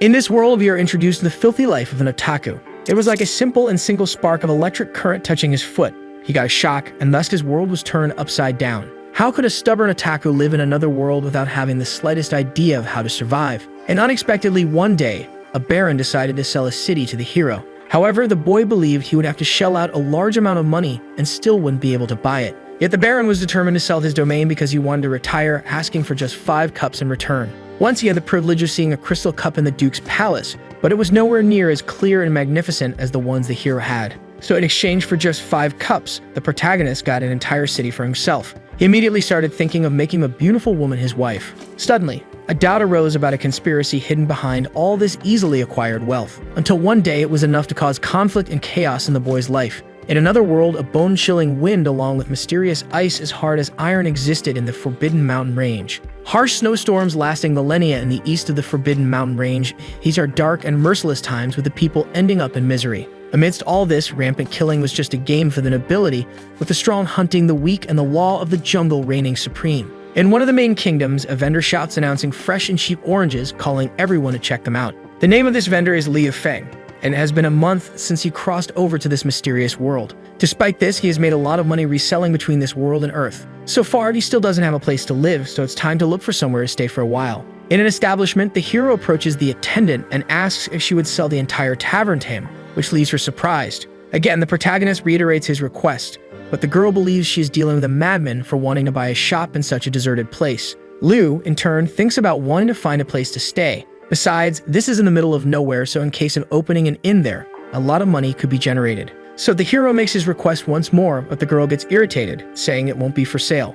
In this world, we are introduced to the filthy life of an otaku. It was like a simple and single spark of electric current touching his foot. He got a shock, and thus his world was turned upside down. How could a stubborn otaku live in another world without having the slightest idea of how to survive? And unexpectedly, one day, a baron decided to sell a city to the hero. However, the boy believed he would have to shell out a large amount of money and still wouldn't be able to buy it. Yet the baron was determined to sell his domain because he wanted to retire, asking for just 5 cups in return. Once he had the privilege of seeing a crystal cup in the Duke's palace, but it was nowhere near as clear and magnificent as the ones the hero had. So in exchange for just 5 cups, the protagonist got an entire city for himself. He immediately started thinking of making a beautiful woman his wife. Suddenly, a doubt arose about a conspiracy hidden behind all this easily acquired wealth, until one day it was enough to cause conflict and chaos in the boy's life. In another world, a bone-chilling wind along with mysterious ice as hard as iron existed in the Forbidden Mountain Range. Harsh snowstorms lasting millennia in the east of the Forbidden Mountain Range, these are dark and merciless times with the people ending up in misery. Amidst all this, rampant killing was just a game for the nobility, with the strong hunting the weak and the law of the jungle reigning supreme. In one of the main kingdoms, a vendor shouts announcing fresh and cheap oranges, calling everyone to check them out. The name of this vendor is Liu Feng, and it has been a month since he crossed over to this mysterious world. Despite this, he has made a lot of money reselling between this world and Earth. So far, he still doesn't have a place to live, so it's time to look for somewhere to stay for a while. In an establishment, the hero approaches the attendant and asks if she would sell the entire tavern to him, which leaves her surprised. Again, the protagonist reiterates his request, but the girl believes she is dealing with a madman for wanting to buy a shop in such a deserted place. Liu, in turn, thinks about wanting to find a place to stay. Besides, this is in the middle of nowhere, so in case of opening an inn there, a lot of money could be generated. So the hero makes his request once more, but the girl gets irritated, saying it won't be for sale.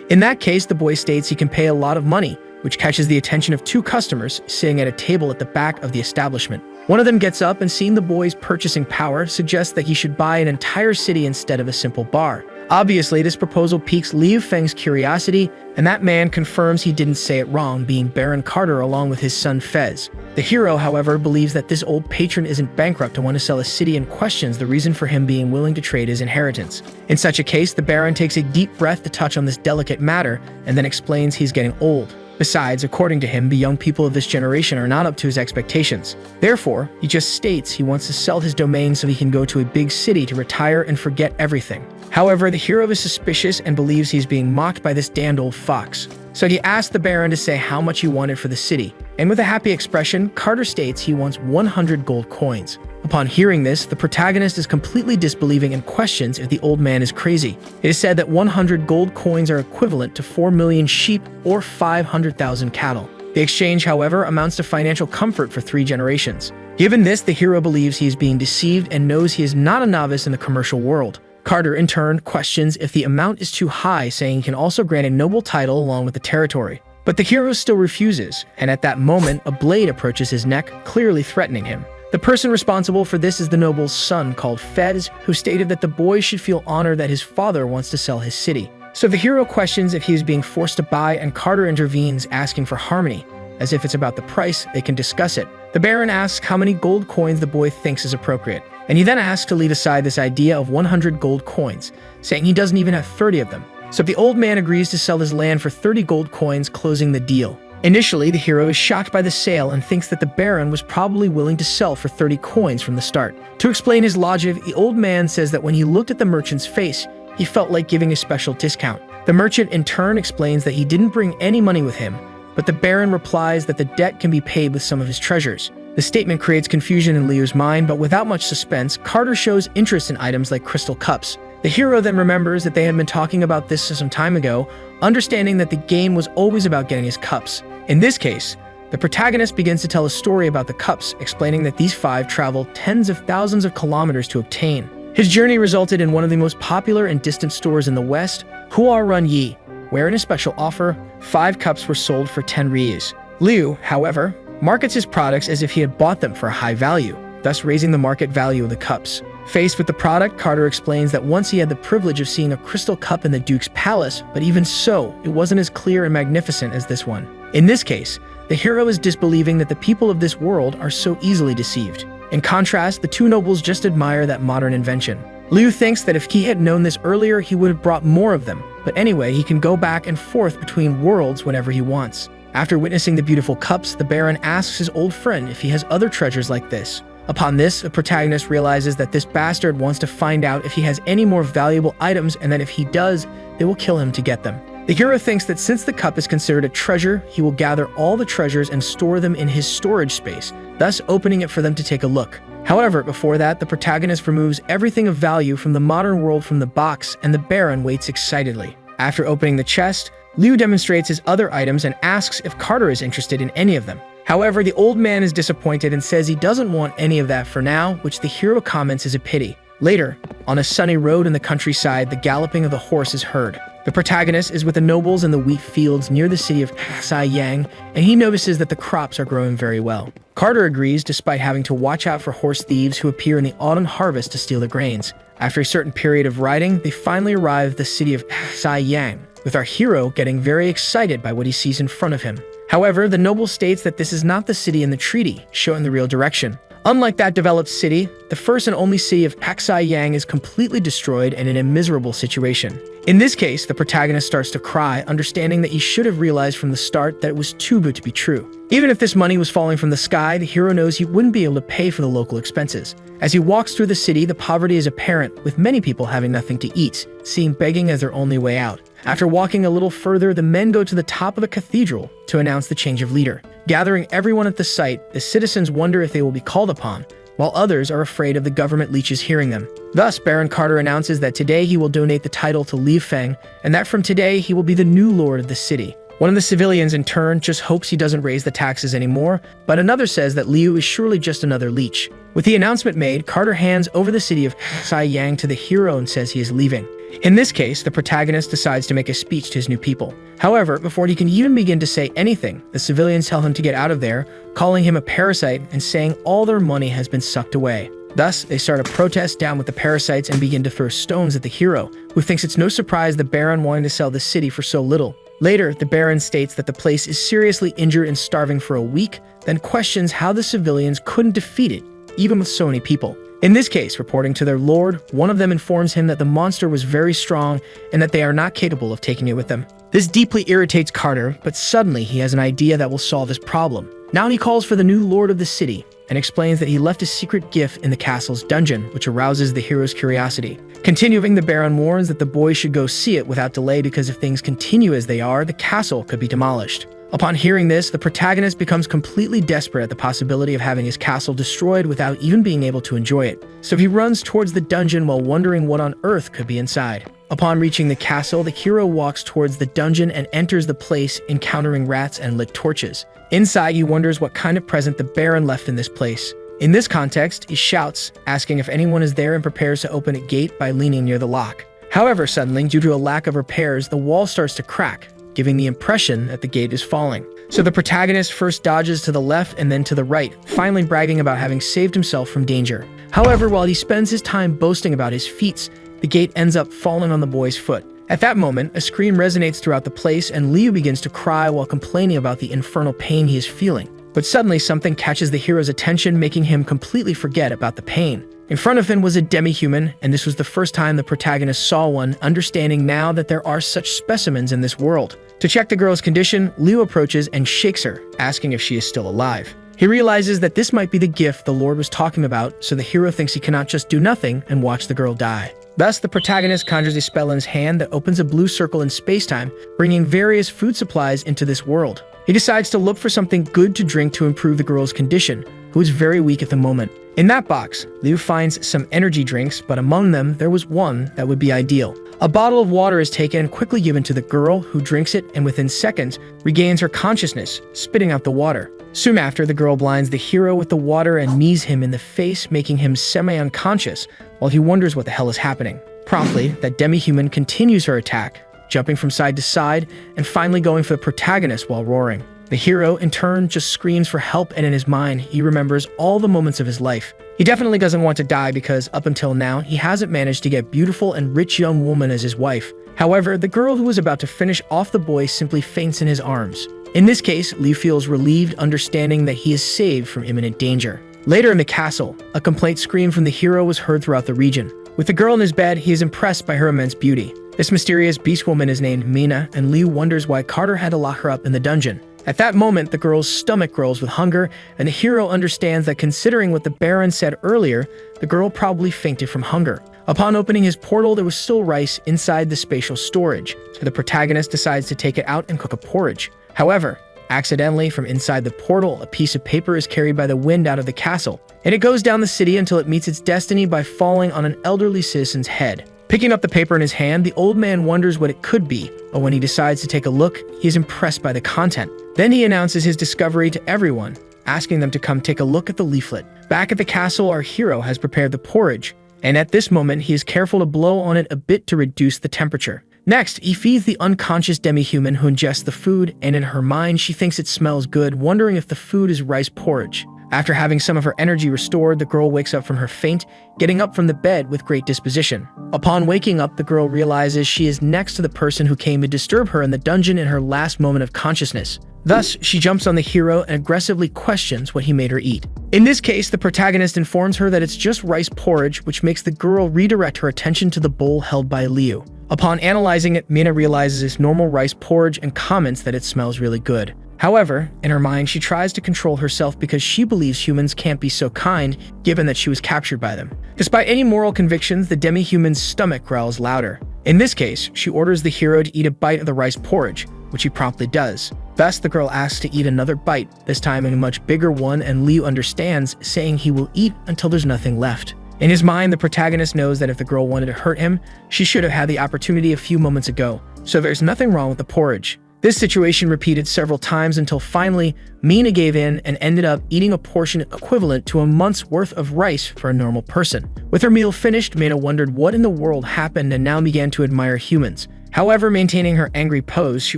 In that case, the boy states he can pay a lot of money, which catches the attention of 2 customers sitting at a table at the back of the establishment. One of them gets up and, seeing the boy's purchasing power, suggests that he should buy an entire city instead of a simple bar. Obviously, this proposal piques Liu Feng's curiosity, and that man confirms he didn't say it wrong, being Baron Carter along with his son Fez. The hero, however, believes that this old patron isn't bankrupt to want to sell a city and questions the reason for him being willing to trade his inheritance. In such a case, the Baron takes a deep breath to touch on this delicate matter, and then explains he's getting old. Besides, according to him, the young people of this generation are not up to his expectations. Therefore, he just states he wants to sell his domain so he can go to a big city to retire and forget everything. However, the hero is suspicious and believes he's being mocked by this damned old fox. So he asks the Baron to say how much he wanted for the city, and with a happy expression, Carter states he wants 100 gold coins. Upon hearing this, the protagonist is completely disbelieving and questions if the old man is crazy. It is said that 100 gold coins are equivalent to 4 million sheep or 500,000 cattle. The exchange, however, amounts to financial comfort for 3 generations. Given this, the hero believes he is being deceived and knows he is not a novice in the commercial world. Carter, in turn, questions if the amount is too high, saying he can also grant a noble title along with the territory. But the hero still refuses, and at that moment, a blade approaches his neck, clearly threatening him. The person responsible for this is the noble's son, called Fez, who stated that the boy should feel honored that his father wants to sell his city. So the hero questions if he is being forced to buy, and Carter intervenes, asking for harmony. As if it's about the price, they can discuss it. The Baron asks how many gold coins the boy thinks is appropriate, and he then asks to leave aside this idea of 100 gold coins, saying he doesn't even have 30 of them. So the old man agrees to sell his land for 30 gold coins, closing the deal. Initially, the hero is shocked by the sale and thinks that the Baron was probably willing to sell for 30 coins from the start. To explain his logic, the old man says that when he looked at the merchant's face, he felt like giving a special discount. The merchant in turn explains that he didn't bring any money with him, but the Baron replies that the debt can be paid with some of his treasures. The statement creates confusion in Liu's mind, but without much suspense, Carter shows interest in items like crystal cups. The hero then remembers that they had been talking about this some time ago, understanding that the game was always about getting his cups. In this case, the protagonist begins to tell a story about the cups, explaining that these 5 travel tens of thousands of kilometers to obtain. His journey resulted in one of the most popular and distant stores in the West, Hua Run Yi, where in a special offer, 5 cups were sold for 10 ryus. Liu, however, markets his products as if he had bought them for a high value, thus raising the market value of the cups. Faced with the product, Carter explains that once he had the privilege of seeing a crystal cup in the Duke's palace, but even so, it wasn't as clear and magnificent as this one. In this case, the hero is disbelieving that the people of this world are so easily deceived. In contrast, the 2 nobles just admire that modern invention. Liu thinks that if he had known this earlier, he would have brought more of them, but anyway, he can go back and forth between worlds whenever he wants. After witnessing the beautiful cups, the Baron asks his old friend if he has other treasures like this. Upon this, the protagonist realizes that this bastard wants to find out if he has any more valuable items, and that if he does, they will kill him to get them. The hero thinks that since the cup is considered a treasure, he will gather all the treasures and store them in his storage space, thus opening it for them to take a look. However, before that, the protagonist removes everything of value from the modern world from the box, and the Baron waits excitedly. After opening the chest, Liu demonstrates his other items and asks if Carter is interested in any of them. However, the old man is disappointed and says he doesn't want any of that for now, which the hero comments is a pity. Later, on a sunny road in the countryside, the galloping of the horse is heard. The protagonist is with the nobles in the wheat fields near the city of Yang, and he notices that the crops are growing very well. Carter agrees despite having to watch out for horse thieves who appear in the autumn harvest to steal the grains. After a certain period of riding, they finally arrive at the city of Yang, with our hero getting very excited by what he sees in front of him. However, the noble states that this is not the city in the treaty, showing the real direction. Unlike that developed city, the first and only city of Yang is completely destroyed and in a miserable situation. In this case, the protagonist starts to cry, understanding that he should have realized from the start that it was too good to be true. Even if this money was falling from the sky, the hero knows he wouldn't be able to pay for the local expenses. As he walks through the city, the poverty is apparent, with many people having nothing to eat, seeing begging as their only way out. After walking a little further, the men go to the top of the cathedral to announce the change of leader. Gathering everyone at the site, the citizens wonder if they will be called upon, while others are afraid of the government leeches hearing them. Thus, Baron Carter announces that today he will donate the title to Liu Feng, and that from today he will be the new lord of the city. One of the civilians in turn just hopes he doesn't raise the taxes anymore, but another says that Liu is surely just another leech. With the announcement made, Carter hands over the city of Yang to the hero and says he is leaving. In this case, the protagonist decides to make a speech to his new people. However, before he can even begin to say anything, the civilians tell him to get out of there, calling him a parasite and saying all their money has been sucked away. Thus, they start a protest down with the parasites and begin to throw stones at the hero, who thinks it's no surprise the Baron wanting to sell the city for so little. Later, the Baron states that the place is seriously injured and starving for a week, then questions how the civilians couldn't defeat it, even with so many people. In this case, reporting to their lord, one of them informs him that the monster was very strong and that they are not capable of taking it with them. This deeply irritates Carter, but suddenly he has an idea that will solve his problem. Now he calls for the new lord of the city and explains that he left a secret gift in the castle's dungeon, which arouses the hero's curiosity. Continuing, the Baron warns that the boys should go see it without delay because if things continue as they are, the castle could be demolished. Upon hearing this, the protagonist becomes completely desperate at the possibility of having his castle destroyed without even being able to enjoy it. So he runs towards the dungeon while wondering what on earth could be inside. Upon reaching the castle, the hero walks towards the dungeon and enters the place, encountering rats and lit torches. Inside, he wonders what kind of present the Baron left in this place. In this context, he shouts, asking if anyone is there and prepares to open a gate by leaning near the lock. However, suddenly, due to a lack of repairs, the wall starts to crack, giving the impression that the gate is falling. So the protagonist first dodges to the left and then to the right, finally bragging about having saved himself from danger. However, while he spends his time boasting about his feats, the gate ends up falling on the boy's foot. At that moment, a scream resonates throughout the place and Liu begins to cry while complaining about the infernal pain he is feeling. But suddenly something catches the hero's attention, making him completely forget about the pain. In front of him was a demi-human, and this was the first time the protagonist saw one, understanding now that there are such specimens in this world. To check the girl's condition, Liu approaches and shakes her, asking if she is still alive. He realizes that this might be the gift the Lord was talking about, so the hero thinks he cannot just do nothing and watch the girl die. Thus, the protagonist conjures a spell in his hand that opens a blue circle in space-time, bringing various food supplies into this world. He decides to look for something good to drink to improve the girl's condition, who is very weak at the moment. In that box, Liu finds some energy drinks, but among them, there was one that would be ideal. A bottle of water is taken and quickly given to the girl, who drinks it and within seconds regains her consciousness, spitting out the water. Soon after, the girl blinds the hero with the water and knees him in the face, making him semi-unconscious, while he wonders what the hell is happening. Promptly, that demi-human continues her attack, jumping from side to side and finally going for the protagonist while roaring. The hero, in turn, just screams for help, and in his mind, he remembers all the moments of his life. He definitely doesn't want to die because, up until now, he hasn't managed to get beautiful and rich young woman as his wife. However, the girl who was about to finish off the boy simply faints in his arms. In this case, Liu feels relieved, understanding that he is saved from imminent danger. Later in the castle, a complaint scream from the hero was heard throughout the region. With the girl in his bed, he is impressed by her immense beauty. This mysterious beast woman is named Mina, and Liu wonders why Carter had to lock her up in the dungeon. At that moment, the girl's stomach grows with hunger, and the hero understands that considering what the Baron said earlier, the girl probably fainted from hunger. Upon opening his portal, there was still rice inside the spatial storage, so the protagonist decides to take it out and cook a porridge. However, accidentally, from inside the portal, a piece of paper is carried by the wind out of the castle, and it goes down the city until it meets its destiny by falling on an elderly citizen's head. Picking up the paper in his hand, the old man wonders what it could be, but when he decides to take a look, he is impressed by the content. Then he announces his discovery to everyone, asking them to come take a look at the leaflet. Back at the castle, our hero has prepared the porridge, and at this moment, he is careful to blow on it a bit to reduce the temperature. Next, he feeds the unconscious demi-human who ingests the food, and in her mind, she thinks it smells good, wondering if the food is rice porridge. After having some of her energy restored, the girl wakes up from her faint, getting up from the bed with great disposition. Upon waking up, the girl realizes she is next to the person who came to disturb her in the dungeon in her last moment of consciousness. Thus, she jumps on the hero and aggressively questions what he made her eat. In this case, the protagonist informs her that it's just rice porridge, which makes the girl redirect her attention to the bowl held by Liu. Upon analyzing it, Mina realizes it's normal rice porridge and comments that it smells really good. However, in her mind, she tries to control herself because she believes humans can't be so kind, given that she was captured by them. Despite any moral convictions, the demi-human's stomach growls louder. In this case, she orders the hero to eat a bite of the rice porridge, which he promptly does. Thus, the girl asks to eat another bite, this time a much bigger one, and Liu understands, saying he will eat until there's nothing left. In his mind, the protagonist knows that if the girl wanted to hurt him, she should have had the opportunity a few moments ago, so there's nothing wrong with the porridge. This situation repeated several times until finally, Mina gave in and ended up eating a portion equivalent to a month's worth of rice for a normal person. With her meal finished, Mina wondered what in the world happened and now began to admire humans. However, maintaining her angry pose, she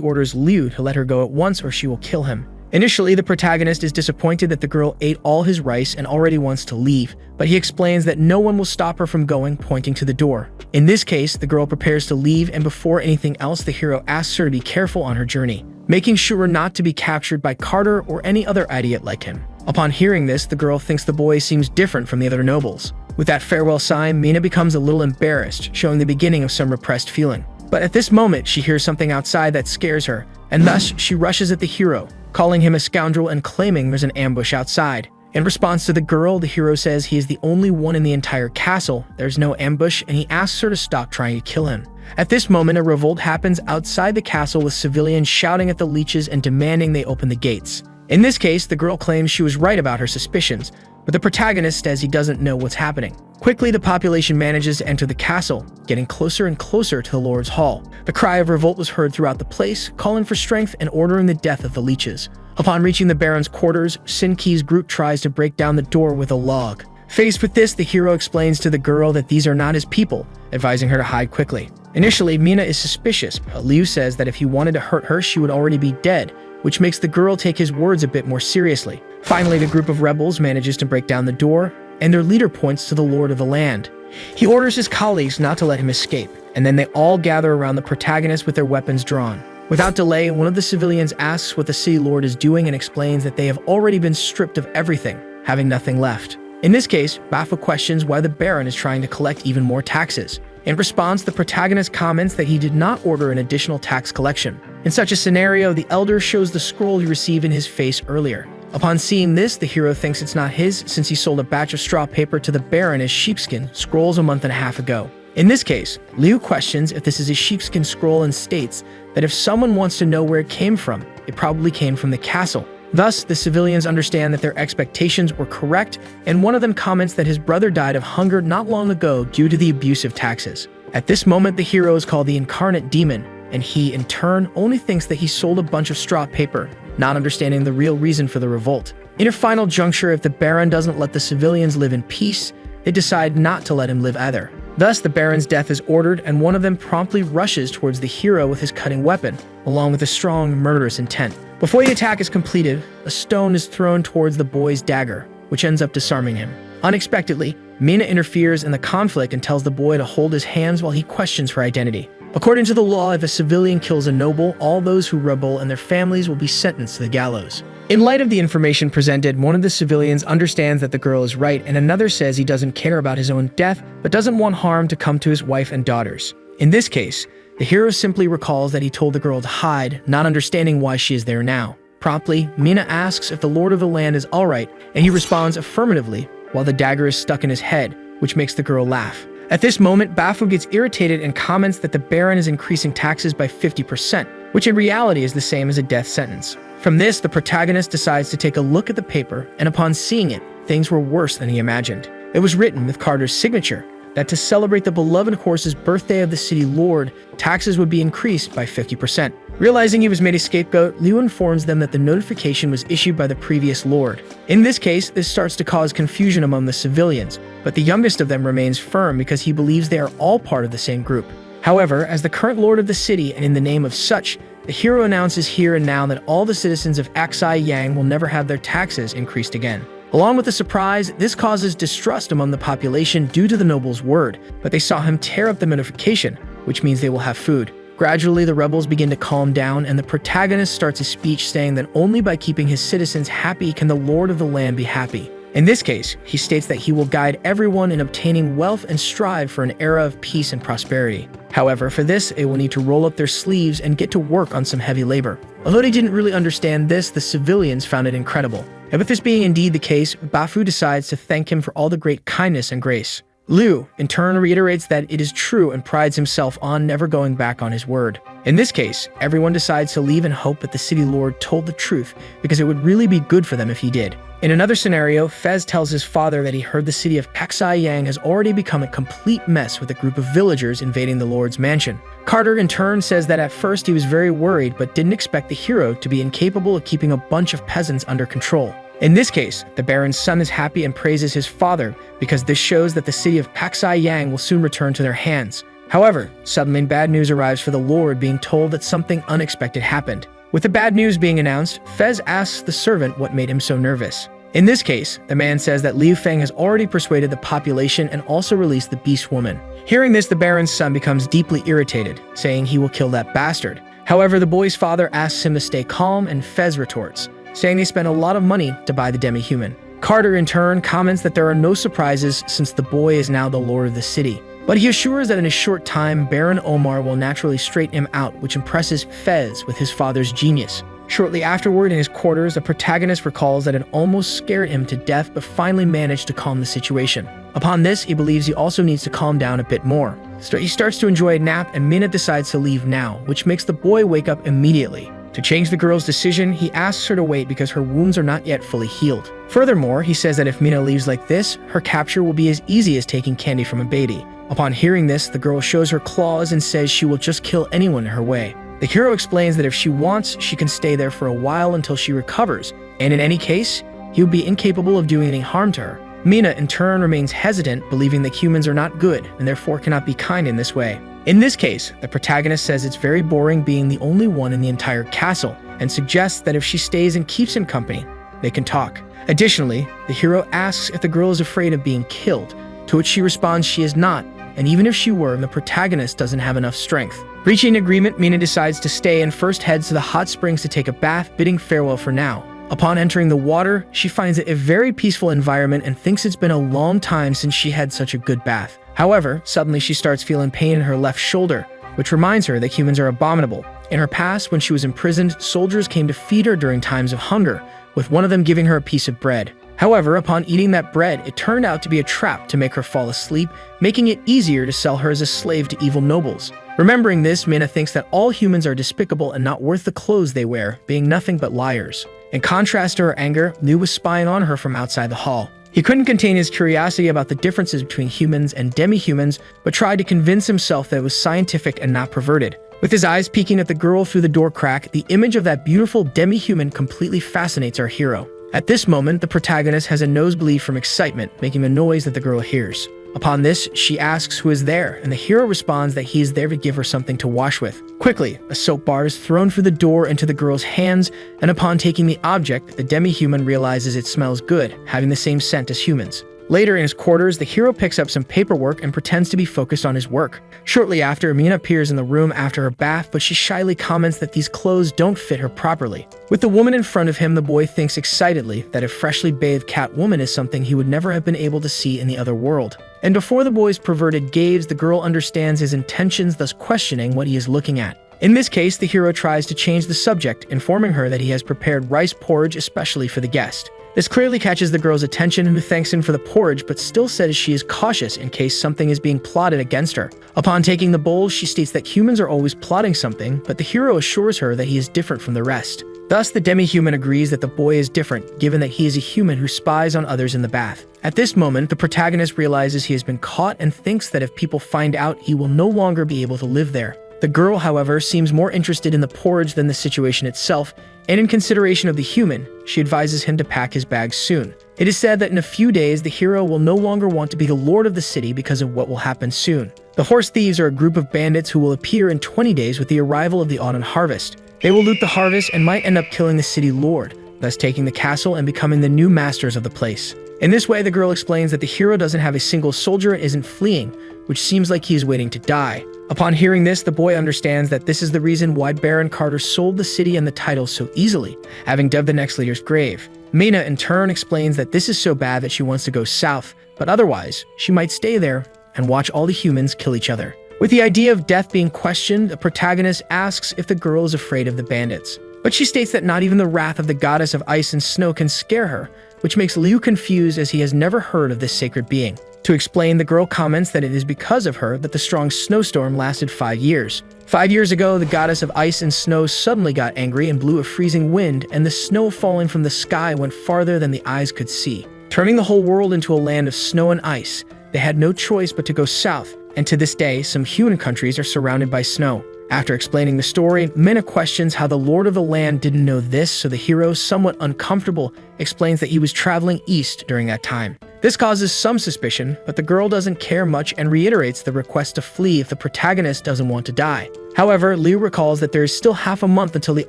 orders Liu to let her go at once or she will kill him. Initially, the protagonist is disappointed that the girl ate all his rice and already wants to leave, but he explains that no one will stop her from going, pointing to the door. In this case, the girl prepares to leave, and before anything else, the hero asks her to be careful on her journey, making sure not to be captured by Carter or any other idiot like him. Upon hearing this, the girl thinks the boy seems different from the other nobles. With that farewell sign, Mina becomes a little embarrassed, showing the beginning of some repressed feeling. But at this moment, she hears something outside that scares her, and thus she rushes at the hero, calling him a scoundrel and claiming there's an ambush outside. In response to the girl, the hero says he is the only one in the entire castle, there's no ambush, and he asks her to stop trying to kill him. At this moment, a revolt happens outside the castle with civilians shouting at the leeches and demanding they open the gates. In this case, the girl claims she was right about her suspicions, but the protagonist says he doesn't know what's happening. Quickly, the population manages to enter the castle, getting closer and closer to the Lord's Hall. The cry of revolt was heard throughout the place, calling for strength and ordering the death of the leeches. Upon reaching the Baron's quarters, Sinki's group tries to break down the door with a log. Faced with this, the hero explains to the girl that these are not his people, advising her to hide quickly. Initially, Mina is suspicious, but Liu says that if he wanted to hurt her, she would already be dead, which makes the girl take his words a bit more seriously. Finally, the group of rebels manages to break down the door, and their leader points to the lord of the land. He orders his colleagues not to let him escape, and then they all gather around the protagonist with their weapons drawn. Without delay, one of the civilians asks what the city lord is doing and explains that they have already been stripped of everything, having nothing left. In this case, Bafa questions why the Baron is trying to collect even more taxes. In response, the protagonist comments that he did not order an additional tax collection. In such a scenario, the elder shows the scroll he received in his face earlier. Upon seeing this, the hero thinks it's not his since he sold a batch of straw paper to the Baron as sheepskin scrolls a month and a half ago. In this case, Liu questions if this is a sheepskin scroll and states that if someone wants to know where it came from, it probably came from the castle. Thus, the civilians understand that their expectations were correct, and one of them comments that his brother died of hunger not long ago due to the abusive taxes. At this moment, the hero is called the Incarnate Demon, and he, in turn, only thinks that he sold a bunch of straw paper, not understanding the real reason for the revolt. In a final juncture, if the Baron doesn't let the civilians live in peace, they decide not to let him live either. Thus, the Baron's death is ordered, and one of them promptly rushes towards the hero with his cutting weapon, along with a strong, murderous intent. Before the attack is completed, a stone is thrown towards the boy's dagger, which ends up disarming him. Unexpectedly, Mina interferes in the conflict and tells the boy to hold his hands while he questions her identity. According to the law, if a civilian kills a noble, all those who rebel and their families will be sentenced to the gallows. In light of the information presented, one of the civilians understands that the girl is right, and another says he doesn't care about his own death, but doesn't want harm to come to his wife and daughters. In this case, the hero simply recalls that he told the girl to hide, not understanding why she is there now. Promptly, Mina asks if the lord of the land is alright, and he responds affirmatively, while the dagger is stuck in his head, which makes the girl laugh. At this moment, Bafu gets irritated and comments that the Baron is increasing taxes by 50%, which in reality is the same as a death sentence. From this, the protagonist decides to take a look at the paper, and upon seeing it, things were worse than he imagined. It was written with Carter's signature, that to celebrate the beloved horse's birthday of the city lord, taxes would be increased by 50%. Realizing he was made a scapegoat, Liu informs them that the notification was issued by the previous lord. In this case, this starts to cause confusion among the civilians, but the youngest of them remains firm because he believes they are all part of the same group. However, as the current lord of the city and in the name of such, the hero announces here and now that all the citizens of Aksai Yang will never have their taxes increased again. Along with the surprise, this causes distrust among the population due to the noble's word, but they saw him tear up the notification, which means they will have food. Gradually, the rebels begin to calm down, and the protagonist starts a speech saying that only by keeping his citizens happy can the lord of the land be happy. In this case, he states that he will guide everyone in obtaining wealth and strive for an era of peace and prosperity. However, for this, they will need to roll up their sleeves and get to work on some heavy labor. Although they didn't really understand this, the civilians found it incredible. And with this being indeed the case, Bafu decides to thank him for all the great kindness and grace. Liu, in turn, reiterates that it is true and prides himself on never going back on his word. In this case, everyone decides to leave and hope that the city lord told the truth, because it would really be good for them if he did. In another scenario, Fez tells his father that he heard the city of Aksai Yang has already become a complete mess with a group of villagers invading the lord's mansion. Carter, in turn, says that at first he was very worried but didn't expect the hero to be incapable of keeping a bunch of peasants under control. In this case, the Baron's son is happy and praises his father because this shows that the city of Aksai Yang will soon return to their hands. However, suddenly bad news arrives for the Lord, being told that something unexpected happened. With the bad news being announced, Fez asks the servant what made him so nervous. In this case, the man says that Liu Feng has already persuaded the population and also released the beast woman. Hearing this, the Baron's son becomes deeply irritated, saying he will kill that bastard. However, the boy's father asks him to stay calm, and Fez retorts, saying they spent a lot of money to buy the demi-human. Carter, in turn, comments that there are no surprises since the boy is now the lord of the city. But he assures that in a short time, Baron Omar will naturally straighten him out, which impresses Fez with his father's genius. Shortly afterward, in his quarters, the protagonist recalls that it almost scared him to death but finally managed to calm the situation. Upon this, he believes he also needs to calm down a bit more. So he starts to enjoy a nap, and Mina decides to leave now, which makes the boy wake up immediately. To change the girl's decision, he asks her to wait because her wounds are not yet fully healed. Furthermore, he says that if Mina leaves like this, her capture will be as easy as taking candy from a baby. Upon hearing this, the girl shows her claws and says she will just kill anyone in her way. The hero explains that if she wants, she can stay there for a while until she recovers, and in any case, he would be incapable of doing any harm to her. Mina, in turn, remains hesitant, believing that humans are not good and therefore cannot be kind in this way. In this case, the protagonist says it's very boring being the only one in the entire castle, and suggests that if she stays and keeps him company, they can talk. Additionally, the hero asks if the girl is afraid of being killed, to which she responds she is not, and even if she were, the protagonist doesn't have enough strength. Reaching an agreement, Mina decides to stay and first heads to the hot springs to take a bath, bidding farewell for now. Upon entering the water, she finds it a very peaceful environment and thinks it's been a long time since she had such a good bath. However, suddenly she starts feeling pain in her left shoulder, which reminds her that humans are abominable. In her past, when she was imprisoned, soldiers came to feed her during times of hunger, with one of them giving her a piece of bread. However, upon eating that bread, it turned out to be a trap to make her fall asleep, making it easier to sell her as a slave to evil nobles. Remembering this, Mina thinks that all humans are despicable and not worth the clothes they wear, being nothing but liars. In contrast to her anger, Liu was spying on her from outside the hall. He couldn't contain his curiosity about the differences between humans and demi-humans, but tried to convince himself that it was scientific and not perverted. With his eyes peeking at the girl through the door crack, the image of that beautiful demi-human completely fascinates our hero. At this moment, the protagonist has a nosebleed from excitement, making a noise that the girl hears. Upon this, she asks who is there, and the hero responds that he is there to give her something to wash with. Quickly, a soap bar is thrown through the door into the girl's hands, and upon taking the object, the demi-human realizes it smells good, having the same scent as humans. Later in his quarters, the hero picks up some paperwork and pretends to be focused on his work. Shortly after, Mina appears in the room after her bath, but she shyly comments that these clothes don't fit her properly. With the woman in front of him, the boy thinks excitedly that a freshly bathed Catwoman is something he would never have been able to see in the other world. And before the boy's perverted gaze, the girl understands his intentions, thus questioning what he is looking at. In this case, the hero tries to change the subject, informing her that he has prepared rice porridge especially for the guest. This clearly catches the girl's attention, who thanks him for the porridge but still says she is cautious in case something is being plotted against her. Upon taking the bowl, she states that humans are always plotting something, but the hero assures her that he is different from the rest. Thus, the demi-human agrees that the boy is different, given that he is a human who spies on others in the bath. At this moment, the protagonist realizes he has been caught and thinks that if people find out, he will no longer be able to live there. The girl, however, seems more interested in the porridge than the situation itself, and in consideration of the human, she advises him to pack his bags soon. It is said that in a few days, the hero will no longer want to be the lord of the city because of what will happen soon. The horse thieves are a group of bandits who will appear in 20 days with the arrival of the autumn harvest. They will loot the harvest and might end up killing the city lord, thus taking the castle and becoming the new masters of the place. In this way, the girl explains that the hero doesn't have a single soldier and isn't fleeing, which seems like he is waiting to die. Upon hearing this, the boy understands that this is the reason why Baron Carter sold the city and the title so easily, having dug the next leader's grave. Mina, in turn, explains that this is so bad that she wants to go south, but otherwise, she might stay there and watch all the humans kill each other. With the idea of death being questioned, the protagonist asks if the girl is afraid of the bandits. But she states that not even the wrath of the goddess of ice and snow can scare her, which makes Liu confused as he has never heard of this sacred being. To explain, the girl comments that it is because of her that the strong snowstorm lasted 5 years. 5 years ago, the goddess of ice and snow suddenly got angry and blew a freezing wind, and the snow falling from the sky went farther than the eyes could see, turning the whole world into a land of snow and ice. They had no choice but to go south, and to this day, some human countries are surrounded by snow. After explaining the story, Mina questions how the lord of the land didn't know this, so the hero, somewhat uncomfortable, explains that he was traveling east during that time. This causes some suspicion, but the girl doesn't care much and reiterates the request to flee if the protagonist doesn't want to die. However, Liu recalls that there is still half a month until the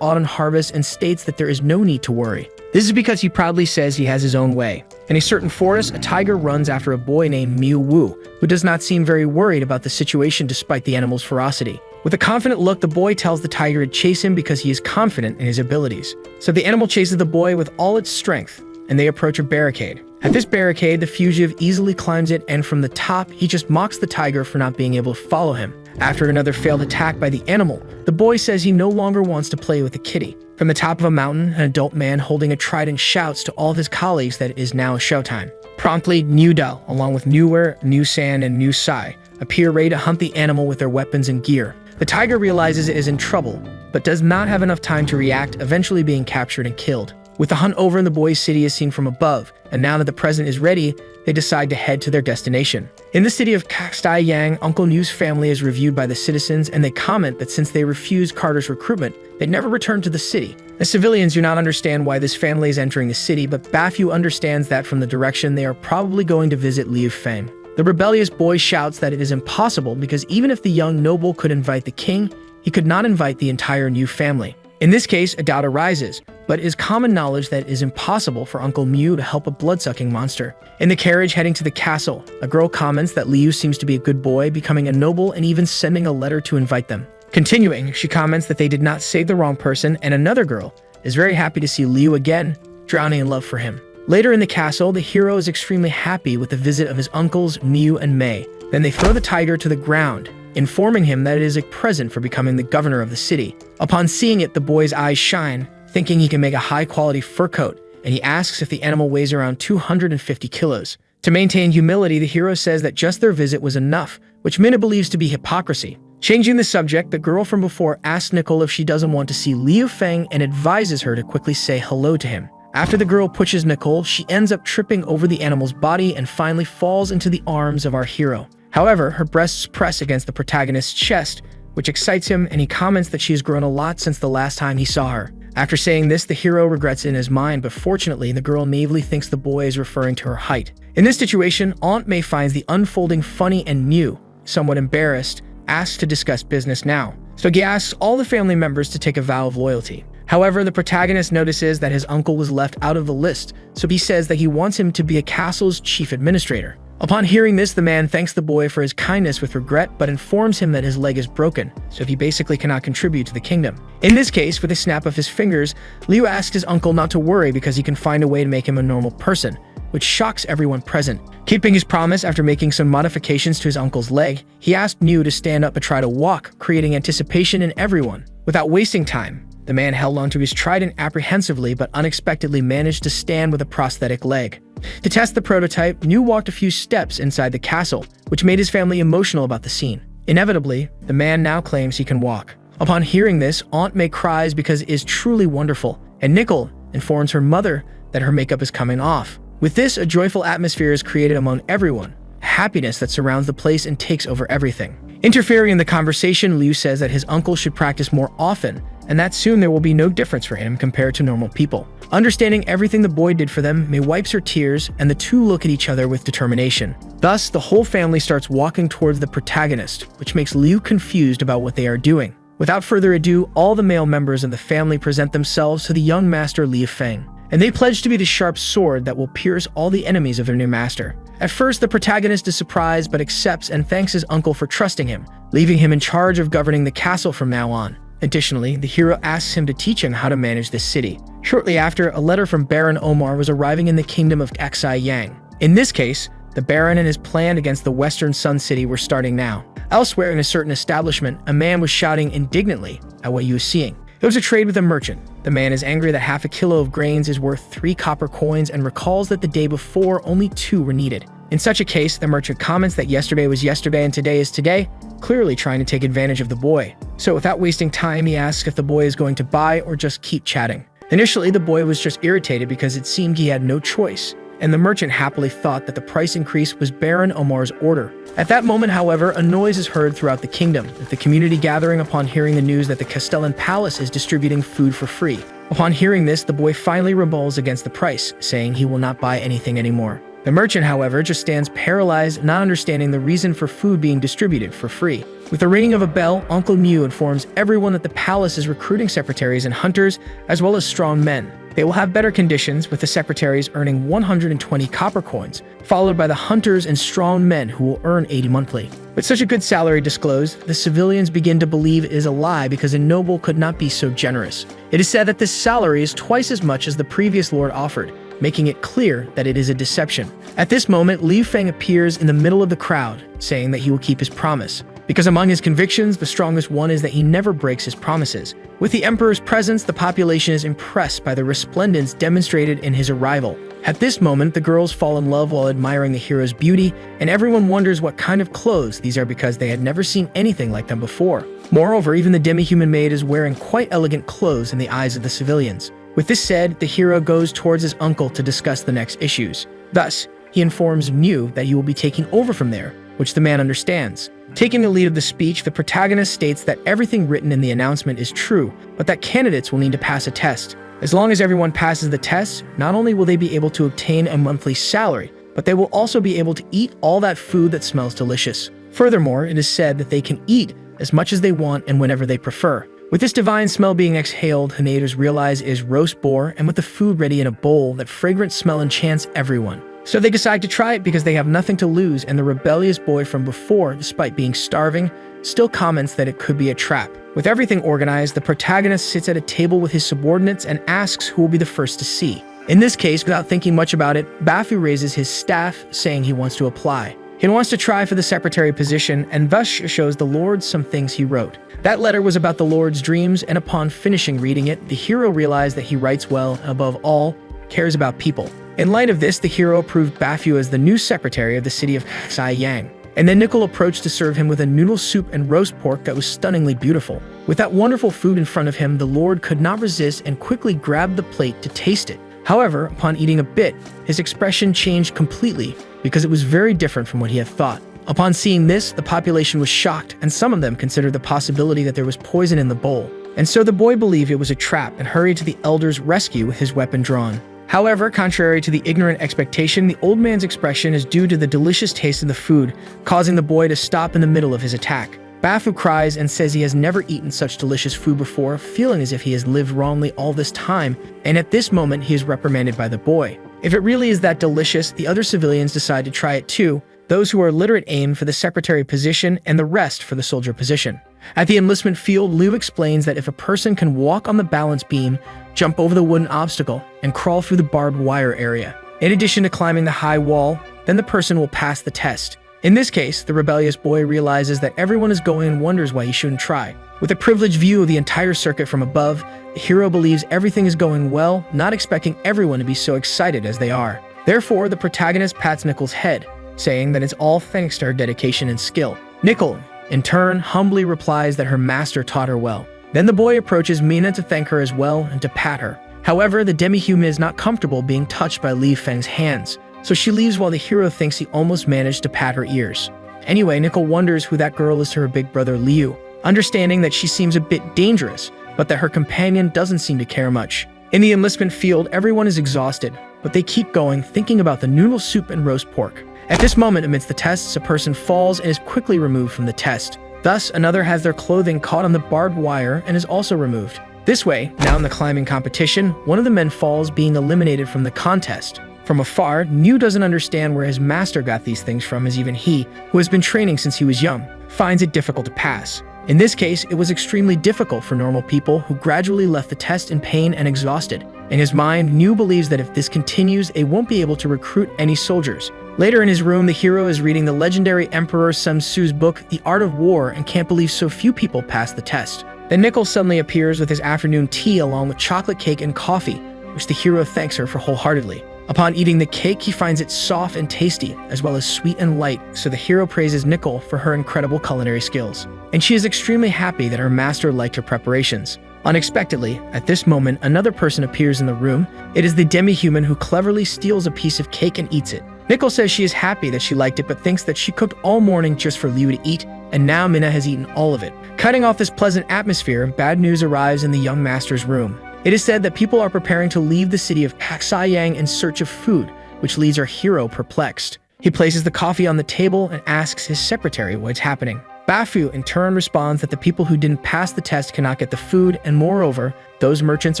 autumn harvest and states that there is no need to worry. This is because he proudly says he has his own way. In a certain forest, a tiger runs after a boy named Miu Wu, who does not seem very worried about the situation despite the animal's ferocity. With a confident look, the boy tells the tiger to chase him because he is confident in his abilities. So the animal chases the boy with all its strength, and they approach a barricade. At this barricade, the fugitive easily climbs it, and from the top, he just mocks the tiger for not being able to follow him. After another failed attack by the animal, the boy says he no longer wants to play with the kitty. From the top of a mountain, an adult man holding a trident shouts to all of his colleagues that it is now showtime. Promptly, New Dal, along with Newer, New Sand, and New Sai, appear ready to hunt the animal with their weapons and gear. The tiger realizes it is in trouble, but does not have enough time to react, eventually being captured and killed. With the hunt over, the boy's city is seen from above, and now that the present is ready, they decide to head to their destination. In the city of Yang, Uncle New's family is reviewed by the citizens, and they comment that since they refused Carter's recruitment, they never returned to the city. The civilians do not understand why this family is entering the city, but Bafu understands that from the direction they are probably going to visit Liu Feng. The rebellious boy shouts that it is impossible because even if the young noble could invite the king, he could not invite the entire New family. In this case, a doubt arises, but it is common knowledge that it is impossible for Uncle Mew to help a blood-sucking monster. In the carriage heading to the castle, a girl comments that Liu seems to be a good boy, becoming a noble and even sending a letter to invite them. Continuing, she comments that they did not save the wrong person, and another girl is very happy to see Liu again, drowning in love for him. Later in the castle, the hero is extremely happy with the visit of his uncles Miu and Mei. Then they throw the tiger to the ground, informing him that it is a present for becoming the governor of the city. Upon seeing it, the boy's eyes shine, thinking he can make a high-quality fur coat, and he asks if the animal weighs around 250 kilos. To maintain humility, the hero says that just their visit was enough, which Mina believes to be hypocrisy. Changing the subject, the girl from before asks Nicole if she doesn't want to see Liu Feng and advises her to quickly say hello to him. After the girl pushes Nicole, she ends up tripping over the animal's body and finally falls into the arms of our hero. However, her breasts press against the protagonist's chest, which excites him, and he comments that she has grown a lot since the last time he saw her. After saying this, the hero regrets it in his mind, but fortunately, the girl naively thinks the boy is referring to her height. In this situation, Aunt May finds the unfolding funny and Mew, somewhat embarrassed, asks to discuss business now. So he asks all the family members to take a vow of loyalty. However, the protagonist notices that his uncle was left out of the list, so he says that he wants him to be a castle's chief administrator. Upon hearing this, the man thanks the boy for his kindness with regret, but informs him that his leg is broken, so he basically cannot contribute to the kingdom. In this case, with a snap of his fingers, Liu asks his uncle not to worry because he can find a way to make him a normal person, which shocks everyone present. Keeping his promise after making some modifications to his uncle's leg, he asked New to stand up and try to walk, creating anticipation in everyone. Without wasting time, the man held onto his trident apprehensively but unexpectedly managed to stand with a prosthetic leg. To test the prototype, New walked a few steps inside the castle, which made his family emotional about the scene. Inevitably, the man now claims he can walk. Upon hearing this, Aunt May cries because it is truly wonderful, and Nickel informs her mother that her makeup is coming off. With this, a joyful atmosphere is created among everyone, happiness that surrounds the place and takes over everything. Interfering in the conversation, Liu says that his uncle should practice more often, and that soon there will be no difference for him compared to normal people. Understanding everything the boy did for them, May wipes her tears, and the two look at each other with determination. Thus, the whole family starts walking towards the protagonist, which makes Liu confused about what they are doing. Without further ado, all the male members of the family present themselves to the young master Liu Feng, and they pledge to be the sharp sword that will pierce all the enemies of their new master. At first, the protagonist is surprised but accepts and thanks his uncle for trusting him, leaving him in charge of governing the castle from now on. Additionally, the hero asks him to teach him how to manage this city. Shortly after, a letter from Baron Omar was arriving in the kingdom of Xi Yang. In this case, the Baron and his plan against the Western Sun City were starting now. Elsewhere in a certain establishment, a man was shouting indignantly at what he was seeing. It was a trade with a merchant. The man is angry that half a kilo of grains is worth 3 copper coins and recalls that the day before only 2 were needed. In such a case, the merchant comments that yesterday was yesterday and today is today, clearly trying to take advantage of the boy. So without wasting time, he asks if the boy is going to buy or just keep chatting. Initially, the boy was just irritated because it seemed he had no choice, and the merchant happily thought that the price increase was Baron Omar's order. At that moment, however, a noise is heard throughout the kingdom, with the community gathering upon hearing the news that the Castellan Palace is distributing food for free. Upon hearing this, the boy finally rebels against the price, saying he will not buy anything anymore. The merchant, however, just stands paralyzed, not understanding the reason for food being distributed for free. With the ringing of a bell, Uncle Mew informs everyone that the palace is recruiting secretaries and hunters, as well as strong men. They will have better conditions, with the secretaries earning 120 copper coins, followed by the hunters and strong men who will earn 80 monthly. With such a good salary disclosed, the civilians begin to believe it is a lie because a noble could not be so generous. It is said that this salary is twice as much as the previous lord offered, making it clear that it is a deception. At this moment, Liu Feng appears in the middle of the crowd, saying that he will keep his promise. Because among his convictions, the strongest one is that he never breaks his promises. With the emperor's presence, the population is impressed by the resplendence demonstrated in his arrival. At this moment, the girls fall in love while admiring the hero's beauty, and everyone wonders what kind of clothes these are because they had never seen anything like them before. Moreover, even the demi-human maid is wearing quite elegant clothes in the eyes of the civilians. With this said, the hero goes towards his uncle to discuss the next issues. Thus, he informs Mew that he will be taking over from there, which the man understands. Taking the lead of the speech, the protagonist states that everything written in the announcement is true, but that candidates will need to pass a test. As long as everyone passes the test, not only will they be able to obtain a monthly salary, but they will also be able to eat all that food that smells delicious. Furthermore, it is said that they can eat as much as they want and whenever they prefer. With this divine smell being exhaled, the natives realize it is roast boar, and with the food ready in a bowl, that fragrant smell enchants everyone. So they decide to try it because they have nothing to lose, and the rebellious boy from before, despite being starving, still comments that it could be a trap. With everything organized, the protagonist sits at a table with his subordinates and asks who will be the first to see. In this case, without thinking much about it, Bafu raises his staff, saying he wants to apply. He wants to try for the secretary position, and thus shows the Lord some things he wrote. That letter was about the Lord's dreams, and upon finishing reading it, the hero realized that he writes well, and above all, cares about people. In light of this, the hero approved Bafu as the new secretary of the city of Xi Yang. And then Nickel approached to serve him with a noodle soup and roast pork that was stunningly beautiful. With that wonderful food in front of him, the Lord could not resist and quickly grabbed the plate to taste it. However, upon eating a bit, his expression changed completely because it was very different from what he had thought. Upon seeing this, the population was shocked, and some of them considered the possibility that there was poison in the bowl. And so the boy believed it was a trap and hurried to the elder's rescue with his weapon drawn. However, contrary to the ignorant expectation, the old man's expression is due to the delicious taste of the food, causing the boy to stop in the middle of his attack. Bafu cries and says he has never eaten such delicious food before, feeling as if he has lived wrongly all this time, and at this moment he is reprimanded by the boy. If it really is that delicious, the other civilians decide to try it too. Those who are literate aim for the secretary position and the rest for the soldier position. At the enlistment field, Liu explains that if a person can walk on the balance beam, jump over the wooden obstacle, and crawl through the barbed wire area, In addition to climbing the high wall, then the person will pass the test. In this case, the rebellious boy realizes that everyone is going and wonders why he shouldn't try. With a privileged view of the entire circuit from above, the hero believes everything is going well, not expecting everyone to be so excited as they are. Therefore, the protagonist pats Nickel's head, saying that it's all thanks to her dedication and skill. Nickel, in turn, humbly replies that her master taught her well. Then the boy approaches Mina to thank her as well and to pat her. However, the demi-human is not comfortable being touched by Li Feng's hands, so she leaves while the hero thinks he almost managed to pat her ears. Anyway, Nickel wonders who that girl is to her big brother Liu, understanding that she seems a bit dangerous, but that her companion doesn't seem to care much. In the enlistment field, everyone is exhausted, but they keep going, thinking about the noodle soup and roast pork. At this moment, amidst the tests, a person falls and is quickly removed from the test. Thus, another has their clothing caught on the barbed wire and is also removed. This way, now in the climbing competition, one of the men falls, being eliminated from the contest. From afar, Niu doesn't understand where his master got these things from, as even he, who has been training since he was young, finds it difficult to pass. In this case, it was extremely difficult for normal people who gradually left the test in pain and exhausted. In his mind, Niu believes that if this continues, they won't be able to recruit any soldiers. Later in his room, the hero is reading the legendary Emperor Sun Tzu's book, The Art of War, and can't believe so few people passed the test. Then Nickel suddenly appears with his afternoon tea along with chocolate cake and coffee, which the hero thanks her for wholeheartedly. Upon eating the cake, he finds it soft and tasty, as well as sweet and light, so the hero praises Nickel for her incredible culinary skills. And she is extremely happy that her master liked her preparations. Unexpectedly, at this moment, another person appears in the room. It is the demi-human who cleverly steals a piece of cake and eats it. Nickel says she is happy that she liked it, but thinks that she cooked all morning just for Liu to eat, and now Mina has eaten all of it. Cutting off this pleasant atmosphere, bad news arrives in the young master's room. It is said that people are preparing to leave the city of Paksayang in search of food, which leaves our hero perplexed. He places the coffee on the table and asks his secretary what's happening. Bafu in turn responds that the people who didn't pass the test cannot get the food, and moreover, those merchants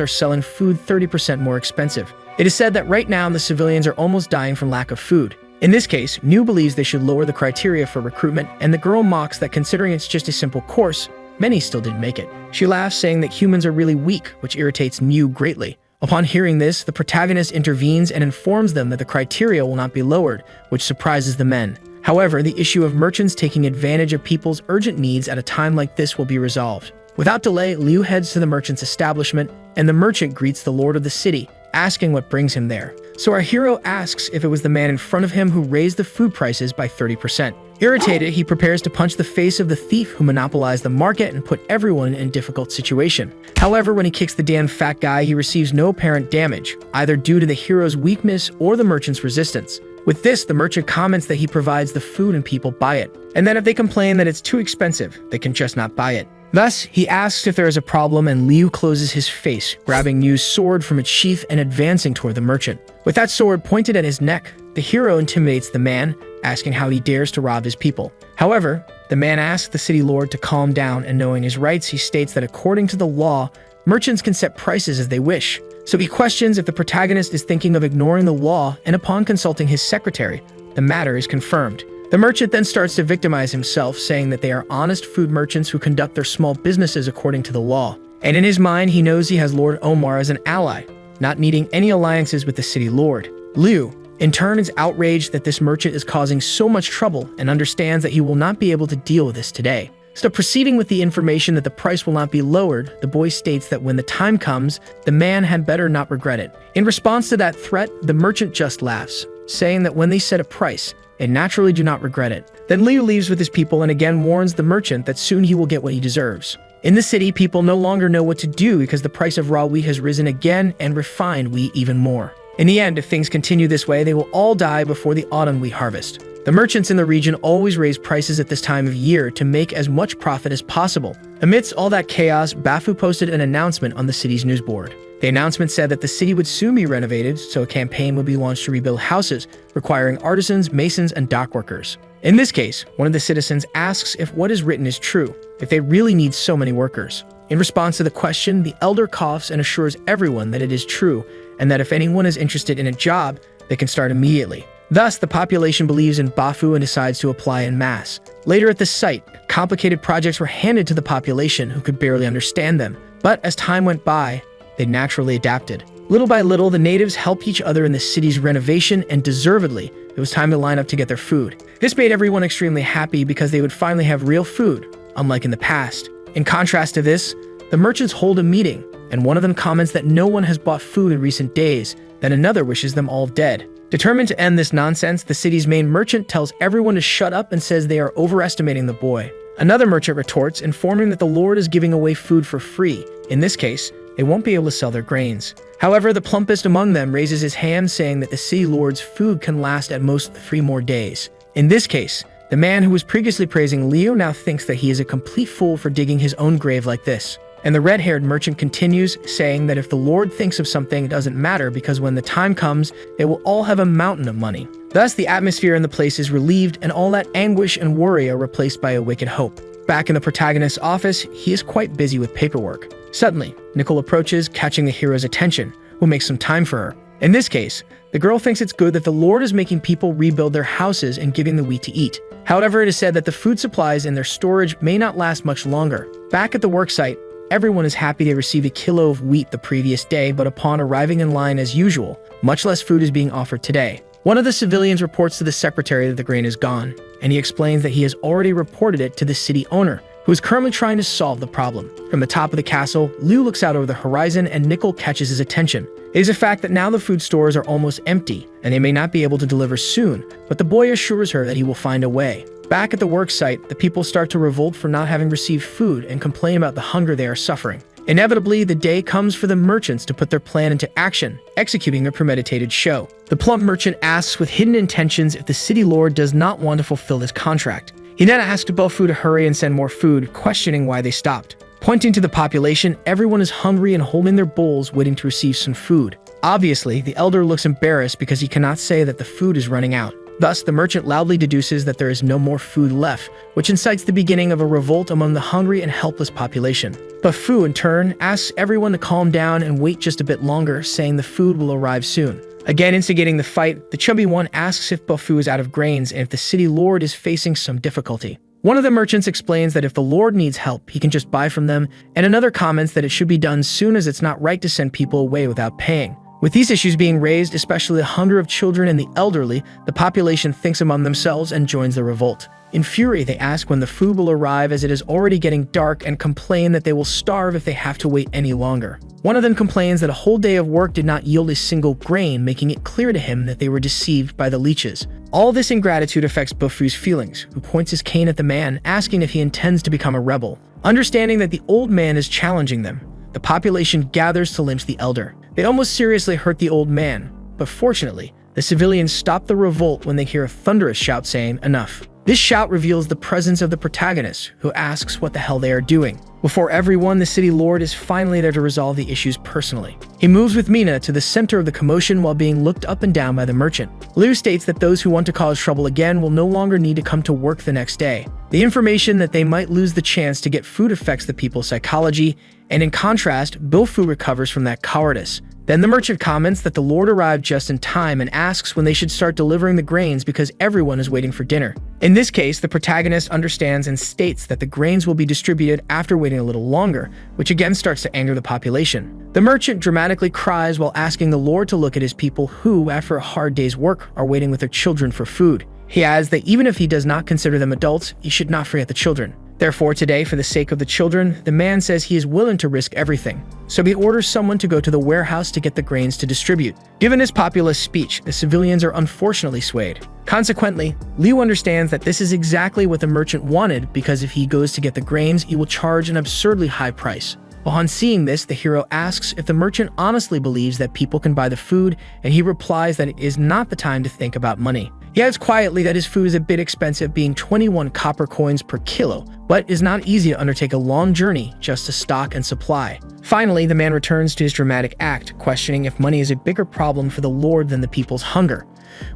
are selling food 30% more expensive. It is said that right now the civilians are almost dying from lack of food. In this case, Niu believes they should lower the criteria for recruitment, and the girl mocks that considering it's just a simple course, many still didn't make it. She laughs, saying that humans are really weak, which irritates Niu greatly. Upon hearing this, the protagonist intervenes and informs them that the criteria will not be lowered, which surprises the men. However, the issue of merchants taking advantage of people's urgent needs at a time like this will be resolved. Without delay, Liu heads to the merchant's establishment, and the merchant greets the lord of the city, asking what brings him there. So our hero asks if it was the man in front of him who raised the food prices by 30%. Irritated, he prepares to punch the face of the thief who monopolized the market and put everyone in a difficult situation. However, when he kicks the damn fat guy, he receives no apparent damage, either due to the hero's weakness or the merchant's resistance. With this, the merchant comments that he provides the food and people buy it, and that if they complain that it's too expensive, they can just not buy it. Thus, he asks if there is a problem, and Liu closes his face, grabbing Niu's sword from its sheath and advancing toward the merchant. With that sword pointed at his neck, the hero intimidates the man, asking how he dares to rob his people. However, the man asks the city lord to calm down, and knowing his rights, he states that according to the law, merchants can set prices as they wish. So he questions if the protagonist is thinking of ignoring the law, and upon consulting his secretary, the matter is confirmed. The merchant then starts to victimize himself, saying that they are honest food merchants who conduct their small businesses according to the law. And in his mind, he knows he has Lord Omar as an ally, not needing any alliances with the city lord. Liu, in turn, is outraged that this merchant is causing so much trouble and understands that he will not be able to deal with this today. So proceeding with the information that the price will not be lowered, the boy states that when the time comes, the man had better not regret it. In response to that threat, the merchant just laughs, saying that when they set a price, they naturally do not regret it. Then Liu leaves with his people and again warns the merchant that soon he will get what he deserves. In the city, people no longer know what to do because the price of raw wheat has risen again and refined wheat even more. In the end, if things continue this way, they will all die before the autumn wheat harvest. The merchants in the region always raise prices at this time of year to make as much profit as possible. Amidst all that chaos, Bafu posted an announcement on the city's news board. The announcement said that the city would soon be renovated, so a campaign would be launched to rebuild houses, requiring artisans, masons, and dock workers. In this case, one of the citizens asks if what is written is true, if they really need so many workers. In response to the question, the elder coughs and assures everyone that it is true, and that if anyone is interested in a job, they can start immediately. Thus, the population believes in Bafu and decides to apply en masse. Later at the site, complicated projects were handed to the population who could barely understand them, but as time went by, they naturally adapted. Little by little, the natives help each other in the city's renovation, and deservedly, it was time to line up to get their food. This made everyone extremely happy because they would finally have real food, unlike in the past. In contrast to this, the merchants hold a meeting, and one of them comments that no one has bought food in recent days, then another wishes them all dead. Determined to end this nonsense, the city's main merchant tells everyone to shut up and says they are overestimating the boy. Another merchant retorts, informing that the Lord is giving away food for free. In this case, they won't be able to sell their grains. However, the plumpest among them raises his hand, saying that the city lord's food can last at most 3 more days. In this case, the man who was previously praising Leo now thinks that he is a complete fool for digging his own grave like this. And the red-haired merchant continues, saying that if the Lord thinks of something, it doesn't matter because when the time comes, they will all have a mountain of money. Thus, the atmosphere in the place is relieved, and all that anguish and worry are replaced by a wicked hope. Back in the protagonist's office, he is quite busy with paperwork. Suddenly, Nicole approaches, catching the hero's attention, who makes some time for her. In this case, the girl thinks it's good that the Lord is making people rebuild their houses and giving the wheat to eat. However, it is said that the food supplies in their storage may not last much longer. Back at the worksite, everyone is happy they received a kilo of wheat the previous day, but upon arriving in line as usual, much less food is being offered today. One of the civilians reports to the secretary that the grain is gone, and he explains that he has already reported it to the city owner, who is currently trying to solve the problem. From the top of the castle, Liu looks out over the horizon and Nicole catches his attention. It is a fact that now the food stores are almost empty, and they may not be able to deliver soon, but the boy assures her that he will find a way. Back at the worksite, the people start to revolt for not having received food and complain about the hunger they are suffering. Inevitably, the day comes for the merchants to put their plan into action, executing their premeditated show. The plump merchant asks with hidden intentions if the city lord does not want to fulfill his contract. He then asks Bofu to hurry and send more food, questioning why they stopped. Pointing to the population, everyone is hungry and holding their bowls waiting to receive some food. Obviously, the elder looks embarrassed because he cannot say that the food is running out. Thus, the merchant loudly deduces that there is no more food left, which incites the beginning of a revolt among the hungry and helpless population. Bofu, in turn, asks everyone to calm down and wait just a bit longer, saying the food will arrive soon. Again instigating the fight, the chubby one asks if Bofu is out of grains and if the city lord is facing some difficulty. One of the merchants explains that if the lord needs help, he can just buy from them, and another comments that it should be done soon as it's not right to send people away without paying. With these issues being raised, especially the hunger of children and the elderly, the population thinks among themselves and joins the revolt. In fury, they ask when the food will arrive as it is already getting dark and complain that they will starve if they have to wait any longer. One of them complains that a whole day of work did not yield a single grain, making it clear to him that they were deceived by the leeches. All this ingratitude affects Bofu's feelings, who points his cane at the man, asking if he intends to become a rebel. Understanding that the old man is challenging them, the population gathers to lynch the elder. They almost seriously hurt the old man, but fortunately, the civilians stop the revolt when they hear a thunderous shout saying, "Enough." This shout reveals the presence of the protagonist, who asks what the hell they are doing. Before everyone, the city lord is finally there to resolve the issues personally. He moves with Mina to the center of the commotion while being looked up and down by the merchant. Liu states that those who want to cause trouble again will no longer need to come to work the next day. The information that they might lose the chance to get food affects the people's psychology, and in contrast, Bofu recovers from that cowardice. Then the merchant comments that the lord arrived just in time and asks when they should start delivering the grains because everyone is waiting for dinner. In this case, the protagonist understands and states that the grains will be distributed after waiting a little longer, which again starts to anger the population. The merchant dramatically cries while asking the lord to look at his people who, after a hard day's work, are waiting with their children for food. He adds that even if he does not consider them adults, he should not forget the children. Therefore, today, for the sake of the children, the man says he is willing to risk everything. So he orders someone to go to the warehouse to get the grains to distribute. Given his populist speech, the civilians are unfortunately swayed. Consequently, Liu understands that this is exactly what the merchant wanted because if he goes to get the grains, he will charge an absurdly high price. Upon seeing this, the hero asks if the merchant honestly believes that people can buy the food, and he replies that it is not the time to think about money. He adds quietly that his food is a bit expensive, being 21 copper coins per kilo, but it is not easy to undertake a long journey just to stock and supply. Finally, the man returns to his dramatic act, questioning if money is a bigger problem for the lord than the people's hunger.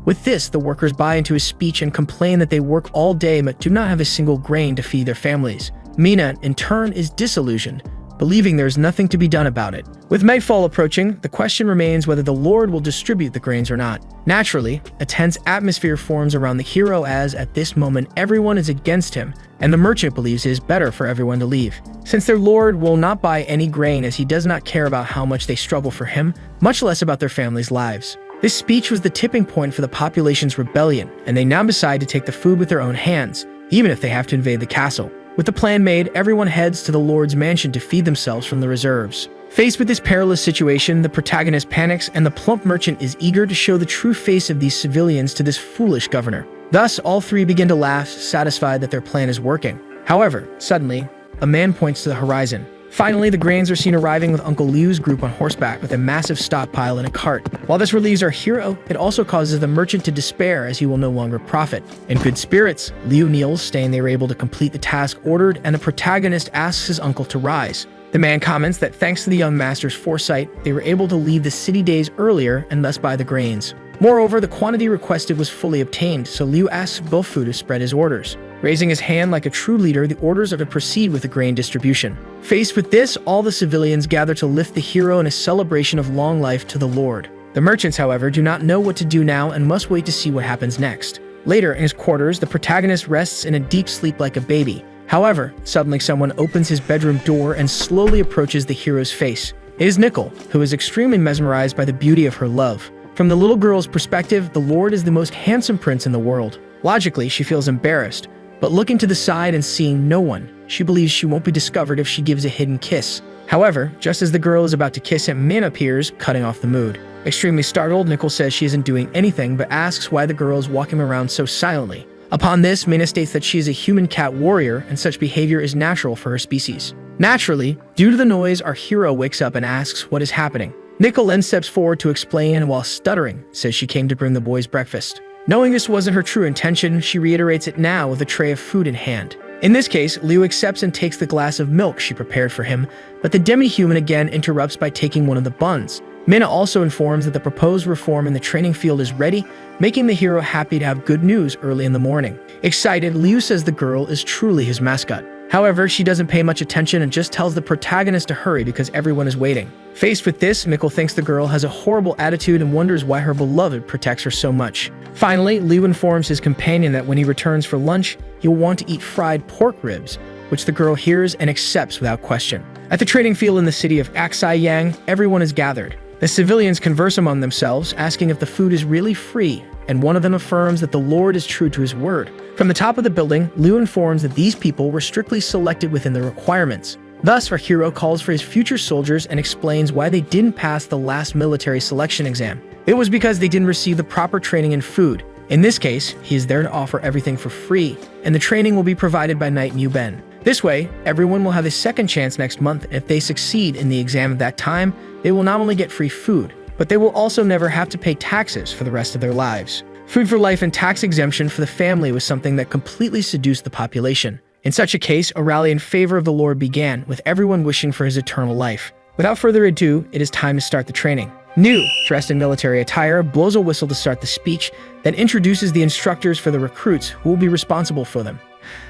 With this, the workers buy into his speech and complain that they work all day but do not have a single grain to feed their families. Mina, in turn, is disillusioned, believing there is nothing to be done about it. With Mayfall approaching, the question remains whether the Lord will distribute the grains or not. Naturally, a tense atmosphere forms around the hero as, at this moment, everyone is against him, and the merchant believes it is better for everyone to leave, since their Lord will not buy any grain as he does not care about how much they struggle for him, much less about their families' lives. This speech was the tipping point for the population's rebellion, and they now decide to take the food with their own hands, even if they have to invade the castle. With the plan made, everyone heads to the Lord's mansion to feed themselves from the reserves. Faced with this perilous situation, the protagonist panics, and the plump merchant is eager to show the true face of these civilians to this foolish governor. Thus, all three begin to laugh, satisfied that their plan is working. However, suddenly, a man points to the horizon. Finally, the grains are seen arriving with Uncle Liu's group on horseback with a massive stockpile in a cart. While this relieves our hero, it also causes the merchant to despair as he will no longer profit. In good spirits, Liu kneels, saying they were able to complete the task ordered, and the protagonist asks his uncle to rise. The man comments that thanks to the young master's foresight, they were able to leave the city days earlier and thus buy the grains. Moreover, the quantity requested was fully obtained, so Liu asks Bofu to spread his orders. Raising his hand like a true leader, the orders are to proceed with the grain distribution. Faced with this, all the civilians gather to lift the hero in a celebration of long life to the Lord. The merchants, however, do not know what to do now and must wait to see what happens next. Later, in his quarters, the protagonist rests in a deep sleep like a baby. However, suddenly someone opens his bedroom door and slowly approaches the hero's face. It is Nicole, who is extremely mesmerized by the beauty of her love. From the little girl's perspective, the Lord is the most handsome prince in the world. Logically, she feels embarrassed, but looking to the side and seeing no one, she believes she won't be discovered if she gives a hidden kiss. However, just as the girl is about to kiss him, Mina appears, cutting off the mood. Extremely startled, Nicole says she isn't doing anything but asks why the girl is walking around so silently. Upon this, Mina states that she is a human cat warrior and such behavior is natural for her species. Naturally, due to the noise, our hero wakes up and asks what is happening. Nicole then steps forward to explain and while stuttering, says she came to bring the boys breakfast. Knowing this wasn't her true intention, she reiterates it now with a tray of food in hand. In this case, Liu accepts and takes the glass of milk she prepared for him, but the demi-human again interrupts by taking one of the buns. Mina also informs that the proposed reform in the training field is ready, making the hero happy to have good news early in the morning. Excited, Liu says the girl is truly his mascot. However, she doesn't pay much attention and just tells the protagonist to hurry because everyone is waiting. Faced with this, Mikkel thinks the girl has a horrible attitude and wonders why her beloved protects her so much. Finally, Liu informs his companion that when he returns for lunch, he'll want to eat fried pork ribs, which the girl hears and accepts without question. At the trading field in the city of Aksai-Yang, everyone is gathered. The civilians converse among themselves, asking if the food is really free, and one of them affirms that the Lord is true to his word. From the top of the building, Liu informs that these people were strictly selected within the requirements. Thus, our hero calls for his future soldiers and explains why they didn't pass the last military selection exam. It was because they didn't receive the proper training in food. In this case, he is there to offer everything for free, and the training will be provided by Knight Mu Ben. This way, everyone will have a second chance next month, and if they succeed in the exam at that time, they will not only get free food, but they will also never have to pay taxes for the rest of their lives. Food for life and tax exemption for the family was something that completely seduced the population. In such a case, a rally in favor of the Lord began, with everyone wishing for his eternal life. Without further ado, it is time to start the training. New, dressed in military attire, blows a whistle to start the speech, then introduces the instructors for the recruits who will be responsible for them.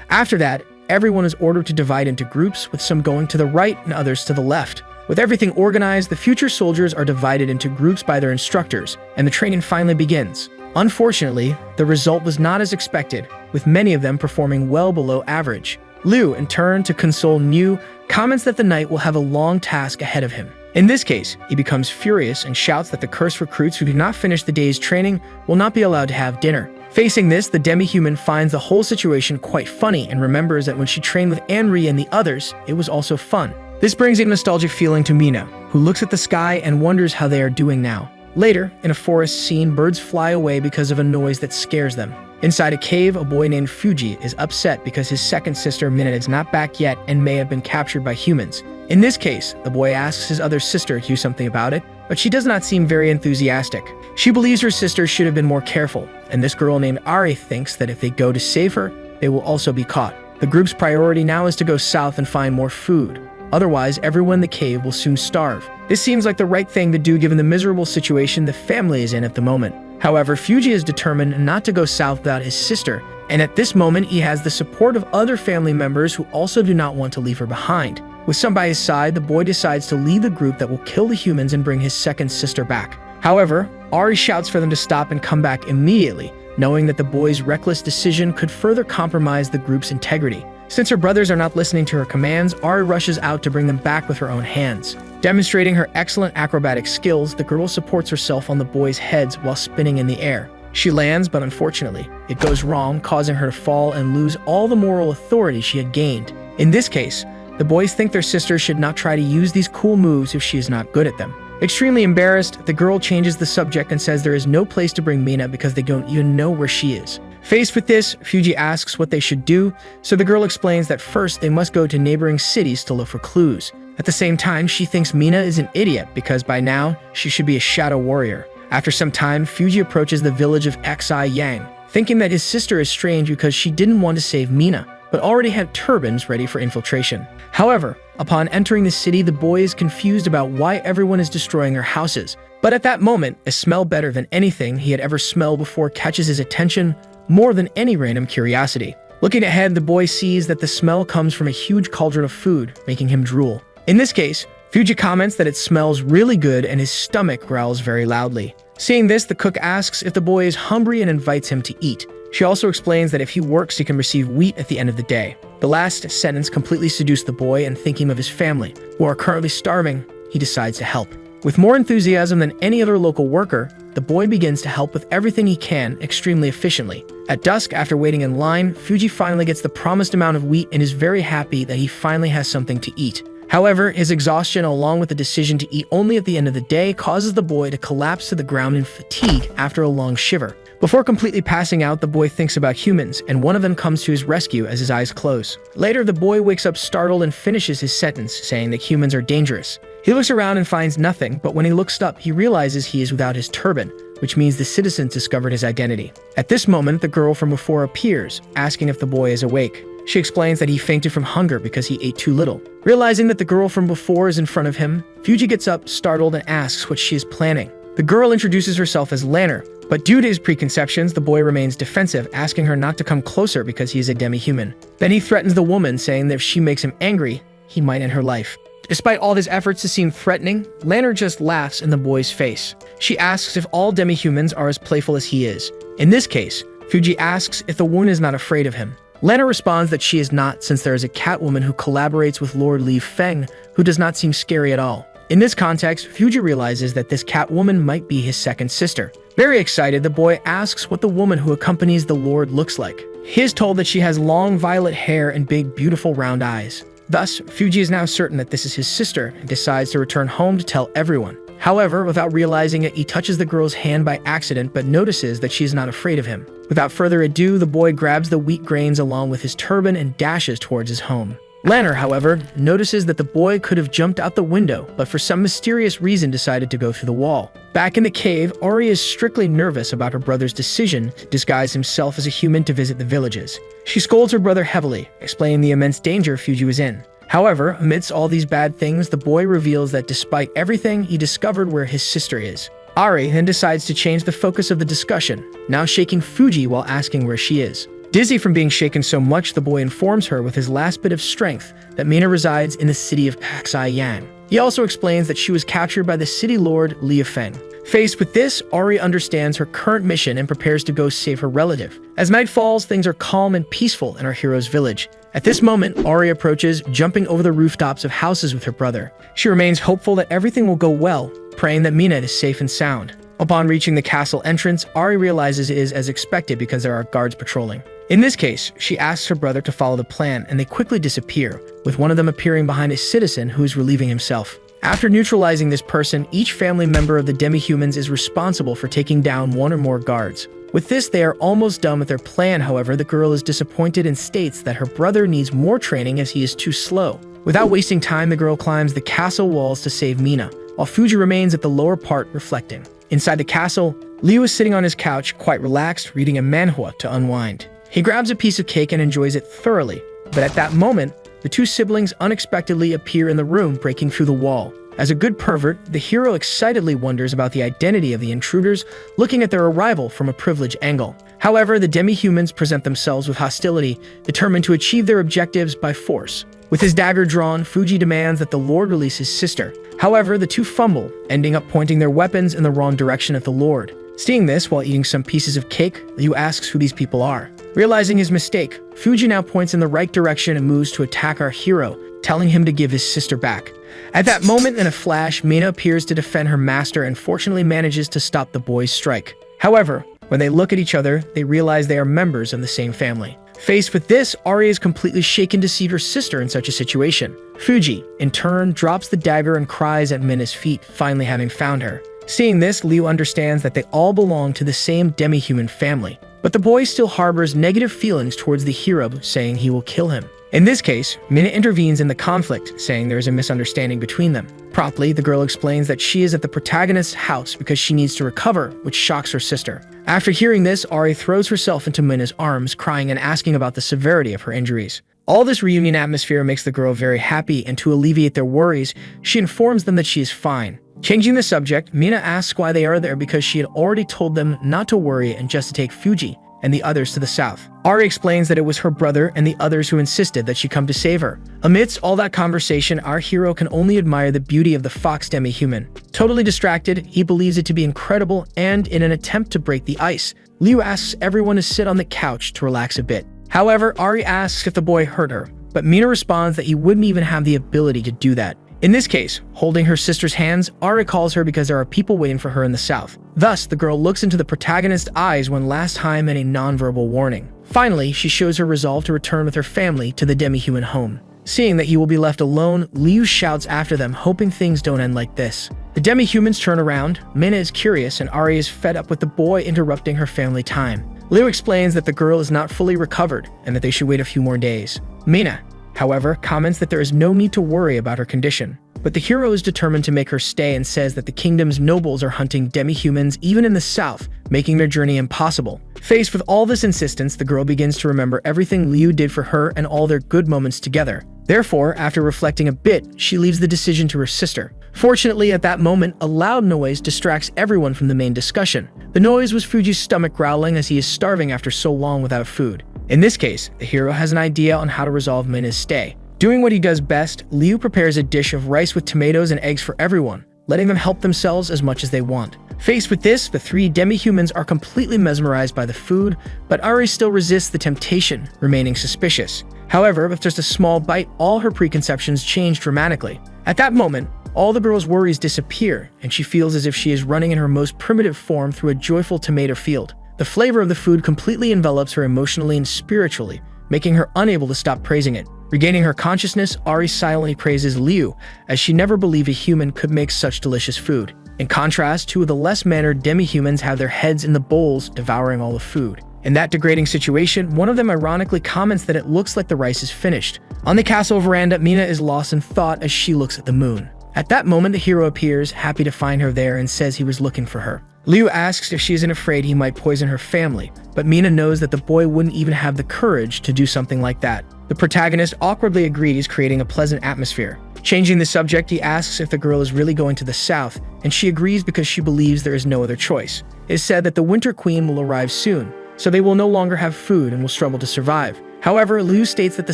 After that, everyone is ordered to divide into groups, with some going to the right and others to the left. With everything organized, the future soldiers are divided into groups by their instructors, and the training finally begins. Unfortunately, the result was not as expected, with many of them performing well below average. Liu, in turn, to console Niu, comments that the knight will have a long task ahead of him. In this case, he becomes furious and shouts that the cursed recruits who do not finish the day's training will not be allowed to have dinner. Facing this, the demi-human finds the whole situation quite funny and remembers that when she trained with Anri and the others, it was also fun. This brings a nostalgic feeling to Mina, who looks at the sky and wonders how they are doing now. Later, in a forest scene, birds fly away because of a noise that scares them. Inside a cave, a boy named Fuji is upset because his second sister, Mina, is not back yet and may have been captured by humans. In this case, the boy asks his other sister to do something about it, but she does not seem very enthusiastic. She believes her sister should have been more careful, and this girl named Ari thinks that if they go to save her, they will also be caught. The group's priority now is to go south and find more food. Otherwise, everyone in the cave will soon starve. This seems like the right thing to do given the miserable situation the family is in at the moment. However, Fuji is determined not to go south without his sister, and at this moment he has the support of other family members who also do not want to leave her behind. With some by his side, the boy decides to lead the group that will kill the humans and bring his second sister back. However, Ari shouts for them to stop and come back immediately, knowing that the boy's reckless decision could further compromise the group's integrity. Since her brothers are not listening to her commands, Ari rushes out to bring them back with her own hands. Demonstrating her excellent acrobatic skills, the girl supports herself on the boys' heads while spinning in the air. She lands, but unfortunately, it goes wrong, causing her to fall and lose all the moral authority she had gained. In this case, the boys think their sister should not try to use these cool moves if she is not good at them. Extremely embarrassed, the girl changes the subject and says there is no place to bring Mina because they don't even know where she is. Faced with this, Fuji asks what they should do, so the girl explains that first they must go to neighboring cities to look for clues. At the same time, she thinks Mina is an idiot because by now, she should be a shadow warrior. After some time, Fuji approaches the village of Xi Yang, thinking that his sister is strange because she didn't want to save Mina, but already had turbans ready for infiltration. However, upon entering the city, the boy is confused about why everyone is destroying their houses. But at that moment, a smell better than anything he had ever smelled before catches his attention more than any random curiosity. Looking ahead, the boy sees that the smell comes from a huge cauldron of food, making him drool. In this case, Fuji comments that it smells really good and his stomach growls very loudly. Seeing this, the cook asks if the boy is hungry and invites him to eat. She also explains that if he works, he can receive wheat at the end of the day. The last sentence completely seduced the boy, and thinking of his family, who are currently starving, he decides to help. With more enthusiasm than any other local worker, the boy begins to help with everything he can extremely efficiently. At dusk, after waiting in line, Fuji finally gets the promised amount of wheat and is very happy that he finally has something to eat. However, his exhaustion along with the decision to eat only at the end of the day causes the boy to collapse to the ground in fatigue after a long shiver. Before completely passing out, the boy thinks about humans, and one of them comes to his rescue as his eyes close. Later, the boy wakes up startled and finishes his sentence, saying that humans are dangerous. He looks around and finds nothing, but when he looks up, he realizes he is without his turban, which means the citizens discovered his identity. At this moment, the girl from before appears, asking if the boy is awake. She explains that he fainted from hunger because he ate too little. Realizing that the girl from before is in front of him, Fuji gets up, startled, and asks what she is planning. The girl introduces herself as Lanner, but due to his preconceptions, the boy remains defensive, asking her not to come closer because he is a demi-human. Then he threatens the woman, saying that if she makes him angry, he might end her life. Despite all his efforts to seem threatening, Lanner just laughs in the boy's face. She asks if all demi-humans are as playful as he is. In this case, Fuji asks if the woman is not afraid of him. Lanner responds that she is not, since there is a Catwoman who collaborates with Lord Li Feng, who does not seem scary at all. In this context, Fuji realizes that this Catwoman might be his second sister. Very excited, the boy asks what the woman who accompanies the Lord looks like. He is told that she has long violet hair and big, beautiful round eyes. Thus, Fuji is now certain that this is his sister and decides to return home to tell everyone. However, without realizing it, he touches the girl's hand by accident but notices that she is not afraid of him. Without further ado, the boy grabs the wheat grains along with his turban and dashes towards his home. Lanner, however, notices that the boy could have jumped out the window, but for some mysterious reason decided to go through the wall. Back in the cave, Ari is strictly nervous about her brother's decision to disguise himself as a human to visit the villages. She scolds her brother heavily, explaining the immense danger Fuji was in. However, amidst all these bad things, the boy reveals that despite everything, he discovered where his sister is. Ari then decides to change the focus of the discussion, now shaking Fuji while asking where she is. Dizzy from being shaken so much, the boy informs her with his last bit of strength that Mina resides in the city of Xi Yang. He also explains that she was captured by the city lord Li Feng. Faced with this, Ari understands her current mission and prepares to go save her relative. As night falls, things are calm and peaceful in our hero's village. At this moment, Ari approaches, jumping over the rooftops of houses with her brother. She remains hopeful that everything will go well, praying that Mina is safe and sound. Upon reaching the castle entrance, Ari realizes it is as expected because there are guards patrolling. In this case, she asks her brother to follow the plan, and they quickly disappear, with one of them appearing behind a citizen who is relieving himself. After neutralizing this person, each family member of the demi-humans is responsible for taking down one or more guards. With this, they are almost done with their plan. However, the girl is disappointed and states that her brother needs more training as he is too slow. Without wasting time, the girl climbs the castle walls to save Mina, while Fuji remains at the lower part reflecting. Inside the castle, Liu is sitting on his couch, quite relaxed, reading a manhwa to unwind. He grabs a piece of cake and enjoys it thoroughly, but at that moment, the two siblings unexpectedly appear in the room, breaking through the wall. As a good pervert, the hero excitedly wonders about the identity of the intruders, looking at their arrival from a privileged angle. However, the demi-humans present themselves with hostility, determined to achieve their objectives by force. With his dagger drawn, Fuji demands that the Lord release his sister. However, the two fumble, ending up pointing their weapons in the wrong direction at the Lord. Seeing this while eating some pieces of cake, Liu asks who these people are. Realizing his mistake, Fuji now points in the right direction and moves to attack our hero, telling him to give his sister back. At that moment, in a flash, Mina appears to defend her master and fortunately manages to stop the boy's strike. However, when they look at each other, they realize they are members of the same family. Faced with this, Ari is completely shaken to see her sister in such a situation. Fuji, in turn, drops the dagger and cries at Mina's feet, finally having found her. Seeing this, Liu understands that they all belong to the same demi-human family. But the boy still harbors negative feelings towards the hero, saying he will kill him. In this case, Mina intervenes in the conflict, saying there is a misunderstanding between them. Promptly, the girl explains that she is at the protagonist's house because she needs to recover, which shocks her sister. After hearing this, Ari throws herself into Mina's arms, crying and asking about the severity of her injuries. All this reunion atmosphere makes the girl very happy, and to alleviate their worries, she informs them that she is fine. Changing the subject, Mina asks why they are there because she had already told them not to worry and just to take Fuji and the others to the south. Ari explains that it was her brother and the others who insisted that she come to save her. Amidst all that conversation, our hero can only admire the beauty of the fox demi-human. Totally distracted, he believes it to be incredible, and in an attempt to break the ice, Liu asks everyone to sit on the couch to relax a bit. However, Ari asks if the boy hurt her, but Mina responds that he wouldn't even have the ability to do that. In this case, holding her sister's hands, Ari calls her because there are people waiting for her in the south. Thus, the girl looks into the protagonist's eyes one last time in a non-verbal warning. Finally, she shows her resolve to return with her family to the demi-human home. Seeing that he will be left alone, Liu shouts after them, hoping things don't end like this. The demi-humans turn around, Mina is curious, and Ari is fed up with the boy interrupting her family time. Liu explains that the girl is not fully recovered and that they should wait a few more days. Mina, however, comments that there is no need to worry about her condition. But the hero is determined to make her stay and says that the kingdom's nobles are hunting demi-humans even in the south, making their journey impossible. Faced with all this insistence, the girl begins to remember everything Liu did for her and all their good moments together. Therefore, after reflecting a bit, she leaves the decision to her sister. Fortunately, at that moment, a loud noise distracts everyone from the main discussion. The noise was Fuji's stomach growling as he is starving after so long without food. In this case, the hero has an idea on how to resolve Mina's stay. Doing what he does best, Liu prepares a dish of rice with tomatoes and eggs for everyone, letting them help themselves as much as they want. Faced with this, the three demi-humans are completely mesmerized by the food, but Ari still resists the temptation, remaining suspicious. However, with just a small bite, all her preconceptions change dramatically. At that moment, all the girl's worries disappear, and she feels as if she is running in her most primitive form through a joyful tomato field. The flavor of the food completely envelops her emotionally and spiritually, making her unable to stop praising it. Regaining her consciousness, Ari silently praises Liu, as she never believed a human could make such delicious food. In contrast, two of the less mannered demi-humans have their heads in the bowls, devouring all the food. In that degrading situation, one of them ironically comments that it looks like the rice is finished. On the castle veranda, Mina is lost in thought as she looks at the moon. At that moment, the hero appears, happy to find her there, and says he was looking for her. Liu asks if she isn't afraid he might poison her family, but Mina knows that the boy wouldn't even have the courage to do something like that. The protagonist awkwardly agrees, creating a pleasant atmosphere. Changing the subject, he asks if the girl is really going to the south, and she agrees because she believes there is no other choice. It is said that the Winter Queen will arrive soon, so they will no longer have food and will struggle to survive. However, Liu states that the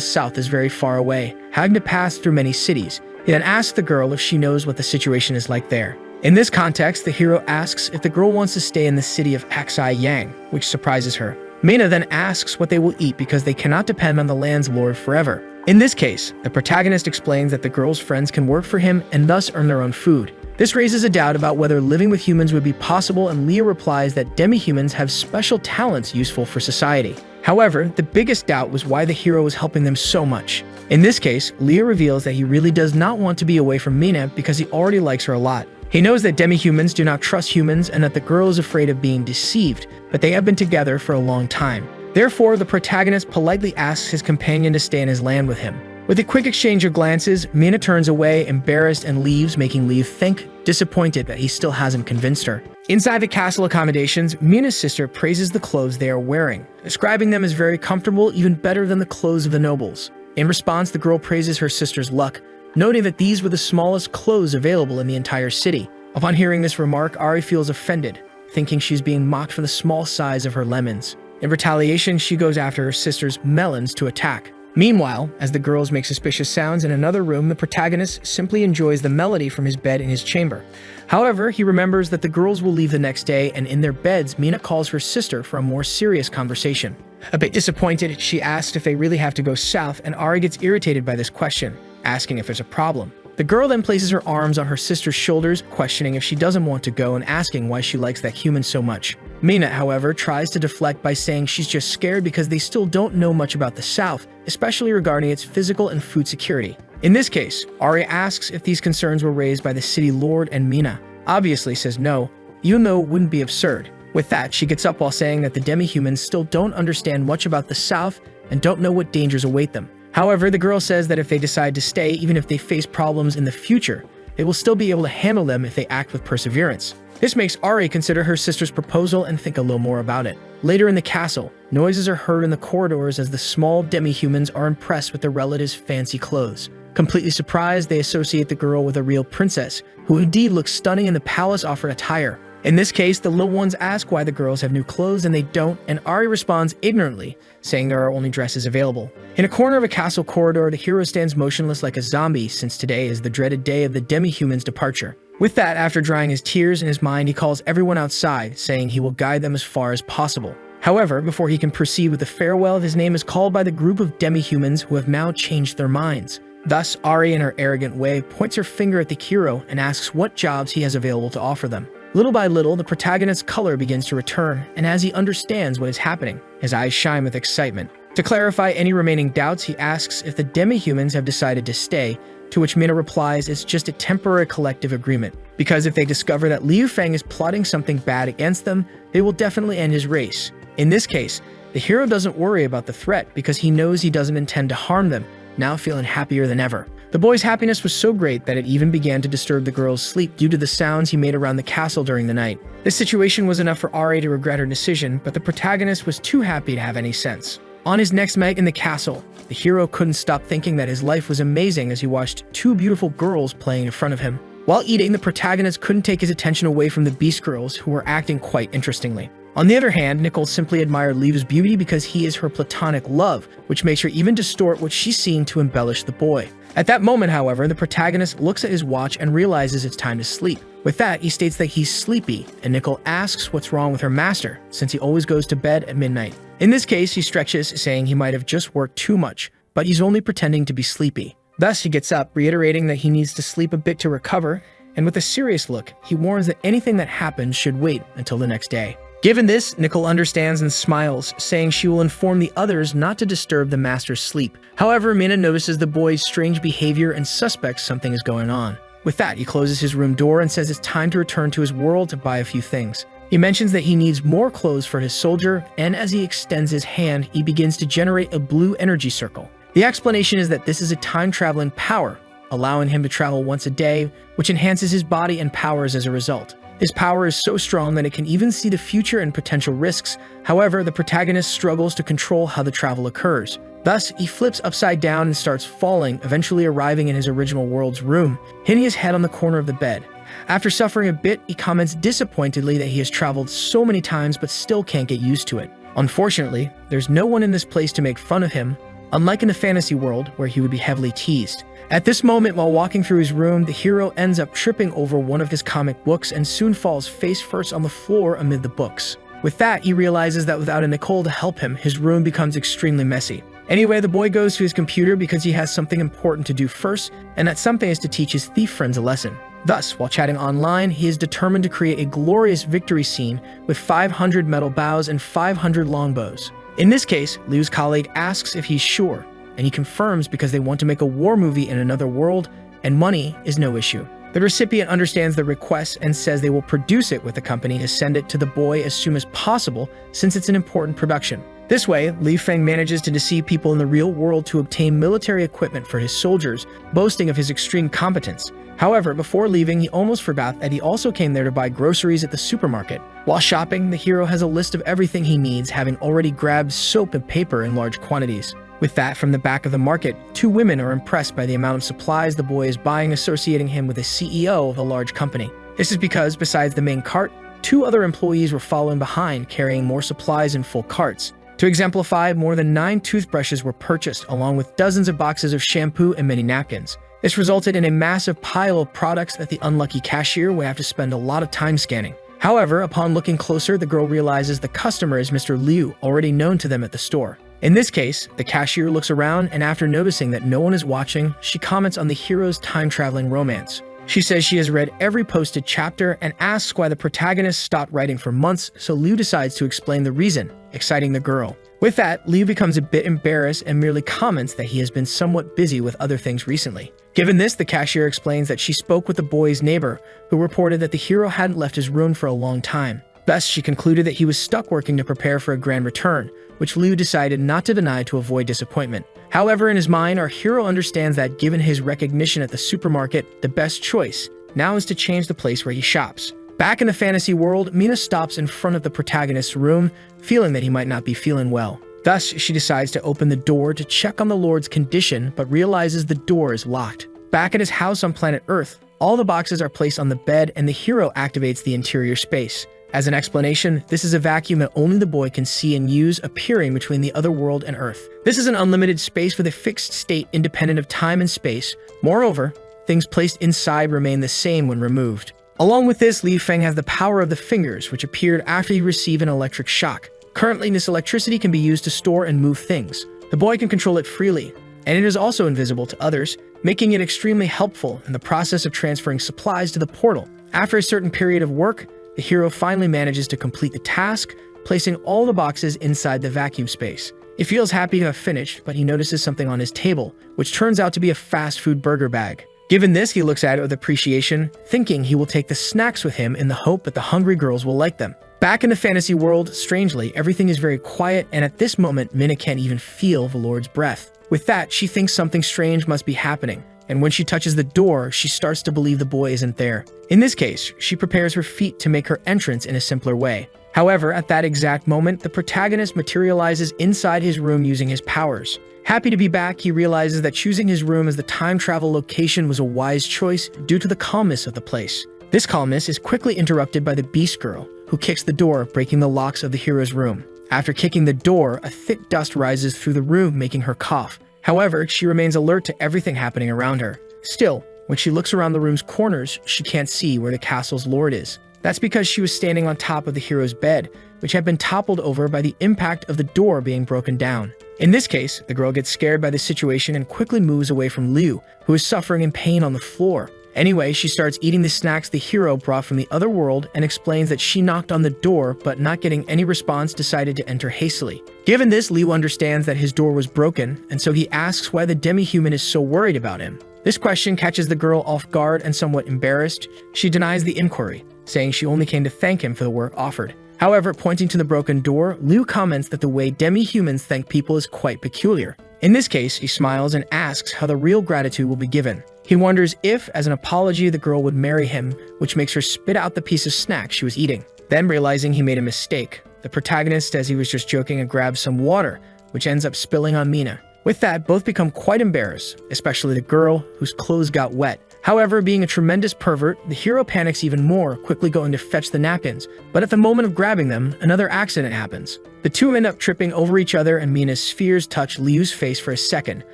south is very far away, having to pass through many cities. He then asks the girl if she knows what the situation is like there. In this context, the hero asks if the girl wants to stay in the city of Aksai Yang, which surprises her. Mina then asks what they will eat because they cannot depend on the land's lord forever. In this case, the protagonist explains that the girl's friends can work for him and thus earn their own food. This raises a doubt about whether living with humans would be possible, and Leah replies that demi-humans have special talents useful for society. However, the biggest doubt was why the hero was helping them so much. In this case, Leah reveals that he really does not want to be away from Mina because he already likes her a lot. He knows that demi-humans do not trust humans and that the girl is afraid of being deceived, but they have been together for a long time. Therefore, the protagonist politely asks his companion to stay in his land with him. With a quick exchange of glances, Mina turns away, embarrassed, and leaves, making Leah think, disappointed that he still hasn't convinced her. Inside the castle accommodations, Mina's sister praises the clothes they are wearing, describing them as very comfortable, even better than the clothes of the nobles. In response, the girl praises her sister's luck, noting that these were the smallest clothes available in the entire city. Upon hearing this remark, Ari feels offended, thinking she's being mocked for the small size of her lemons. In retaliation, she goes after her sister's melons to attack. Meanwhile, as the girls make suspicious sounds in another room, the protagonist simply enjoys the melody from his bed in his chamber. However, he remembers that the girls will leave the next day, and in their beds, Mina calls her sister for a more serious conversation. A bit disappointed, she asks if they really have to go south, and Ari gets irritated by this question, asking if there's a problem. The girl then places her arms on her sister's shoulders, questioning if she doesn't want to go and asking why she likes that human so much. Mina, however, tries to deflect by saying she's just scared because they still don't know much about the South, especially regarding its physical and food security. In this case, Ari asks if these concerns were raised by the city lord, and Mina obviously says no, even though it wouldn't be absurd. With that, she gets up while saying that the demi-humans still don't understand much about the South and don't know what dangers await them. However, the girl says that if they decide to stay, even if they face problems in the future, they will still be able to handle them if they act with perseverance. This makes Ari consider her sister's proposal and think a little more about it. Later in the castle, noises are heard in the corridors as the small demi-humans are impressed with their relatives' fancy clothes. Completely surprised, they associate the girl with a real princess, who indeed looks stunning in the palace-offered attire. In this case, the little ones ask why the girls have new clothes and they don't, and Ari responds ignorantly, saying there are only dresses available. In a corner of a castle corridor, the hero stands motionless like a zombie, since today is the dreaded day of the demi-human's departure. With that, after drying his tears in his mind, he calls everyone outside, saying he will guide them as far as possible. However, before he can proceed with the farewell, his name is called by the group of demi-humans who have now changed their minds. Thus, Ari, in her arrogant way, points her finger at the hero and asks what jobs he has available to offer them. Little by little, the protagonist's color begins to return, and as he understands what is happening, his eyes shine with excitement. To clarify any remaining doubts, he asks if the demi-humans have decided to stay, to which Mina replies it's just a temporary collective agreement, because if they discover that Liu Feng is plotting something bad against them, they will definitely end his race. In this case, the hero doesn't worry about the threat because he knows he doesn't intend to harm them, now feeling happier than ever. The boy's happiness was so great that it even began to disturb the girl's sleep due to the sounds he made around the castle during the night. This situation was enough for Ari to regret her decision, but the protagonist was too happy to have any sense. On his next night in the castle, the hero couldn't stop thinking that his life was amazing as he watched two beautiful girls playing in front of him. While eating, the protagonist couldn't take his attention away from the beast girls, who were acting quite interestingly. On the other hand, Nicole simply admired Liu's beauty because he is her platonic love, which makes her even distort what she's seeing to embellish the boy. At that moment, however, the protagonist looks at his watch and realizes it's time to sleep. With that, he states that he's sleepy, and Nicole asks what's wrong with her master, since he always goes to bed at midnight. In this case, he stretches, saying he might have just worked too much, but he's only pretending to be sleepy. Thus, he gets up, reiterating that he needs to sleep a bit to recover, and with a serious look, he warns that anything that happens should wait until the next day. Given this, Nicole understands and smiles, saying she will inform the others not to disturb the master's sleep. However, Mina notices the boy's strange behavior and suspects something is going on. With that, he closes his room door and says it's time to return to his world to buy a few things. He mentions that he needs more clothes for his soldier, and as he extends his hand, he begins to generate a blue energy circle. The explanation is that this is a time-traveling power, allowing him to travel once a day, which enhances his body and powers as a result. This power is so strong that it can even see the future and potential risks. However, the protagonist struggles to control how the travel occurs. Thus, he flips upside down and starts falling, eventually arriving in his original world's room, hitting his head on the corner of the bed. After suffering a bit, he comments disappointedly that he has traveled so many times but still can't get used to it. Unfortunately, there's no one in this place to make fun of him, unlike in the fantasy world where he would be heavily teased. At this moment, while walking through his room, the hero ends up tripping over one of his comic books and soon falls face first on the floor amid the books. With that, he realizes that without a Nicole to help him, his room becomes extremely messy. Anyway, the boy goes to his computer because he has something important to do first, and that something is to teach his thief friends a lesson. Thus, while chatting online, he is determined to create a glorious victory scene with 500 metal bows and 500 longbows. In this case, Liu's colleague asks if he's sure, and he confirms because they want to make a war movie in another world, and money is no issue. The recipient understands the request and says they will produce it with the company to send it to the boy as soon as possible since it's an important production. This way, Liu Feng manages to deceive people in the real world to obtain military equipment for his soldiers, boasting of his extreme competence. However, before leaving, he almost forgot that he also came there to buy groceries at the supermarket. While shopping, the hero has a list of everything he needs, having already grabbed soap and paper in large quantities. With that, from the back of the market, two women are impressed by the amount of supplies the boy is buying, associating him with the CEO of a large company. This is because, besides the main cart, two other employees were following behind, carrying more supplies in full carts. To exemplify, more than 9 toothbrushes were purchased, along with dozens of boxes of shampoo and many napkins. This resulted in a massive pile of products that the unlucky cashier would have to spend a lot of time scanning. However, upon looking closer, the girl realizes the customer is Mr. Liu, already known to them at the store. In this case, the cashier looks around, and after noticing that no one is watching, she comments on the hero's time-traveling romance. She says she has read every posted chapter and asks why the protagonist stopped writing for months, so Liu decides to explain the reason, exciting the girl. With that, Liu becomes a bit embarrassed and merely comments that he has been somewhat busy with other things recently. Given this, the cashier explains that she spoke with the boy's neighbor, who reported that the hero hadn't left his room for a long time. Thus, she concluded that he was stuck working to prepare for a grand return, which Liu decided not to deny to avoid disappointment. However, in his mind, our hero understands that given his recognition at the supermarket, the best choice now is to change the place where he shops. Back in the fantasy world, Mina stops in front of the protagonist's room, feeling that he might not be feeling well. Thus, she decides to open the door to check on the Lord's condition, but realizes the door is locked. Back at his house on planet Earth, all the boxes are placed on the bed and the hero activates the interior space. As an explanation, this is a vacuum that only the boy can see and use, appearing between the other world and Earth. This is an unlimited space with a fixed state independent of time and space. Moreover, things placed inside remain the same when removed. Along with this, Li Feng has the power of the fingers, which appeared after he received an electric shock. Currently, this electricity can be used to store and move things. The boy can control it freely, and it is also invisible to others, making it extremely helpful in the process of transferring supplies to the portal. After a certain period of work, the hero finally manages to complete the task, placing all the boxes inside the vacuum space. He feels happy to have finished, but he notices something on his table, which turns out to be a fast food burger bag. Given this, he looks at it with appreciation, thinking he will take the snacks with him in the hope that the hungry girls will like them. Back in the fantasy world, strangely, everything is very quiet, and at this moment, Mina can't even feel the Lord's breath. With that, she thinks something strange must be happening, and when she touches the door, she starts to believe the boy isn't there. In this case, she prepares her feet to make her entrance in a simpler way. However, at that exact moment, the protagonist materializes inside his room using his powers. Happy to be back, he realizes that choosing his room as the time travel location was a wise choice due to the calmness of the place. This calmness is quickly interrupted by the Beast Girl, who kicks the door, breaking the locks of the hero's room. After kicking the door, a thick dust rises through the room, making her cough. However, she remains alert to everything happening around her. Still, when she looks around the room's corners, she can't see where the castle's lord is. That's because she was standing on top of the hero's bed, which had been toppled over by the impact of the door being broken down. In this case, the girl gets scared by the situation and quickly moves away from Liu, who is suffering in pain on the floor. Anyway, she starts eating the snacks the hero brought from the other world and explains that she knocked on the door, but not getting any response, decided to enter hastily. Given this, Liu understands that his door was broken, and so he asks why the demi-human is so worried about him. This question catches the girl off guard and somewhat embarrassed. She denies the inquiry, saying she only came to thank him for the work offered. However, pointing to the broken door, Liu comments that the way demi-humans thank people is quite peculiar. In this case, he smiles and asks how the real gratitude will be given. He wonders if, as an apology, the girl would marry him, which makes her spit out the piece of snack she was eating. Then, realizing he made a mistake, the protagonist says he was just joking and grabs some water, which ends up spilling on Mina. With that, both become quite embarrassed, especially the girl, whose clothes got wet. However, being a tremendous pervert, the hero panics even more, quickly going to fetch the napkins. But at the moment of grabbing them, another accident happens. The two end up tripping over each other, and Mina's spheres touch Liu's face for a second,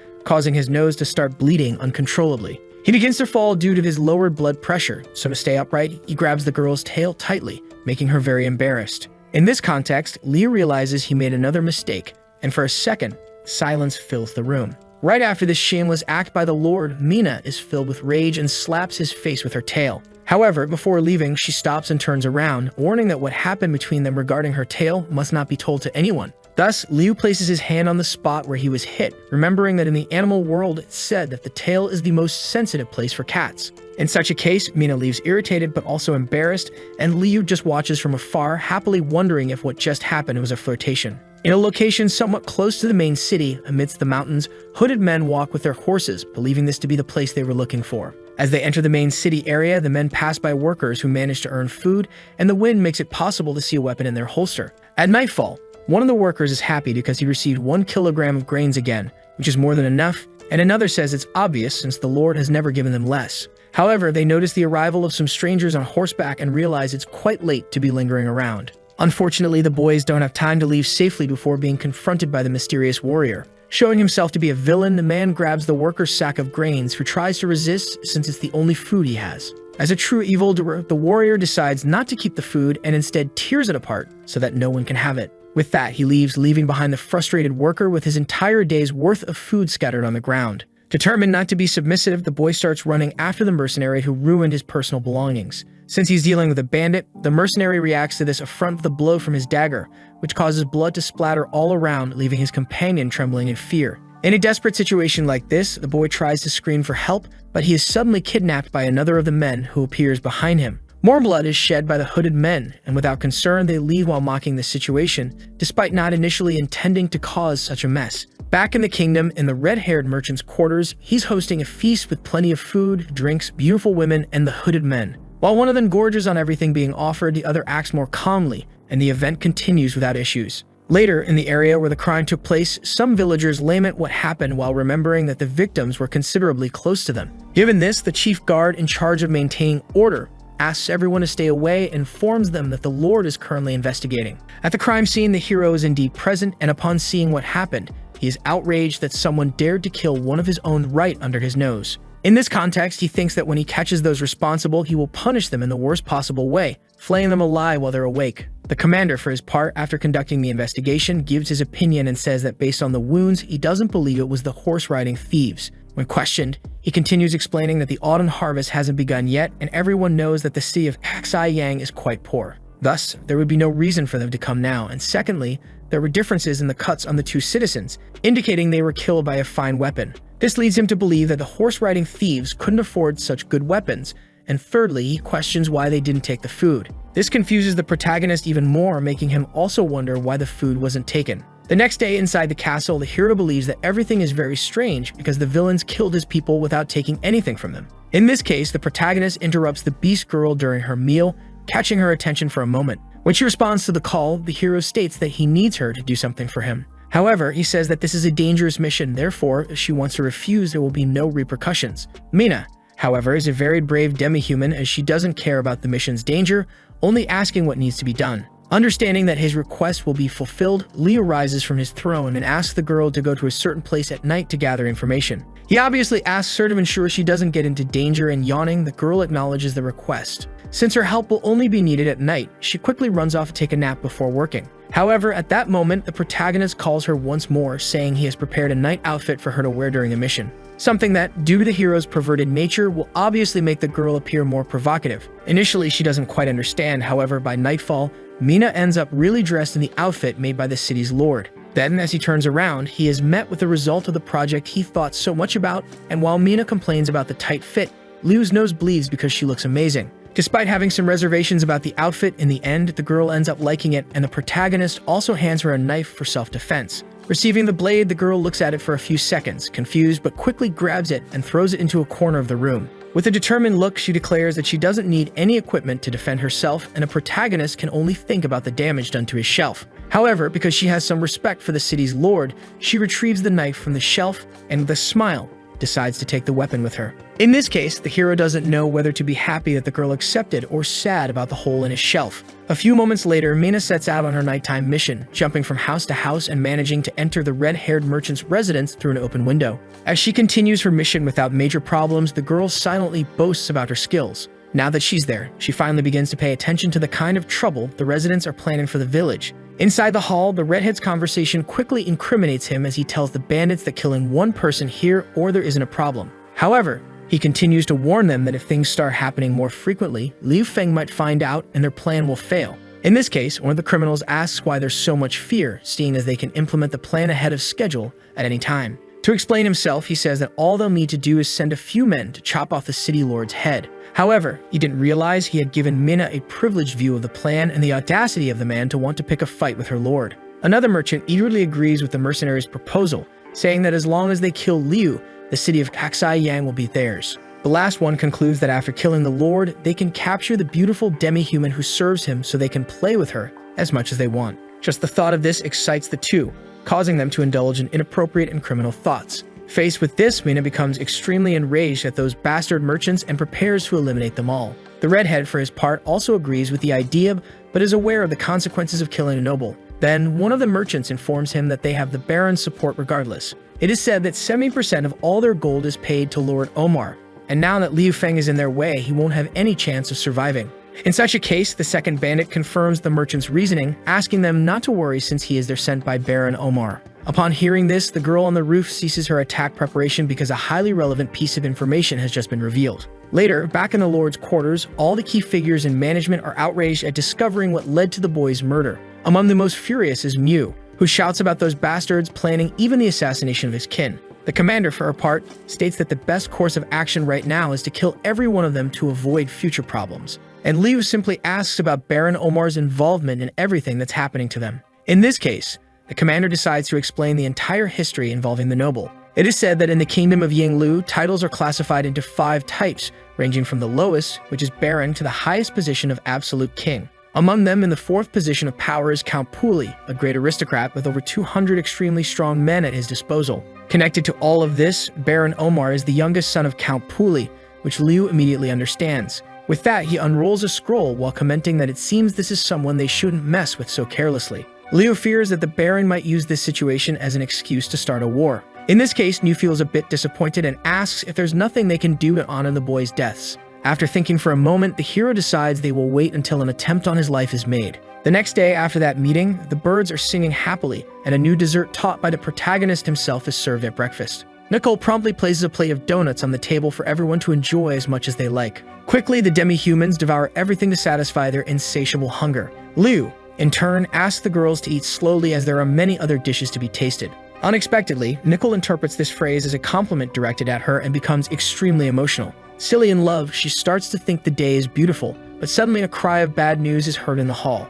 causing his nose to start bleeding uncontrollably. He begins to fall due to his lowered blood pressure, so to stay upright, he grabs the girl's tail tightly, making her very embarrassed. In this context, Liu realizes he made another mistake, and for a second, silence fills the room. Right after this shameless act by the Lord, Mina is filled with rage and slaps his face with her tail. However, before leaving, she stops and turns around, warning that what happened between them regarding her tail must not be told to anyone. Thus, Liu places his hand on the spot where he was hit, remembering that in the animal world it's said that the tail is the most sensitive place for cats. In such a case, Mina leaves irritated but also embarrassed, and Liu just watches from afar, happily wondering if what just happened was a flirtation. In a location somewhat close to the main city, amidst the mountains, hooded men walk with their horses, believing this to be the place they were looking for. As they enter the main city area, the men pass by workers who manage to earn food, and the wind makes it possible to see a weapon in their holster. At nightfall, one of the workers is happy because he received 1 kilogram of grains again, which is more than enough, and another says it's obvious since the Lord has never given them less. However, they notice the arrival of some strangers on horseback and realize it's quite late to be lingering around. Unfortunately, the boys don't have time to leave safely before being confronted by the mysterious warrior. Showing himself to be a villain, the man grabs the worker's sack of grains, who tries to resist since it's the only food he has. As a true evildoer, the warrior decides not to keep the food and instead tears it apart so that no one can have it. With that, he leaves, leaving behind the frustrated worker with his entire day's worth of food scattered on the ground. Determined not to be submissive, the boy starts running after the mercenary who ruined his personal belongings. Since he's dealing with a bandit, the mercenary reacts to this affront with a blow from his dagger, which causes blood to splatter all around, leaving his companion trembling in fear. In a desperate situation like this, the boy tries to scream for help, but he is suddenly kidnapped by another of the men who appears behind him. More blood is shed by the hooded men, and without concern, they leave while mocking the situation, despite not initially intending to cause such a mess. Back in the kingdom, in the red-haired merchant's quarters, he's hosting a feast with plenty of food, drinks, beautiful women, and the hooded men. While one of them gorges on everything being offered, the other acts more calmly, and the event continues without issues. Later, in the area where the crime took place, some villagers lament what happened while remembering that the victims were considerably close to them. Given this, the chief guard in charge of maintaining order asks everyone to stay away and informs them that the Lord is currently investigating. At the crime scene, the hero is indeed present, and upon seeing what happened, he is outraged that someone dared to kill one of his own right under his nose. In this context, he thinks that when he catches those responsible, he will punish them in the worst possible way, flaying them alive while they're awake. The commander, for his part, after conducting the investigation, gives his opinion and says that based on the wounds, he doesn't believe it was the horse-riding thieves. When questioned, he continues explaining that the autumn harvest hasn't begun yet, and everyone knows that the city of Yang is quite poor. Thus, there would be no reason for them to come now, and secondly, there were differences in the cuts on the two citizens, indicating they were killed by a fine weapon. This leads him to believe that the horse-riding thieves couldn't afford such good weapons, and thirdly, he questions why they didn't take the food. This confuses the protagonist even more, making him also wonder why the food wasn't taken. The next day, inside the castle, the hero believes that everything is very strange because the villains killed his people without taking anything from them. In this case, the protagonist interrupts the beast girl during her meal, catching her attention for a moment. When she responds to the call, the hero states that he needs her to do something for him. However, he says that this is a dangerous mission, therefore, if she wants to refuse, there will be no repercussions. Mina, however, is a very brave demi-human as she doesn't care about the mission's danger, only asking what needs to be done. Understanding that his request will be fulfilled, Leo rises from his throne and asks the girl to go to a certain place at night to gather information. He obviously asks her to ensure she doesn't get into danger, and yawning, the girl acknowledges the request. Since her help will only be needed at night, she quickly runs off to take a nap before working. However, at that moment, the protagonist calls her once more, saying he has prepared a night outfit for her to wear during the mission. Something that, due to the hero's perverted nature, will obviously make the girl appear more provocative. Initially, she doesn't quite understand, however, by nightfall, Mina ends up really dressed in the outfit made by the city's lord. Then, as he turns around, he is met with the result of the project he thought so much about, and while Mina complains about the tight fit, Liu's nose bleeds because she looks amazing. Despite having some reservations about the outfit, in the end, the girl ends up liking it, and the protagonist also hands her a knife for self-defense. Receiving the blade, the girl looks at it for a few seconds, confused, but quickly grabs it and throws it into a corner of the room. With a determined look, she declares that she doesn't need any equipment to defend herself, and a protagonist can only think about the damage done to his shelf. However, because she has some respect for the city's lord, she retrieves the knife from the shelf and, with a smile, decides to take the weapon with her. In this case, the hero doesn't know whether to be happy that the girl accepted or sad about the hole in his shelf. A few moments later, Mina sets out on her nighttime mission, jumping from house to house and managing to enter the red-haired merchant's residence through an open window. As she continues her mission without major problems, the girl silently boasts about her skills. Now that she's there, she finally begins to pay attention to the kind of trouble the residents are planning for the village. Inside the hall, the redhead's conversation quickly incriminates him as he tells the bandits that killing one person here or there isn't a problem. However, he continues to warn them that if things start happening more frequently, Liu Feng might find out and their plan will fail. In this case, one of the criminals asks why there's so much fear, seeing as they can implement the plan ahead of schedule at any time. To explain himself, he says that all they'll need to do is send a few men to chop off the city lord's head. However, he didn't realize he had given Mina a privileged view of the plan and the audacity of the man to want to pick a fight with her lord. Another merchant eagerly agrees with the mercenary's proposal, saying that as long as they kill Liu, the city of Yang will be theirs. The last one concludes that after killing the lord, they can capture the beautiful demi-human who serves him so they can play with her as much as they want. Just the thought of this excites the two, causing them to indulge in inappropriate and criminal thoughts. Faced with this, Mina becomes extremely enraged at those bastard merchants and prepares to eliminate them all. The redhead, for his part, also agrees with the idea, but is aware of the consequences of killing a noble. Then, one of the merchants informs him that they have the Baron's support regardless. It is said that 70% of all their gold is paid to Lord Omar, and now that Liu Feng is in their way, he won't have any chance of surviving. In such a case, the second bandit confirms the merchant's reasoning, asking them not to worry since he is there sent by Baron Omar. Upon hearing this, the girl on the roof ceases her attack preparation because a highly relevant piece of information has just been revealed. Later, back in the Lord's quarters, all the key figures in management are outraged at discovering what led to the boy's murder. Among the most furious is Mew, who shouts about those bastards planning even the assassination of his kin. The commander, for her part, states that the best course of action right now is to kill every one of them to avoid future problems. And Liu simply asks about Baron Omar's involvement in everything that's happening to them. In this case, the commander decides to explain the entire history involving the noble. It is said that in the kingdom of Yinglu, titles are classified into 5 types, ranging from the lowest, which is Baron, to the highest position of absolute king. Among them, in the 4th position of power is Count Puli, a great aristocrat with over 200 extremely strong men at his disposal. Connected to all of this, Baron Omar is the youngest son of Count Puli, which Liu immediately understands. With that, he unrolls a scroll while commenting that it seems this is someone they shouldn't mess with so carelessly. Liu fears that the Baron might use this situation as an excuse to start a war. In this case, Liu feels a bit disappointed and asks if there's nothing they can do to honor the boys' deaths. After thinking for a moment, the hero decides they will wait until an attempt on his life is made. The next day after that meeting, the birds are singing happily, and a new dessert taught by the protagonist himself is served at breakfast. Nicole promptly places a plate of donuts on the table for everyone to enjoy as much as they like. Quickly, the demi-humans devour everything to satisfy their insatiable hunger. Liu, in turn, asks the girls to eat slowly as there are many other dishes to be tasted. Unexpectedly, Nicole interprets this phrase as a compliment directed at her and becomes extremely emotional. Silly in love, she starts to think the day is beautiful, but suddenly a cry of bad news is heard in the hall.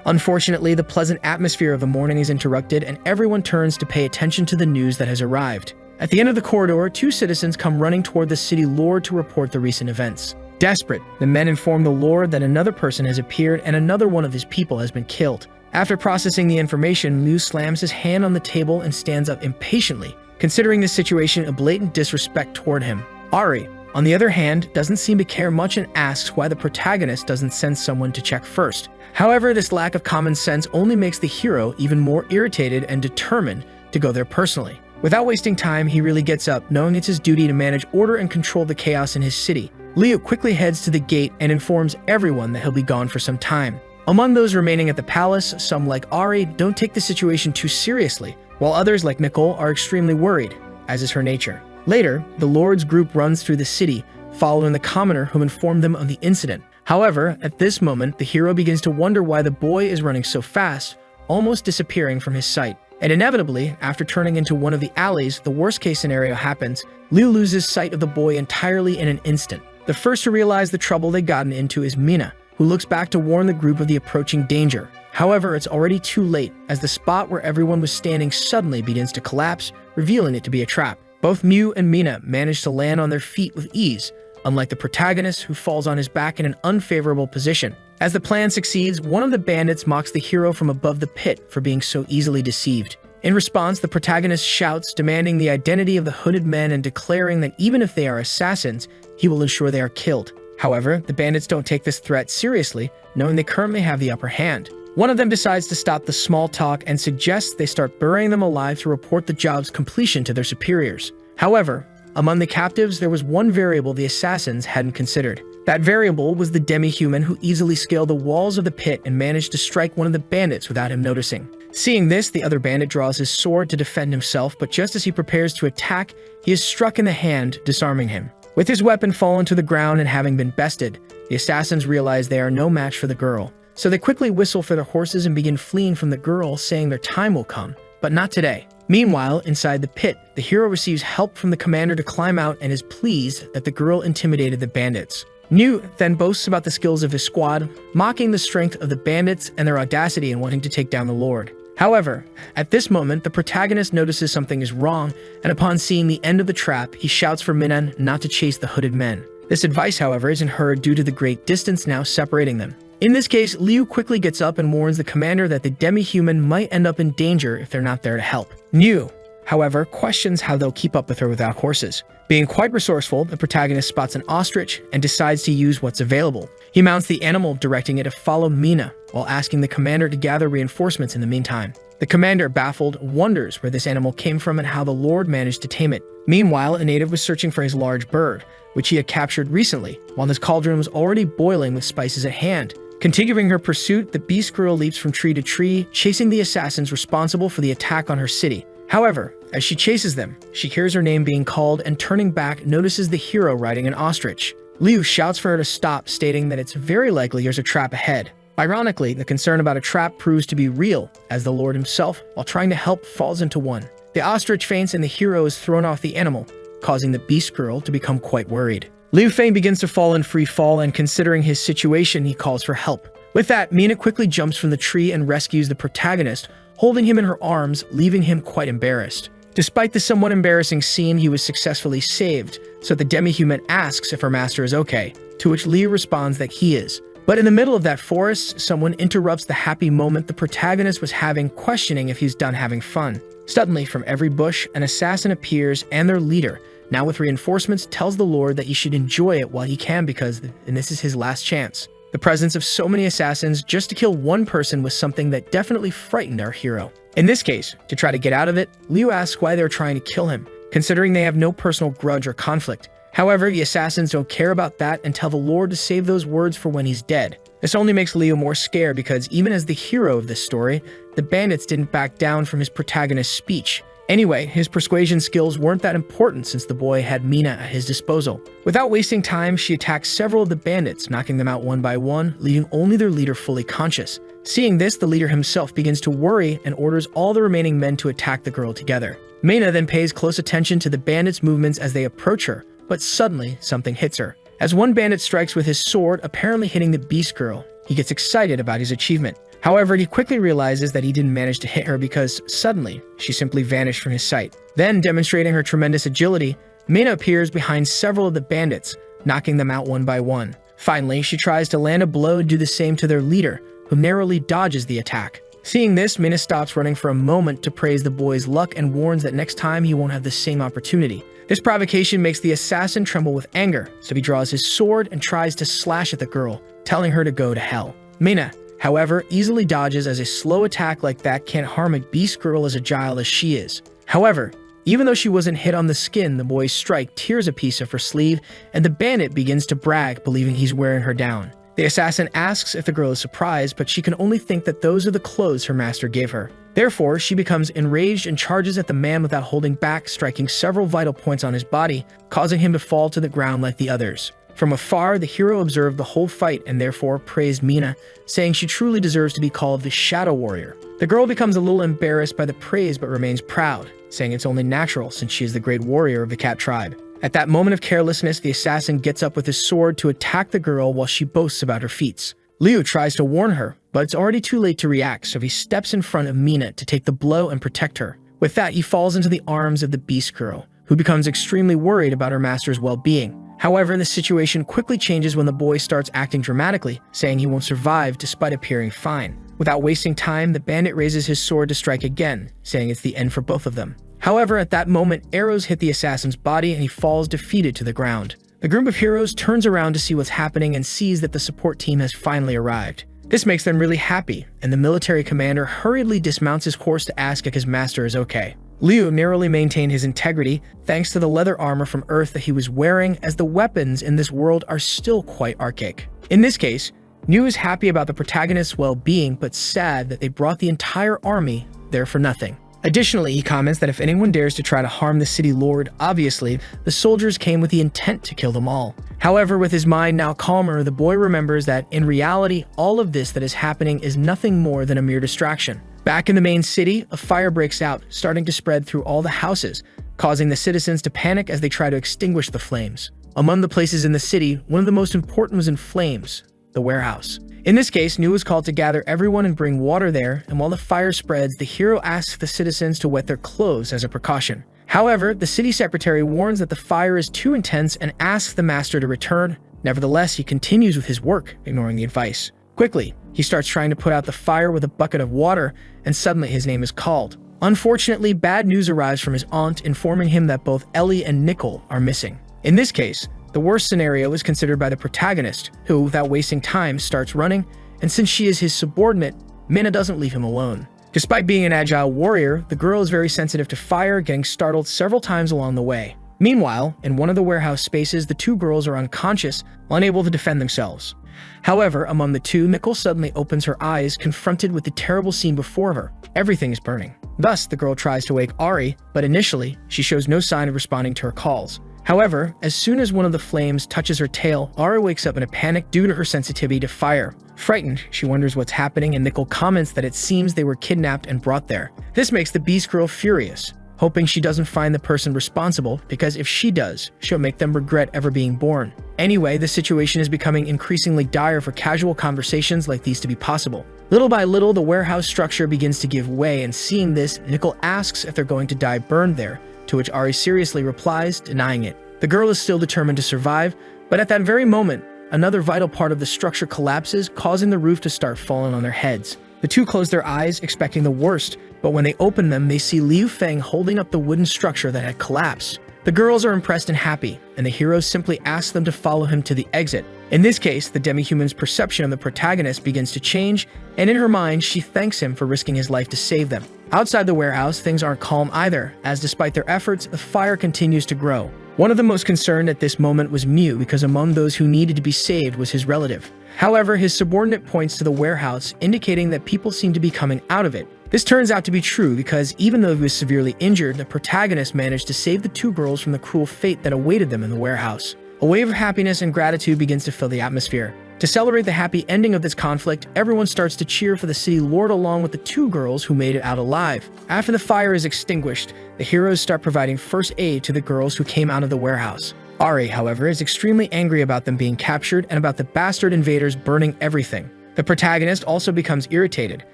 Unfortunately, the pleasant atmosphere of the morning is interrupted and everyone turns to pay attention to the news that has arrived. At the end of the corridor, 2 citizens come running toward the city lord to report the recent events. Desperate, the men inform the lord that another person has appeared and another one of his people has been killed. After processing the information, Liu slams his hand on the table and stands up impatiently, considering the situation a blatant disrespect toward him. Ari, on the other hand, doesn't seem to care much and asks why the protagonist doesn't send someone to check first. However, this lack of common sense only makes the hero even more irritated and determined to go there personally. Without wasting time, he really gets up, knowing it's his duty to manage order and control the chaos in his city. Liu quickly heads to the gate and informs everyone that he'll be gone for some time. Among those remaining at the palace, some like Ari don't take the situation too seriously, while others like Nicole are extremely worried, as is her nature. Later, the Lord's group runs through the city, following the commoner who informed them of the incident. However, at this moment, the hero begins to wonder why the boy is running so fast, almost disappearing from his sight. And inevitably, after turning into one of the alleys, the worst-case scenario happens. Liu loses sight of the boy entirely in an instant. The first to realize the trouble they've gotten into is Mina, who looks back to warn the group of the approaching danger. However, it's already too late, as the spot where everyone was standing suddenly begins to collapse, revealing it to be a trap. Both Mew and Mina manage to land on their feet with ease, unlike the protagonist who falls on his back in an unfavorable position. As the plan succeeds, one of the bandits mocks the hero from above the pit for being so easily deceived. In response, the protagonist shouts, demanding the identity of the hooded men and declaring that even if they are assassins, he will ensure they are killed. However, the bandits don't take this threat seriously, knowing they currently have the upper hand. One of them decides to stop the small talk and suggests they start burying them alive to report the job's completion to their superiors. However, among the captives, there was one variable the assassins hadn't considered. That variable was the demi-human who easily scaled the walls of the pit and managed to strike one of the bandits without him noticing. Seeing this, the other bandit draws his sword to defend himself, but just as he prepares to attack, he is struck in the hand, disarming him. With his weapon fallen to the ground and having been bested, the assassins realize they are no match for the girl. So they quickly whistle for their horses and begin fleeing from the girl, saying their time will come, but not today. Meanwhile, inside the pit, the hero receives help from the commander to climb out and is pleased that the girl intimidated the bandits. New then boasts about the skills of his squad, mocking the strength of the bandits and their audacity in wanting to take down the Lord. However, at this moment, the protagonist notices something is wrong, and upon seeing the end of the trap, he shouts for Mina not to chase the hooded men. This advice, however, isn't heard due to the great distance now separating them. In this case, Liu quickly gets up and warns the commander that the demi-human might end up in danger if they're not there to help. New, however, questions how they'll keep up with her without horses. Being quite resourceful, the protagonist spots an ostrich and decides to use what's available. He mounts the animal, directing it to follow Mina, while asking the commander to gather reinforcements in the meantime. The commander, baffled, wonders where this animal came from and how the Lord managed to tame it. Meanwhile, a native was searching for his large bird, which he had captured recently, while his cauldron was already boiling with spices at hand. Continuing her pursuit, the beast girl leaps from tree to tree, chasing the assassins responsible for the attack on her city. However, as she chases them, she hears her name being called and turning back notices the hero riding an ostrich. Liu shouts for her to stop, stating that it's very likely there's a trap ahead. Ironically, the concern about a trap proves to be real, as the Lord himself, while trying to help, falls into one. The ostrich faints and the hero is thrown off the animal, causing the beast girl to become quite worried. Liu Feng begins to fall in free fall, and considering his situation, he calls for help. With that, Mina quickly jumps from the tree and rescues the protagonist, holding him in her arms, leaving him quite embarrassed. Despite the somewhat embarrassing scene, he was successfully saved, so the demi-human asks if her master is okay, to which Liu responds that he is. But in the middle of that forest, someone interrupts the happy moment the protagonist was having, questioning if he's done having fun. Suddenly, from every bush, an assassin appears, and their leader, now with reinforcements, tells the Lord that he should enjoy it while he can because this is his last chance. The presence of so many assassins just to kill one person was something that definitely frightened our hero. In this case, to try to get out of it, Liu asks why they're trying to kill him, considering they have no personal grudge or conflict. However, the assassins don't care about that and tell the Lord to save those words for when he's dead. This only makes Liu more scared because even as the hero of this story, the bandits didn't back down from his protagonist's speech. Anyway, his persuasion skills weren't that important since the boy had Mina at his disposal. Without wasting time, she attacks several of the bandits, knocking them out one by one, leaving only their leader fully conscious. Seeing this, the leader himself begins to worry and orders all the remaining men to attack the girl together. Mina then pays close attention to the bandits' movements as they approach her, but suddenly, something hits her. As one bandit strikes with his sword, apparently hitting the beast girl, he gets excited about his achievement. However, he quickly realizes that he didn't manage to hit her because, suddenly, she simply vanished from his sight. Then, demonstrating her tremendous agility, Mina appears behind several of the bandits, knocking them out one by one. Finally, she tries to land a blow and do the same to their leader, who narrowly dodges the attack. Seeing this, Mina stops running for a moment to praise the boy's luck and warns that next time he won't have the same opportunity. This provocation makes the assassin tremble with anger, so he draws his sword and tries to slash at the girl, telling her to go to hell. Mina, however, easily dodges, as a slow attack like that can't harm a beast girl as agile as she is. However, even though she wasn't hit on the skin, the boy's strike tears a piece of her sleeve, and the bandit begins to brag, believing he's wearing her down. The assassin asks if the girl is surprised, but she can only think that those are the clothes her master gave her. Therefore, she becomes enraged and charges at the man without holding back, striking several vital points on his body, causing him to fall to the ground like the others. From afar, the hero observed the whole fight and therefore praised Mina, saying she truly deserves to be called the Shadow Warrior. The girl becomes a little embarrassed by the praise but remains proud, saying it's only natural since she is the great warrior of the Cat tribe. At that moment of carelessness, the assassin gets up with his sword to attack the girl while she boasts about her feats. Liu tries to warn her, but it's already too late to react, so he steps in front of Mina to take the blow and protect her. With that, he falls into the arms of the beast girl, who becomes extremely worried about her master's well-being. However, the situation quickly changes when the boy starts acting dramatically, saying he won't survive despite appearing fine. Without wasting time, the bandit raises his sword to strike again, saying it's the end for both of them. However, at that moment, arrows hit the assassin's body and he falls defeated to the ground. The group of heroes turns around to see what's happening and sees that the support team has finally arrived. This makes them really happy, and the military commander hurriedly dismounts his horse to ask if his master is okay. Liu narrowly maintained his integrity thanks to the leather armor from Earth that he was wearing, as the weapons in this world are still quite archaic. In this case, Liu is happy about the protagonist's well-being but sad that they brought the entire army there for nothing. Additionally, he comments that if anyone dares to try to harm the city lord, obviously, the soldiers came with the intent to kill them all. However, with his mind now calmer, the boy remembers that, in reality, all of this that is happening is nothing more than a mere distraction. Back in the main city, a fire breaks out, starting to spread through all the houses, causing the citizens to panic as they try to extinguish the flames. Among the places in the city, one of the most important was in flames, the warehouse. In this case, Nu was called to gather everyone and bring water there, and while the fire spreads, the hero asks the citizens to wet their clothes as a precaution. However, the city secretary warns that the fire is too intense and asks the master to return. Nevertheless, he continues with his work, ignoring the advice. Quickly, he starts trying to put out the fire with a bucket of water, and suddenly his name is called. Unfortunately, bad news arrives from his aunt informing him that both Ellie and Nicole are missing. In this case, the worst scenario is considered by the protagonist, who, without wasting time, starts running, and since she is his subordinate, Mina doesn't leave him alone. Despite being an agile warrior, the girl is very sensitive to fire, getting startled several times along the way. Meanwhile, in one of the warehouse spaces, the two girls are unconscious, unable to defend themselves. However, among the two, Nicole suddenly opens her eyes, confronted with the terrible scene before her. Everything is burning. Thus, the girl tries to wake Ari, but initially, she shows no sign of responding to her calls. However, as soon as one of the flames touches her tail, Ari wakes up in a panic due to her sensitivity to fire. Frightened, she wonders what's happening, and Nicole comments that it seems they were kidnapped and brought there. This makes the Beast Girl furious, hoping she doesn't find the person responsible, because if she does, she'll make them regret ever being born. Anyway, the situation is becoming increasingly dire for casual conversations like these to be possible. Little by little, the warehouse structure begins to give way, and seeing this, Nicole asks if they're going to die burned there, to which Ari seriously replies, denying it. The girl is still determined to survive, but at that very moment, another vital part of the structure collapses, causing the roof to start falling on their heads. The two close their eyes, expecting the worst, but when they open them, they see Liu Feng holding up the wooden structure that had collapsed. The girls are impressed and happy, and the hero simply asks them to follow him to the exit. In this case, the demi-human's perception of the protagonist begins to change, and in her mind, she thanks him for risking his life to save them. Outside the warehouse, things aren't calm either, as despite their efforts, the fire continues to grow. One of the most concerned at this moment was Mew, because among those who needed to be saved was his relative. However, his subordinate points to the warehouse, indicating that people seem to be coming out of it. This turns out to be true because even though he was severely injured, the protagonist managed to save the two girls from the cruel fate that awaited them in the warehouse. A wave of happiness and gratitude begins to fill the atmosphere. To celebrate the happy ending of this conflict, everyone starts to cheer for the city lord along with the two girls who made it out alive. After the fire is extinguished, the heroes start providing first aid to the girls who came out of the warehouse. Ari, however, is extremely angry about them being captured and about the bastard invaders burning everything. The protagonist also becomes irritated,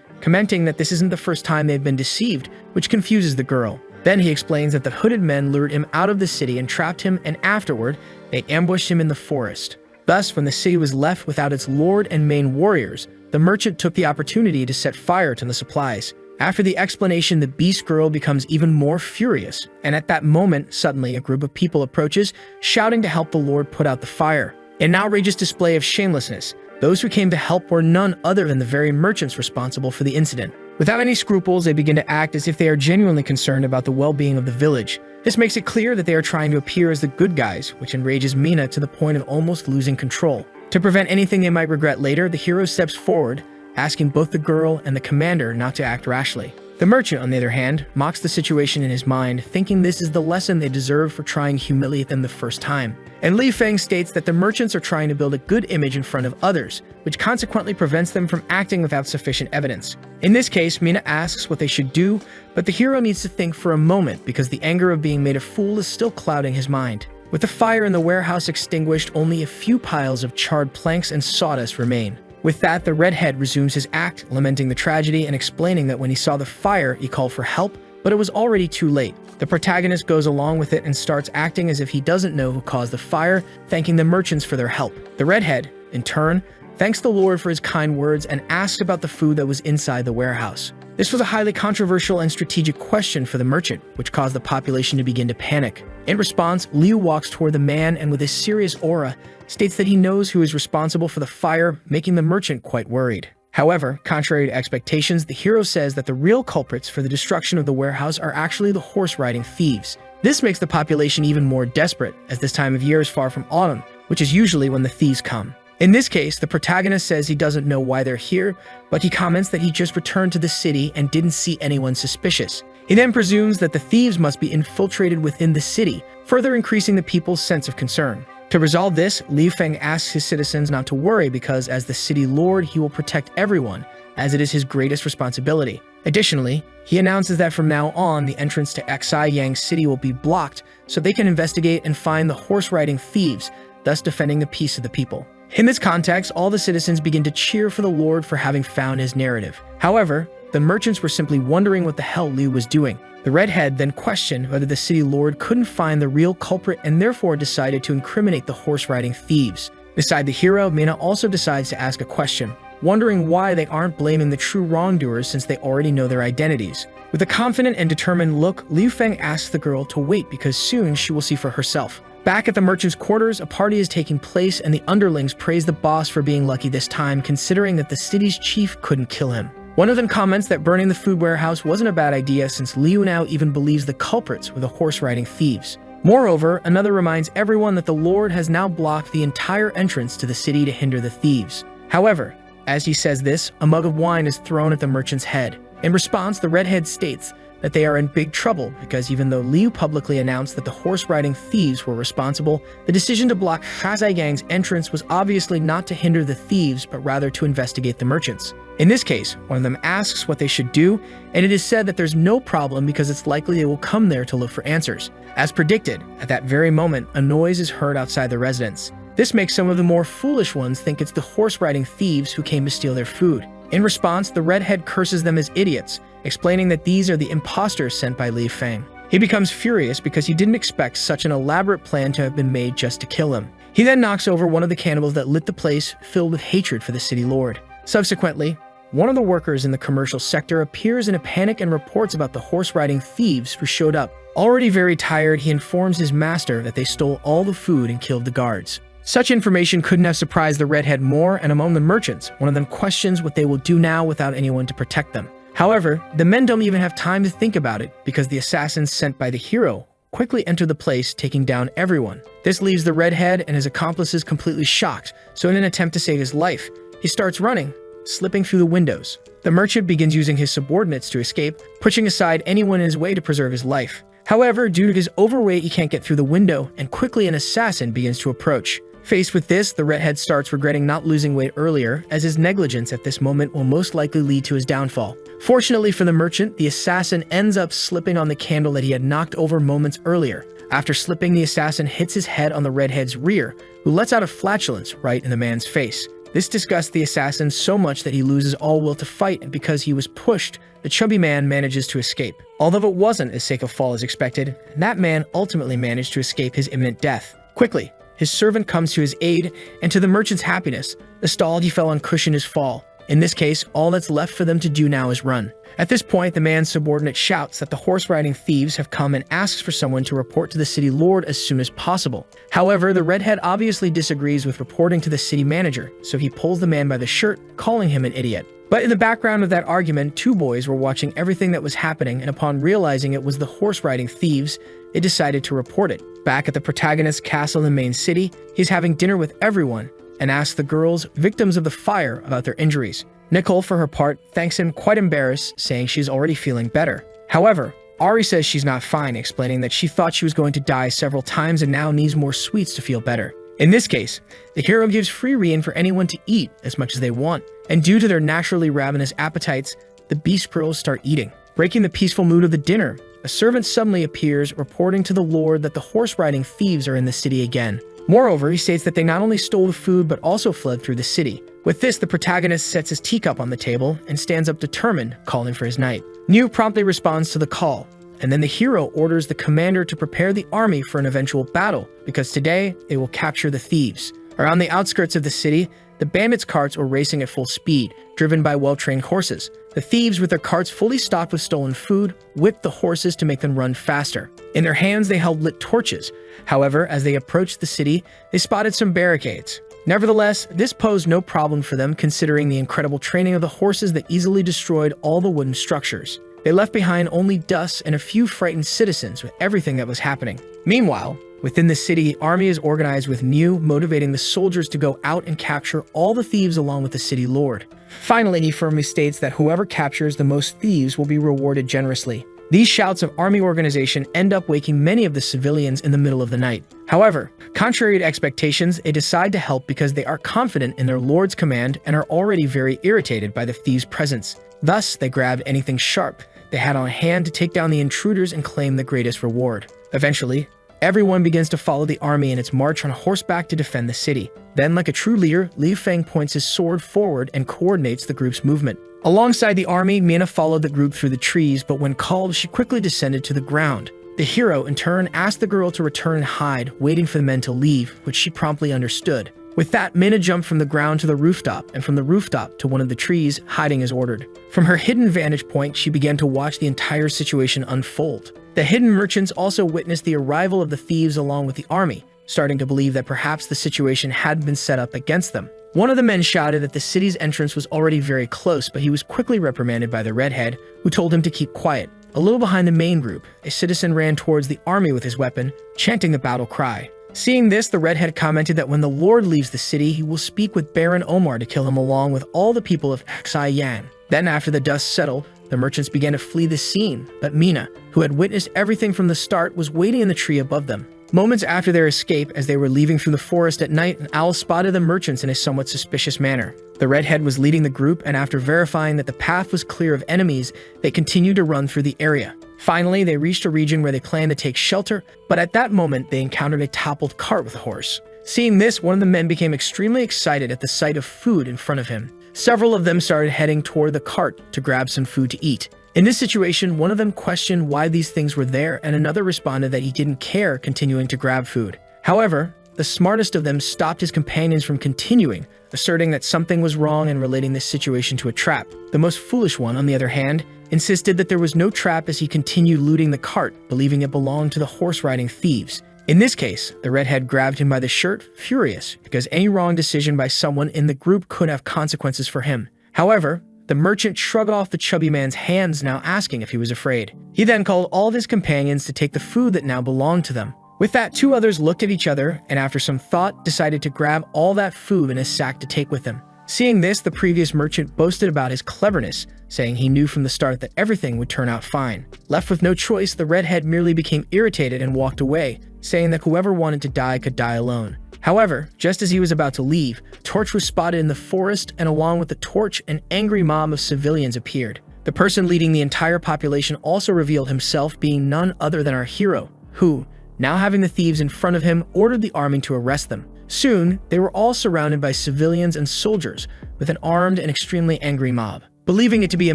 commenting that this isn't the first time they've been deceived, which confuses the girl. Then he explains that the hooded men lured him out of the city and trapped him, and afterward, they ambushed him in the forest. Thus, when the city was left without its lord and main warriors, the merchant took the opportunity to set fire to the supplies. After the explanation, the Beast Girl becomes even more furious, and at that moment, suddenly a group of people approaches, shouting to help the lord put out the fire. In an outrageous display of shamelessness, those who came to help were none other than the very merchants responsible for the incident. Without any scruples, they begin to act as if they are genuinely concerned about the well-being of the village. This makes it clear that they are trying to appear as the good guys, which enrages Mina to the point of almost losing control. To prevent anything they might regret later, the hero steps forward, asking both the girl and the commander not to act rashly. The merchant, on the other hand, mocks the situation in his mind, thinking this is the lesson they deserve for trying to humiliate them the first time. And Li Feng states that the merchants are trying to build a good image in front of others, which consequently prevents them from acting without sufficient evidence. In this case, Mina asks what they should do, but the hero needs to think for a moment because the anger of being made a fool is still clouding his mind. With the fire in the warehouse extinguished, only a few piles of charred planks and sawdust remain. With that, the redhead resumes his act, lamenting the tragedy and explaining that when he saw the fire, he called for help, but it was already too late. The protagonist goes along with it and starts acting as if he doesn't know who caused the fire, thanking the merchants for their help. The redhead, in turn, thanks the Lord for his kind words and asks about the food that was inside the warehouse. This was a highly controversial and strategic question for the merchant, which caused the population to begin to panic. In response, Liu walks toward the man and with his serious aura, states that he knows who is responsible for the fire, making the merchant quite worried. However, contrary to expectations, the hero says that the real culprits for the destruction of the warehouse are actually the horse-riding thieves. This makes the population even more desperate, as this time of year is far from autumn, which is usually when the thieves come. In this case, the protagonist says he doesn't know why they're here, but he comments that he just returned to the city and didn't see anyone suspicious. He then presumes that the thieves must be infiltrated within the city, further increasing the people's sense of concern. To resolve this, Liu Feng asks his citizens not to worry because as the city lord, he will protect everyone, as it is his greatest responsibility. Additionally, he announces that from now on, the entrance to Xi Yang City will be blocked so they can investigate and find the horse-riding thieves, thus defending the peace of the people. In this context, all the citizens begin to cheer for the Lord for having found his narrative. However, the merchants were simply wondering what the hell Liu was doing. The redhead then questioned whether the city lord couldn't find the real culprit and therefore decided to incriminate the horse-riding thieves. Beside the hero, Mina also decides to ask a question, wondering why they aren't blaming the true wrongdoers since they already know their identities. With a confident and determined look, Liu Feng asks the girl to wait because soon she will see for herself. Back at the merchant's quarters, a party is taking place and the underlings praise the boss for being lucky this time, considering that the city's chief couldn't kill him. One of them comments that burning the food warehouse wasn't a bad idea since Liu now even believes the culprits were the horse-riding thieves. Moreover, another reminds everyone that the Lord has now blocked the entire entrance to the city to hinder the thieves. However, as he says this, a mug of wine is thrown at the merchant's head. In response, the redhead states that they are in big trouble because even though Liu publicly announced that the horse-riding thieves were responsible, the decision to block Hazai Gang's entrance was obviously not to hinder the thieves but rather to investigate the merchants. In this case, one of them asks what they should do, and it is said that there's no problem because it's likely they will come there to look for answers. As predicted, at that very moment, a noise is heard outside the residence. This makes some of the more foolish ones think it's the horse-riding thieves who came to steal their food. In response, the redhead curses them as idiots, explaining that these are the imposters sent by Liu Feng. He becomes furious because he didn't expect such an elaborate plan to have been made just to kill him. He then knocks over one of the candles that lit the place, filled with hatred for the city lord. Subsequently, one of the workers in the commercial sector appears in a panic and reports about the horse-riding thieves who showed up. Already very tired, he informs his master that they stole all the food and killed the guards. Such information couldn't have surprised the redhead more, and among the merchants, one of them questions what they will do now without anyone to protect them. However, the men don't even have time to think about it because the assassins sent by the hero quickly enter the place, taking down everyone. This leaves the redhead and his accomplices completely shocked, so in an attempt to save his life, he starts running, slipping through the windows. The merchant begins using his subordinates to escape, pushing aside anyone in his way to preserve his life. However, due to his overweight, he can't get through the window, and quickly an assassin begins to approach. Faced with this, the redhead starts regretting not losing weight earlier, as his negligence at this moment will most likely lead to his downfall. Fortunately for the merchant, the assassin ends up slipping on the candle that he had knocked over moments earlier. After slipping, the assassin hits his head on the redhead's rear, who lets out a flatulence right in the man's face. This disgusts the assassin so much that he loses all will to fight, and because he was pushed, the chubby man manages to escape. Although it wasn't as safe a fall as expected, that man ultimately managed to escape his imminent death. Quickly, his servant comes to his aid, and to the merchant's happiness, the stalled he fell on cushioned his fall. In this case, all that's left for them to do now is run. At this point, the man's subordinate shouts that the horse-riding thieves have come and asks for someone to report to the city lord as soon as possible. However, the redhead obviously disagrees with reporting to the city manager, so he pulls the man by the shirt, calling him an idiot. But in the background of that argument, two boys were watching everything that was happening, and upon realizing it was the horse-riding thieves, they decided to report it. Back at the protagonist's castle in the main city, he's having dinner with everyone and asks the girls, victims of the fire, about their injuries. Nicole, for her part, thanks him, quite embarrassed, saying she's already feeling better. However, Ari says she's not fine, explaining that she thought she was going to die several times and now needs more sweets to feel better. In this case, the hero gives free rein for anyone to eat as much as they want, and due to their naturally ravenous appetites, the beast girls start eating. Breaking the peaceful mood of the dinner, a servant suddenly appears, reporting to the lord that the horse-riding thieves are in the city again. Moreover, he states that they not only stole the food but also fled through the city. With this, the protagonist sets his teacup on the table and stands up determined, calling for his knight. Niu promptly responds to the call, and then the hero orders the commander to prepare the army for an eventual battle, because today they will capture the thieves. Around the outskirts of the city, the bandits' carts were racing at full speed, driven by well-trained horses. The thieves, with their carts fully stocked with stolen food, whipped the horses to make them run faster. In their hands, they held lit torches. However, as they approached the city, they spotted some barricades. Nevertheless, this posed no problem for them, considering the incredible training of the horses that easily destroyed all the wooden structures. They left behind only dust and a few frightened citizens with everything that was happening. Meanwhile, within the city, the army is organized with Niu motivating the soldiers to go out and capture all the thieves along with the city lord. Finally, he firmly states that whoever captures the most thieves will be rewarded generously. These shouts of army organization end up waking many of the civilians in the middle of the night. However, contrary to expectations, they decide to help because they are confident in their lord's command and are already very irritated by the thieves' presence. Thus, they grabbed anything sharp they had on hand to take down the intruders and claim the greatest reward. Eventually, everyone begins to follow the army in its march on horseback to defend the city. Then, like a true leader, Liu Feng points his sword forward and coordinates the group's movement. Alongside the army, Mina followed the group through the trees, but when called, she quickly descended to the ground. The hero, in turn, asked the girl to return and hide, waiting for the men to leave, which she promptly understood. With that, Mina jumped from the ground to the rooftop, and from the rooftop to one of the trees, hiding as ordered. From her hidden vantage point, she began to watch the entire situation unfold. The hidden merchants also witnessed the arrival of the thieves along with the army, starting to believe that perhaps the situation had been set up against them. One of the men shouted that the city's entrance was already very close, but he was quickly reprimanded by the redhead, who told him to keep quiet. A little behind the main group, a citizen ran towards the army with his weapon, chanting the battle cry. Seeing this, the redhead commented that when the Lord leaves the city, he will speak with Baron Omar to kill him along with all the people of Yan. Then, after the dust settled, the merchants began to flee the scene, but Mina, who had witnessed everything from the start, was waiting in the tree above them. Moments after their escape, as they were leaving from the forest at night, an owl spotted the merchants in a somewhat suspicious manner. The redhead was leading the group, and after verifying that the path was clear of enemies, they continued to run through the area. Finally, they reached a region where they planned to take shelter, but at that moment, they encountered a toppled cart with a horse. Seeing this, one of the men became extremely excited at the sight of food in front of him. Several of them started heading toward the cart to grab some food to eat. In this situation, one of them questioned why these things were there, and another responded that he didn't care, continuing to grab food. However, the smartest of them stopped his companions from continuing, asserting that something was wrong and relating this situation to a trap. The most foolish one, on the other hand, insisted that there was no trap as he continued looting the cart, believing it belonged to the horse-riding thieves. In this case, the redhead grabbed him by the shirt, furious, because any wrong decision by someone in the group could have consequences for him. However, the merchant shrugged off the chubby man's hands, now asking if he was afraid. He then called all of his companions to take the food that now belonged to them. With that, two others looked at each other and after some thought decided to grab all that food in a sack to take with them. Seeing this, the previous merchant boasted about his cleverness, saying he knew from the start that everything would turn out fine. Left with no choice, the redhead merely became irritated and walked away, saying that whoever wanted to die could die alone. However, just as he was about to leave, Torch was spotted in the forest, and along with the torch, an angry mob of civilians appeared. The person leading the entire population also revealed himself being none other than our hero, who, now having the thieves in front of him, ordered the army to arrest them. Soon, they were all surrounded by civilians and soldiers, with an armed and extremely angry mob. Believing it to be a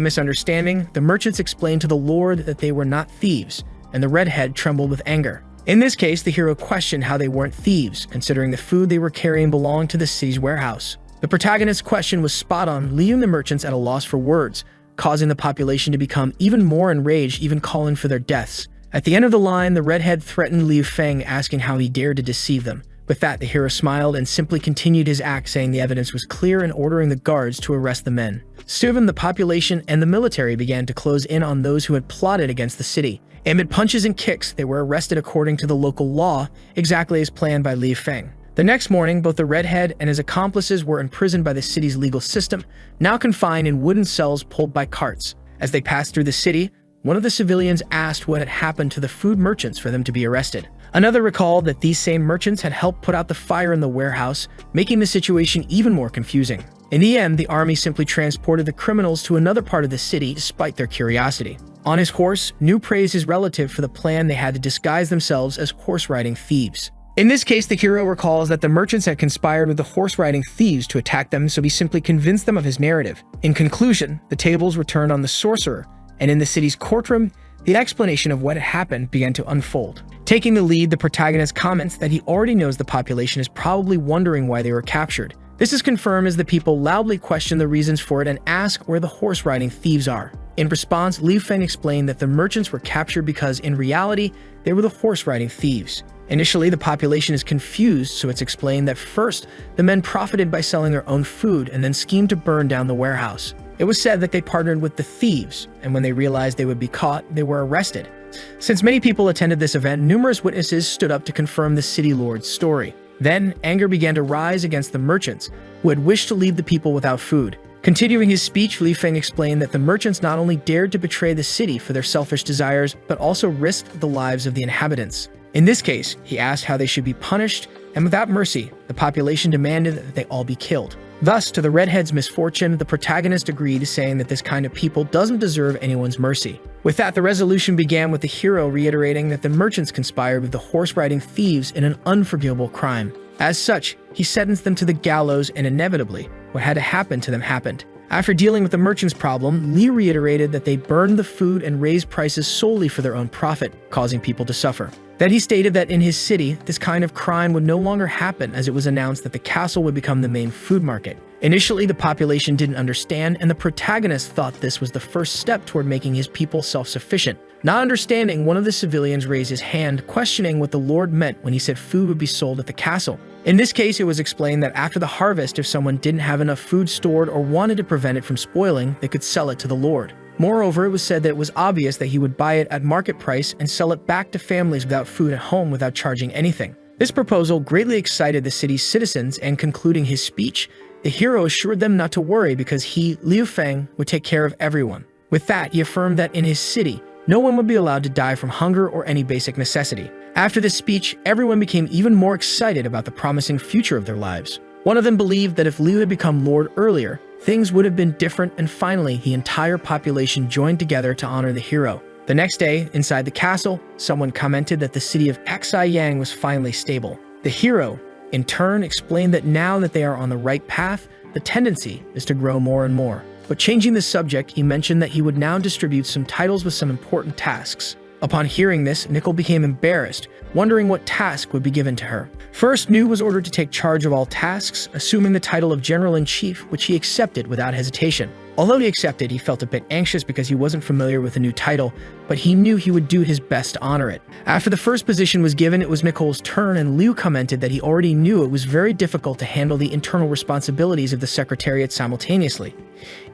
misunderstanding, the merchants explained to the Lord that they were not thieves, and the redhead trembled with anger. In this case, the hero questioned how they weren't thieves, considering the food they were carrying belonged to the city's warehouse. The protagonist's question was spot on, leaving the merchants at a loss for words, causing the population to become even more enraged, even calling for their deaths. At the end of the line, the redhead threatened Liu Feng, asking how he dared to deceive them. With that, the hero smiled and simply continued his act, saying the evidence was clear and ordering the guards to arrest the men. Soon, the population and the military began to close in on those who had plotted against the city. Amid punches and kicks, they were arrested according to the local law, exactly as planned by Liu Feng. The next morning, both the redhead and his accomplices were imprisoned by the city's legal system, now confined in wooden cells pulled by carts. As they passed through the city, one of the civilians asked what had happened to the food merchants for them to be arrested. Another recalled that these same merchants had helped put out the fire in the warehouse, making the situation even more confusing. In the end, the army simply transported the criminals to another part of the city despite their curiosity. On his horse, Nu praised his relative for the plan they had to disguise themselves as horse-riding thieves. In this case, the hero recalls that the merchants had conspired with the horse-riding thieves to attack them, so he simply convinced them of his narrative. In conclusion, the tables were turned on the sorcerer, and in the city's courtroom, the explanation of what had happened began to unfold. Taking the lead, the protagonist comments that he already knows the population is probably wondering why they were captured. This is confirmed as the people loudly question the reasons for it and ask where the horse-riding thieves are. In response, Liu Feng explained that the merchants were captured because, in reality, they were the horse-riding thieves. Initially, the population is confused, so it's explained that first, the men profited by selling their own food and then schemed to burn down the warehouse. It was said that they partnered with the thieves, and when they realized they would be caught, they were arrested. Since many people attended this event, numerous witnesses stood up to confirm the city lord's story. Then, anger began to rise against the merchants, who had wished to leave the people without food. Continuing his speech, Liu Feng explained that the merchants not only dared to betray the city for their selfish desires, but also risked the lives of the inhabitants. In this case, he asked how they should be punished, and without mercy, the population demanded that they all be killed. Thus, to the redhead's misfortune, the protagonist agreed, saying that this kind of people doesn't deserve anyone's mercy. With that, the resolution began with the hero reiterating that the merchants conspired with the horse-riding thieves in an unforgivable crime. As such, he sentenced them to the gallows, and inevitably, what had to happen to them happened. After dealing with the merchants' problem, Lee reiterated that they burned the food and raised prices solely for their own profit, causing people to suffer. Then he stated that in his city, this kind of crime would no longer happen as it was announced that the castle would become the main food market. Initially, the population didn't understand, and the protagonist thought this was the first step toward making his people self-sufficient. Not understanding, one of the civilians raised his hand, questioning what the Lord meant when he said food would be sold at the castle. In this case, it was explained that after the harvest, if someone didn't have enough food stored or wanted to prevent it from spoiling, they could sell it to the Lord. Moreover, it was said that it was obvious that he would buy it at market price and sell it back to families without food at home without charging anything. This proposal greatly excited the city's citizens, and concluding his speech, the hero assured them not to worry because he, Liu Feng, would take care of everyone. With that, he affirmed that in his city, no one would be allowed to die from hunger or any basic necessity. After this speech, everyone became even more excited about the promising future of their lives. One of them believed that if Liu had become Lord earlier, things would have been different, and finally, the entire population joined together to honor the hero. The next day, inside the castle, someone commented that the city of Xiyang was finally stable. The hero, in turn, explained that now that they are on the right path, the tendency is to grow more and more. But changing the subject, he mentioned that he would now distribute some titles with some important tasks. Upon hearing this, Nicole became embarrassed, wondering what task would be given to her. First, Nu was ordered to take charge of all tasks, assuming the title of General-in-Chief, which he accepted without hesitation. Although he accepted, he felt a bit anxious because he wasn't familiar with the new title, but he knew he would do his best to honor it. After the first position was given, it was Nicole's turn, and Liu commented that he already knew it was very difficult to handle the internal responsibilities of the Secretariat simultaneously.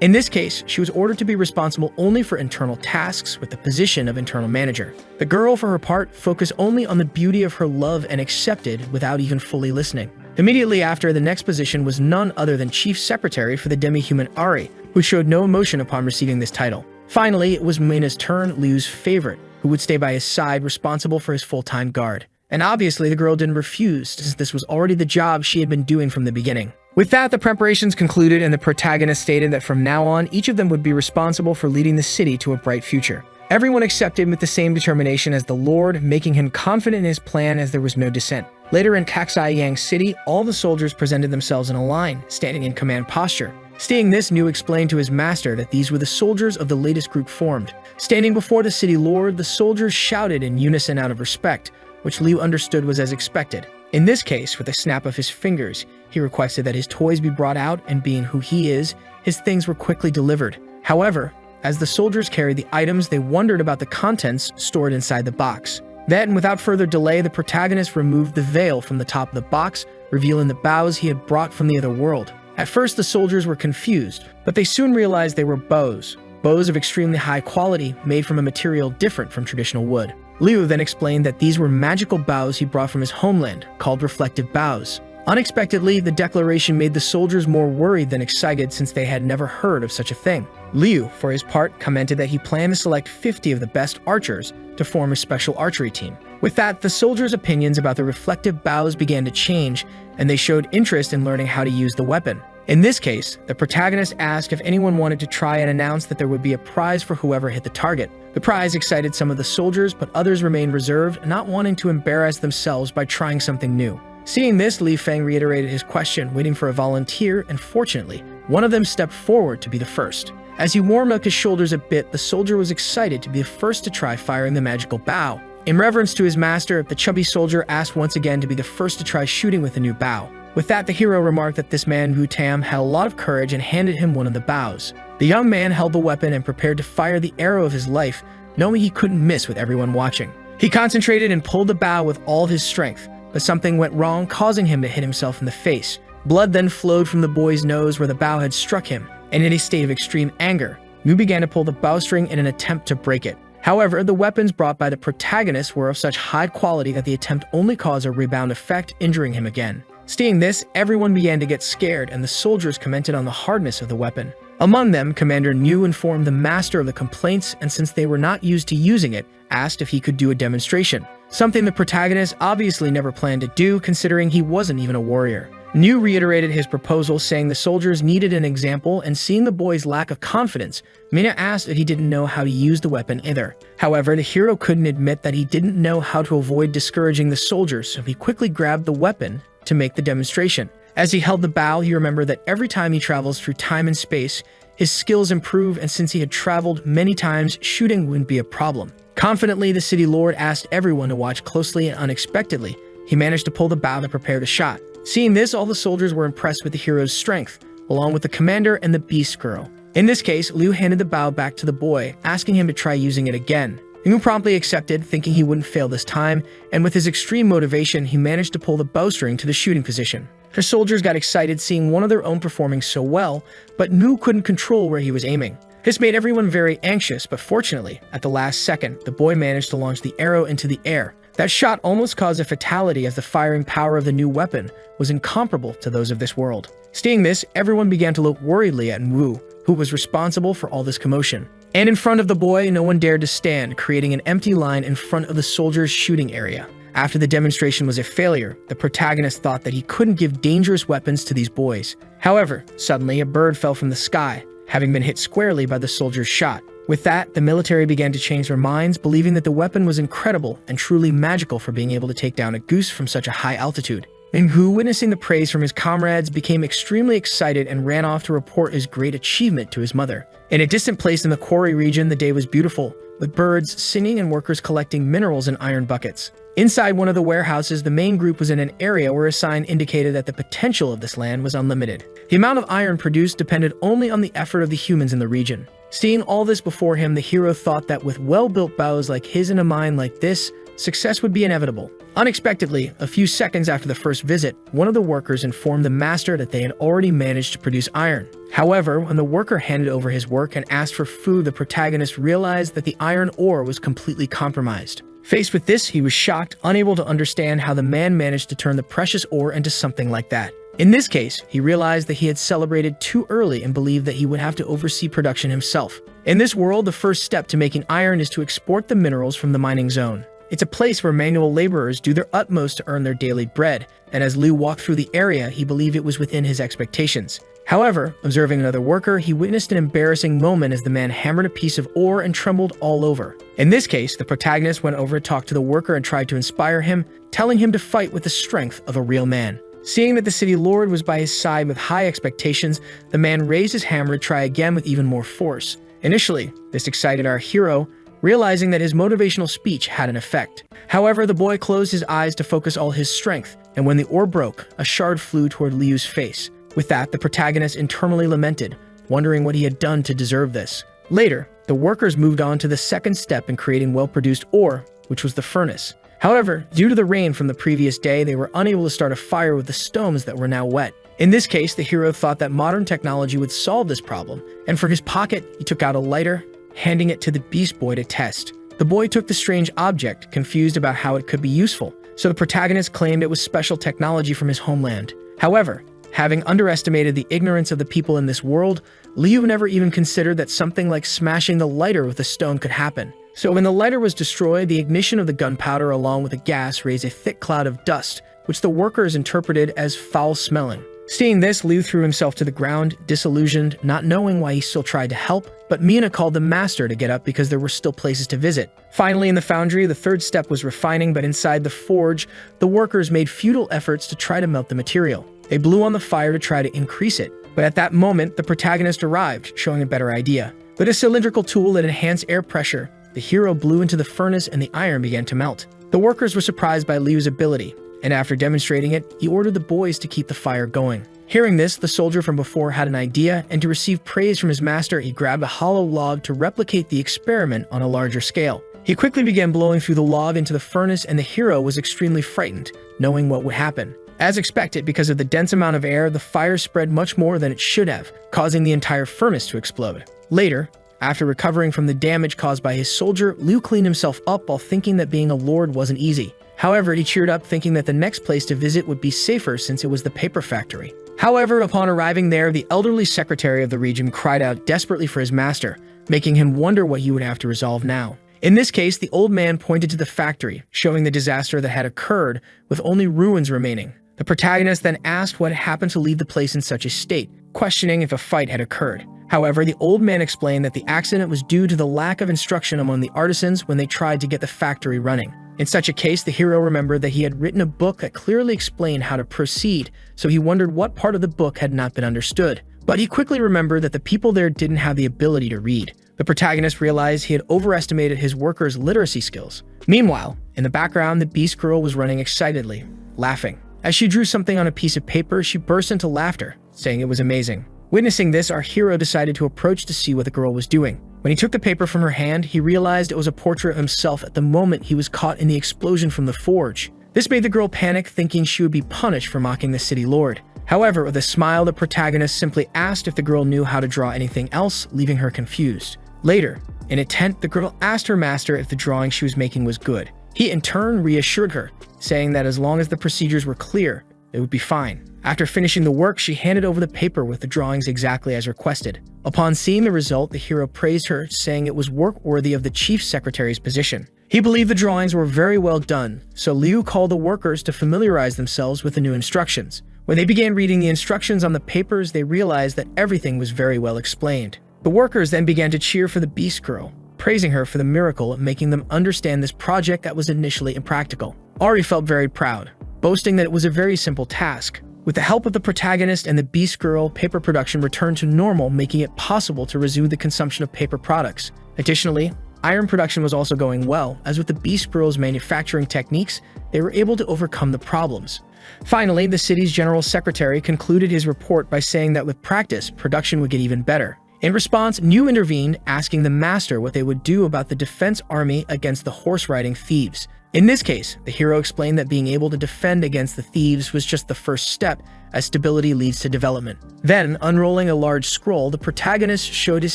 In this case, she was ordered to be responsible only for internal tasks with the position of internal manager. The girl, for her part, focused only on the beauty of her love and accepted without even fully listening. Immediately after, the next position was none other than Chief Secretary for the demi-human Ari, who showed no emotion upon receiving this title. Finally, it was Mina's turn, Liu's favorite, who would stay by his side, responsible for his full-time guard. And obviously, the girl didn't refuse, since this was already the job she had been doing from the beginning. With that, the preparations concluded, and the protagonist stated that from now on, each of them would be responsible for leading the city to a bright future. Everyone accepted with the same determination as the Lord, making him confident in his plan as there was no dissent. Later in Xiyang City, all the soldiers presented themselves in a line, standing in command posture. Seeing this, Nu explained to his master that these were the soldiers of the latest group formed. Standing before the city lord, the soldiers shouted in unison out of respect, which Liu understood was as expected. In this case, with a snap of his fingers, he requested that his toys be brought out, and being who he is, his things were quickly delivered. However, as the soldiers carried the items, they wondered about the contents stored inside the box. Then, without further delay, the protagonist removed the veil from the top of the box, revealing the bows he had brought from the other world. At first, the soldiers were confused, but they soon realized they were bows of extremely high quality, made from a material different from traditional wood. Liu then explained that these were magical bows he brought from his homeland, called reflective bows. Unexpectedly, the declaration made the soldiers more worried than excited, since they had never heard of such a thing. Liu, for his part, commented that he planned to select 50 of the best archers to form a special archery team. With that, the soldiers' opinions about the reflective bows began to change, and they showed interest in learning how to use the weapon. In this case, the protagonist asked if anyone wanted to try, and announced that there would be a prize for whoever hit the target. The prize excited some of the soldiers, but others remained reserved, not wanting to embarrass themselves by trying something new. Seeing this, Li Feng reiterated his question, waiting for a volunteer, and fortunately, one of them stepped forward to be the first. As he warmed up his shoulders a bit, the soldier was excited to be the first to try firing the magical bow. In reverence to his master, the chubby soldier asked once again to be the first to try shooting with the new bow. With that, the hero remarked that this man, Wu Tam, had a lot of courage and handed him one of the bows. The young man held the weapon and prepared to fire the arrow of his life, knowing he couldn't miss with everyone watching. He concentrated and pulled the bow with all of his strength, but something went wrong, causing him to hit himself in the face. Blood then flowed from the boy's nose where the bow had struck him, and in a state of extreme anger, Mu began to pull the bowstring in an attempt to break it. However, the weapons brought by the protagonist were of such high quality that the attempt only caused a rebound effect, injuring him again. Seeing this, everyone began to get scared, and the soldiers commented on the hardness of the weapon. Among them, Commander Nu informed the master of the complaints, and since they were not used to using it, asked if he could do a demonstration. Something the protagonist obviously never planned to do, considering he wasn't even a warrior. Nu reiterated his proposal, saying the soldiers needed an example, and seeing the boy's lack of confidence, Mina asked if he didn't know how to use the weapon either. However, the hero couldn't admit that he didn't know how to avoid discouraging the soldiers, so he quickly grabbed the weapon to make the demonstration. As he held the bow, he remembered that every time he travels through time and space, his skills improve, and since he had traveled many times, shooting wouldn't be a problem. Confidently, the city lord asked everyone to watch closely, and unexpectedly, he managed to pull the bow and prepare a shot. Seeing this, all the soldiers were impressed with the hero's strength, along with the commander and the beast girl. In this case, Liu handed the bow back to the boy, asking him to try using it again. Liu promptly accepted, thinking he wouldn't fail this time, and with his extreme motivation, he managed to pull the bowstring to the shooting position. The soldiers got excited seeing one of their own performing so well, but Liu couldn't control where he was aiming. This made everyone very anxious, but fortunately, at the last second, the boy managed to launch the arrow into the air. That shot almost caused a fatality, as the firing power of the new weapon was incomparable to those of this world. Seeing this, everyone began to look worriedly at Wu, who was responsible for all this commotion. And in front of the boy, no one dared to stand, creating an empty line in front of the soldiers' shooting area. After the demonstration was a failure, the protagonist thought that he couldn't give dangerous weapons to these boys. However, suddenly a bird fell from the sky, having been hit squarely by the soldier's shot. With that, the military began to change their minds, believing that the weapon was incredible and truly magical for being able to take down a goose from such a high altitude. And Hu, witnessing the praise from his comrades, became extremely excited and ran off to report his great achievement to his mother. In a distant place in the quarry region, the day was beautiful, with birds singing and workers collecting minerals in iron buckets. Inside one of the warehouses, the main group was in an area where a sign indicated that the potential of this land was unlimited. The amount of iron produced depended only on the effort of the humans in the region. Seeing all this before him, the hero thought that with well-built bows like his in a mine like this, success would be inevitable. Unexpectedly, a few seconds after the first visit, one of the workers informed the master that they had already managed to produce iron. However, when the worker handed over his work and asked for food, the protagonist realized that the iron ore was completely compromised. Faced with this, he was shocked, unable to understand how the man managed to turn the precious ore into something like that. In this case, he realized that he had celebrated too early and believed that he would have to oversee production himself. In this world, the first step to making iron is to export the minerals from the mining zone. It's a place where manual laborers do their utmost to earn their daily bread, and as Liu walked through the area, he believed it was within his expectations. However, observing another worker, he witnessed an embarrassing moment as the man hammered a piece of ore and trembled all over. In this case, the protagonist went over to talk to the worker and tried to inspire him, telling him to fight with the strength of a real man. Seeing that the city lord was by his side with high expectations, the man raised his hammer to try again with even more force. Initially, this excited our hero, realizing that his motivational speech had an effect. However, the boy closed his eyes to focus all his strength, and when the ore broke, a shard flew toward Liu's face. With that, the protagonist internally lamented, wondering what he had done to deserve this. Later, the workers moved on to the second step in creating well-produced ore, which was the furnace. However, due to the rain from the previous day, they were unable to start a fire with the stones that were now wet. In this case, the hero thought that modern technology would solve this problem, and from his pocket, he took out a lighter, handing it to the beast boy to test. The boy took the strange object, confused about how it could be useful, so the protagonist claimed it was special technology from his homeland. However, having underestimated the ignorance of the people in this world, Liu never even considered that something like smashing the lighter with a stone could happen. So when the lighter was destroyed, the ignition of the gunpowder along with the gas raised a thick cloud of dust, which the workers interpreted as foul-smelling. Seeing this, Liu threw himself to the ground, disillusioned, not knowing why he still tried to help, but Mina called the master to get up because there were still places to visit. Finally, in the foundry, the third step was refining, but inside the forge, the workers made futile efforts to try to melt the material. They blew on the fire to try to increase it, but at that moment, the protagonist arrived, showing a better idea. With a cylindrical tool that enhanced air pressure, the hero blew into the furnace and the iron began to melt. The workers were surprised by Liu's ability, and after demonstrating it, he ordered the boys to keep the fire going. Hearing this, the soldier from before had an idea, and to receive praise from his master, he grabbed a hollow log to replicate the experiment on a larger scale. He quickly began blowing through the log into the furnace, and the hero was extremely frightened, knowing what would happen. As expected, because of the dense amount of air, the fire spread much more than it should have, causing the entire furnace to explode. Later, after recovering from the damage caused by his soldier, Liu cleaned himself up while thinking that being a lord wasn't easy. However, he cheered up thinking that the next place to visit would be safer since it was the paper factory. However, upon arriving there, the elderly secretary of the region cried out desperately for his master, making him wonder what he would have to resolve now. In this case, the old man pointed to the factory, showing the disaster that had occurred, with only ruins remaining. The protagonist then asked what had happened to leave the place in such a state, questioning if a fight had occurred. However, the old man explained that the accident was due to the lack of instruction among the artisans when they tried to get the factory running. In such a case, the hero remembered that he had written a book that clearly explained how to proceed, so he wondered what part of the book had not been understood. But he quickly remembered that the people there didn't have the ability to read. The protagonist realized he had overestimated his workers' literacy skills. Meanwhile, in the background, the Beast Girl was running excitedly, laughing. As she drew something on a piece of paper, she burst into laughter, saying it was amazing. Witnessing this, our hero decided to approach to see what the girl was doing. When he took the paper from her hand, he realized it was a portrait of himself at the moment he was caught in the explosion from the forge. This made the girl panic, thinking she would be punished for mocking the city lord. However, with a smile, the protagonist simply asked if the girl knew how to draw anything else, leaving her confused. Later, in a tent, the girl asked her master if the drawing she was making was good. He in turn reassured her, saying that as long as the procedures were clear, it would be fine. After finishing the work, she handed over the paper with the drawings exactly as requested. Upon seeing the result, the hero praised her, saying it was work worthy of the chief secretary's position. He believed the drawings were very well done, so Liu called the workers to familiarize themselves with the new instructions. When they began reading the instructions on the papers, they realized that everything was very well explained. The workers then began to cheer for the Beast Girl, praising her for the miracle of making them understand this project that was initially impractical. Ari felt very proud, boasting that it was a very simple task. With the help of the protagonist and the Beast Girl, paper production returned to normal, making it possible to resume the consumption of paper products. Additionally, iron production was also going well, as with the Beast Girl's manufacturing techniques, they were able to overcome the problems. Finally, the city's general secretary concluded his report by saying that with practice, production would get even better. In response, Niu intervened, asking the master what they would do about the defense army against the horse-riding thieves. In this case, the hero explained that being able to defend against the thieves was just the first step, as stability leads to development. Then, unrolling a large scroll, the protagonist showed his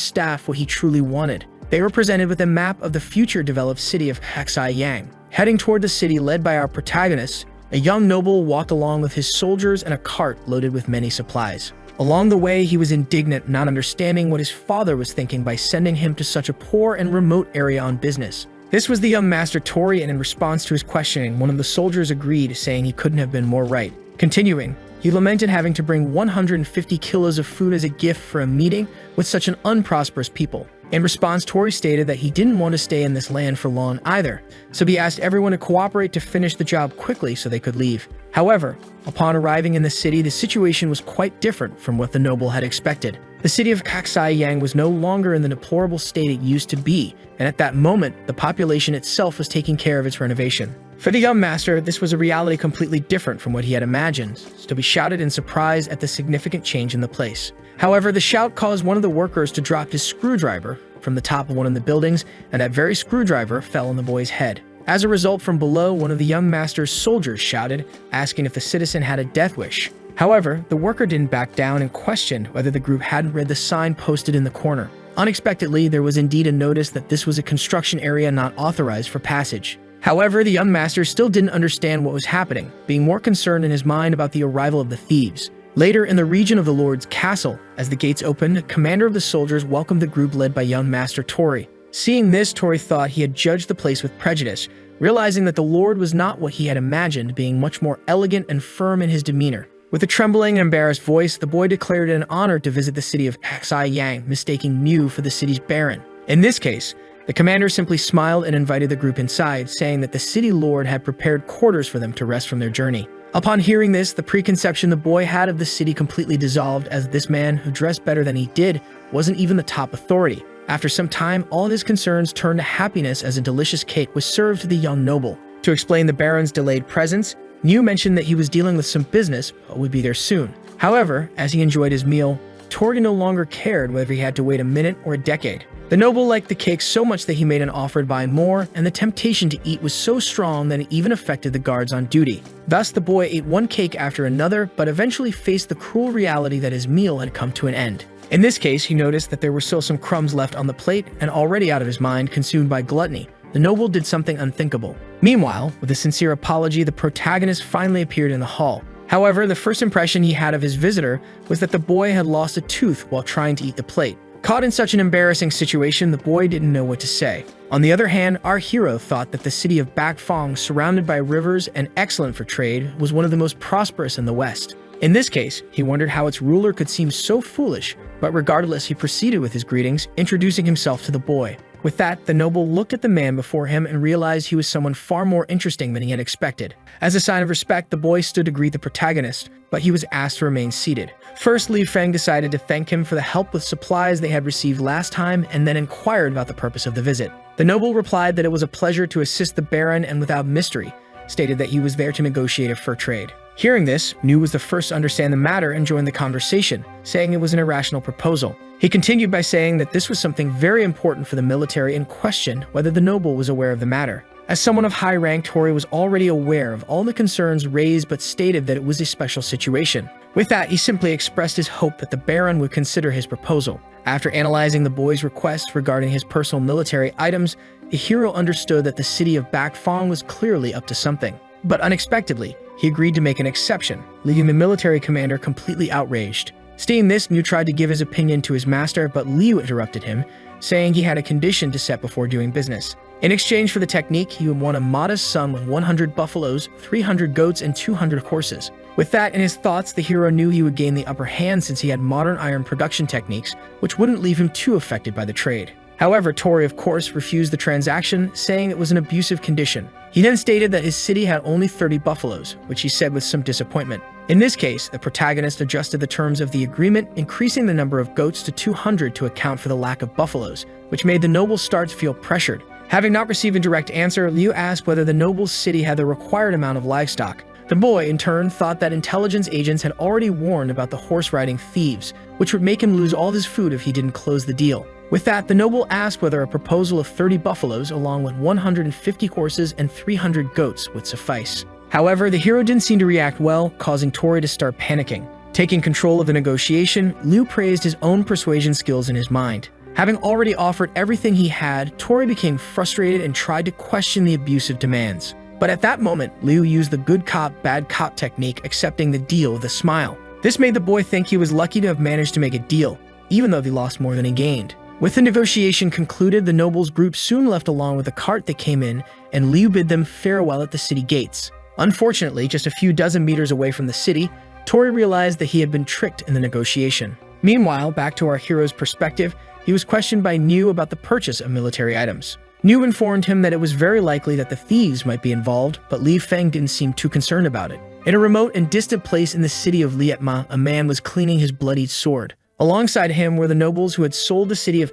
staff what he truly wanted. They were presented with a map of the future developed city of Haxai-Yang. Heading toward the city led by our protagonist, a young noble walked along with his soldiers and a cart loaded with many supplies. Along the way, he was indignant, not understanding what his father was thinking by sending him to such a poor and remote area on business. This was the young master Tori, and in response to his questioning, one of the soldiers agreed, saying he couldn't have been more right. Continuing, he lamented having to bring 150 kilos of food as a gift for a meeting with such an unprosperous people. In response, Tori stated that he didn't want to stay in this land for long either, so he asked everyone to cooperate to finish the job quickly so they could leave. However, upon arriving in the city, the situation was quite different from what the noble had expected. The city of Haxai-Yang was no longer in the deplorable state it used to be, and at that moment, the population itself was taking care of its renovation. For the young master, this was a reality completely different from what he had imagined, so he shouted in surprise at the significant change in the place. However, the shout caused one of the workers to drop his screwdriver from the top of one of the buildings, and that very screwdriver fell on the boy's head. As a result, from below, one of the young master's soldiers shouted, asking if the citizen had a death wish. However, the worker didn't back down and questioned whether the group hadn't read the sign posted in the corner. Unexpectedly, there was indeed a notice that this was a construction area not authorized for passage. However, the young master still didn't understand what was happening, being more concerned in his mind about the arrival of the thieves. Later, in the region of the Lord's castle, as the gates opened, the commander of the soldiers welcomed the group led by young master Tori. Seeing this, Tori thought he had judged the place with prejudice, realizing that the Lord was not what he had imagined, being much more elegant and firm in his demeanor. With a trembling and embarrassed voice, the boy declared it an honor to visit the city of Haxai-Yang, mistaking Mu for the city's baron. In this case, the commander simply smiled and invited the group inside, saying that the city lord had prepared quarters for them to rest from their journey. Upon hearing this, the preconception the boy had of the city completely dissolved, as this man, who dressed better than he did, wasn't even the top authority. After some time, all of his concerns turned to happiness as a delicious cake was served to the young noble. To explain the baron's delayed presence, Niu mentioned that he was dealing with some business, but would be there soon. However, as he enjoyed his meal, Tori no longer cared whether he had to wait a minute or a decade. The noble liked the cake so much that he made an offer to buy more, and the temptation to eat was so strong that it even affected the guards on duty. Thus, the boy ate one cake after another, but eventually faced the cruel reality that his meal had come to an end. In this case, he noticed that there were still some crumbs left on the plate, and already out of his mind, consumed by gluttony, the noble did something unthinkable. Meanwhile, with a sincere apology, the protagonist finally appeared in the hall. However, the first impression he had of his visitor was that the boy had lost a tooth while trying to eat the plate. Caught in such an embarrassing situation, the boy didn't know what to say. On the other hand, our hero thought that the city of Bakfong, surrounded by rivers and excellent for trade, was one of the most prosperous in the West. In this case, he wondered how its ruler could seem so foolish, but regardless, he proceeded with his greetings, introducing himself to the boy. With that, the noble looked at the man before him and realized he was someone far more interesting than he had expected. As a sign of respect, the boy stood to greet the protagonist, but he was asked to remain seated. First, Liu Feng decided to thank him for the help with supplies they had received last time and then inquired about the purpose of the visit. The noble replied that it was a pleasure to assist the baron and without mystery, stated that he was there to negotiate a fur trade. Hearing this, Liu was the first to understand the matter and joined the conversation, saying it was an irrational proposal. He continued by saying that this was something very important for the military and questioned whether the noble was aware of the matter. As someone of high rank, Tori was already aware of all the concerns raised but stated that it was a special situation. With that, he simply expressed his hope that the baron would consider his proposal. After analyzing the boy's request regarding his personal military items, the hero understood that the city of Bakfang was clearly up to something. But unexpectedly, he agreed to make an exception, leaving the military commander completely outraged. Seeing this, Liu tried to give his opinion to his master, but Liu interrupted him, saying he had a condition to set before doing business. In exchange for the technique, he would want a modest sum with 100 buffaloes, 300 goats, and 200 horses. With that in his thoughts, the hero knew he would gain the upper hand since he had modern iron production techniques, which wouldn't leave him too affected by the trade. However, Tori, of course, refused the transaction, saying it was an abusive condition. He then stated that his city had only 30 buffaloes, which he said with some disappointment. In this case, the protagonist adjusted the terms of the agreement, increasing the number of goats to 200 to account for the lack of buffaloes, which made the noble start to feel pressured. Having not received a direct answer, Liu asked whether the noble's city had the required amount of livestock. The boy, in turn, thought that intelligence agents had already warned about the horse-riding thieves, which would make him lose all his food if he didn't close the deal. With that, the noble asked whether a proposal of 30 buffaloes along with 150 horses and 300 goats would suffice. However, the hero didn't seem to react well, causing Tori to start panicking. Taking control of the negotiation, Liu praised his own persuasion skills in his mind. Having already offered everything he had, Tori became frustrated and tried to question the abusive demands. But at that moment, Liu used the good cop, bad cop technique, accepting the deal with a smile. This made the boy think he was lucky to have managed to make a deal, even though he lost more than he gained. With the negotiation concluded, the nobles' group soon left along with the cart that came in, and Liu bid them farewell at the city gates. Unfortunately, just a few dozen meters away from the city, Tori realized that he had been tricked in the negotiation. Meanwhile, back to our hero's perspective, he was questioned by Liu about the purchase of military items. Liu informed him that it was very likely that the thieves might be involved, but Liu Feng didn't seem too concerned about it. In a remote and distant place in the city of Lietma, a man was cleaning his bloodied sword. Alongside him were the nobles who had sold the city of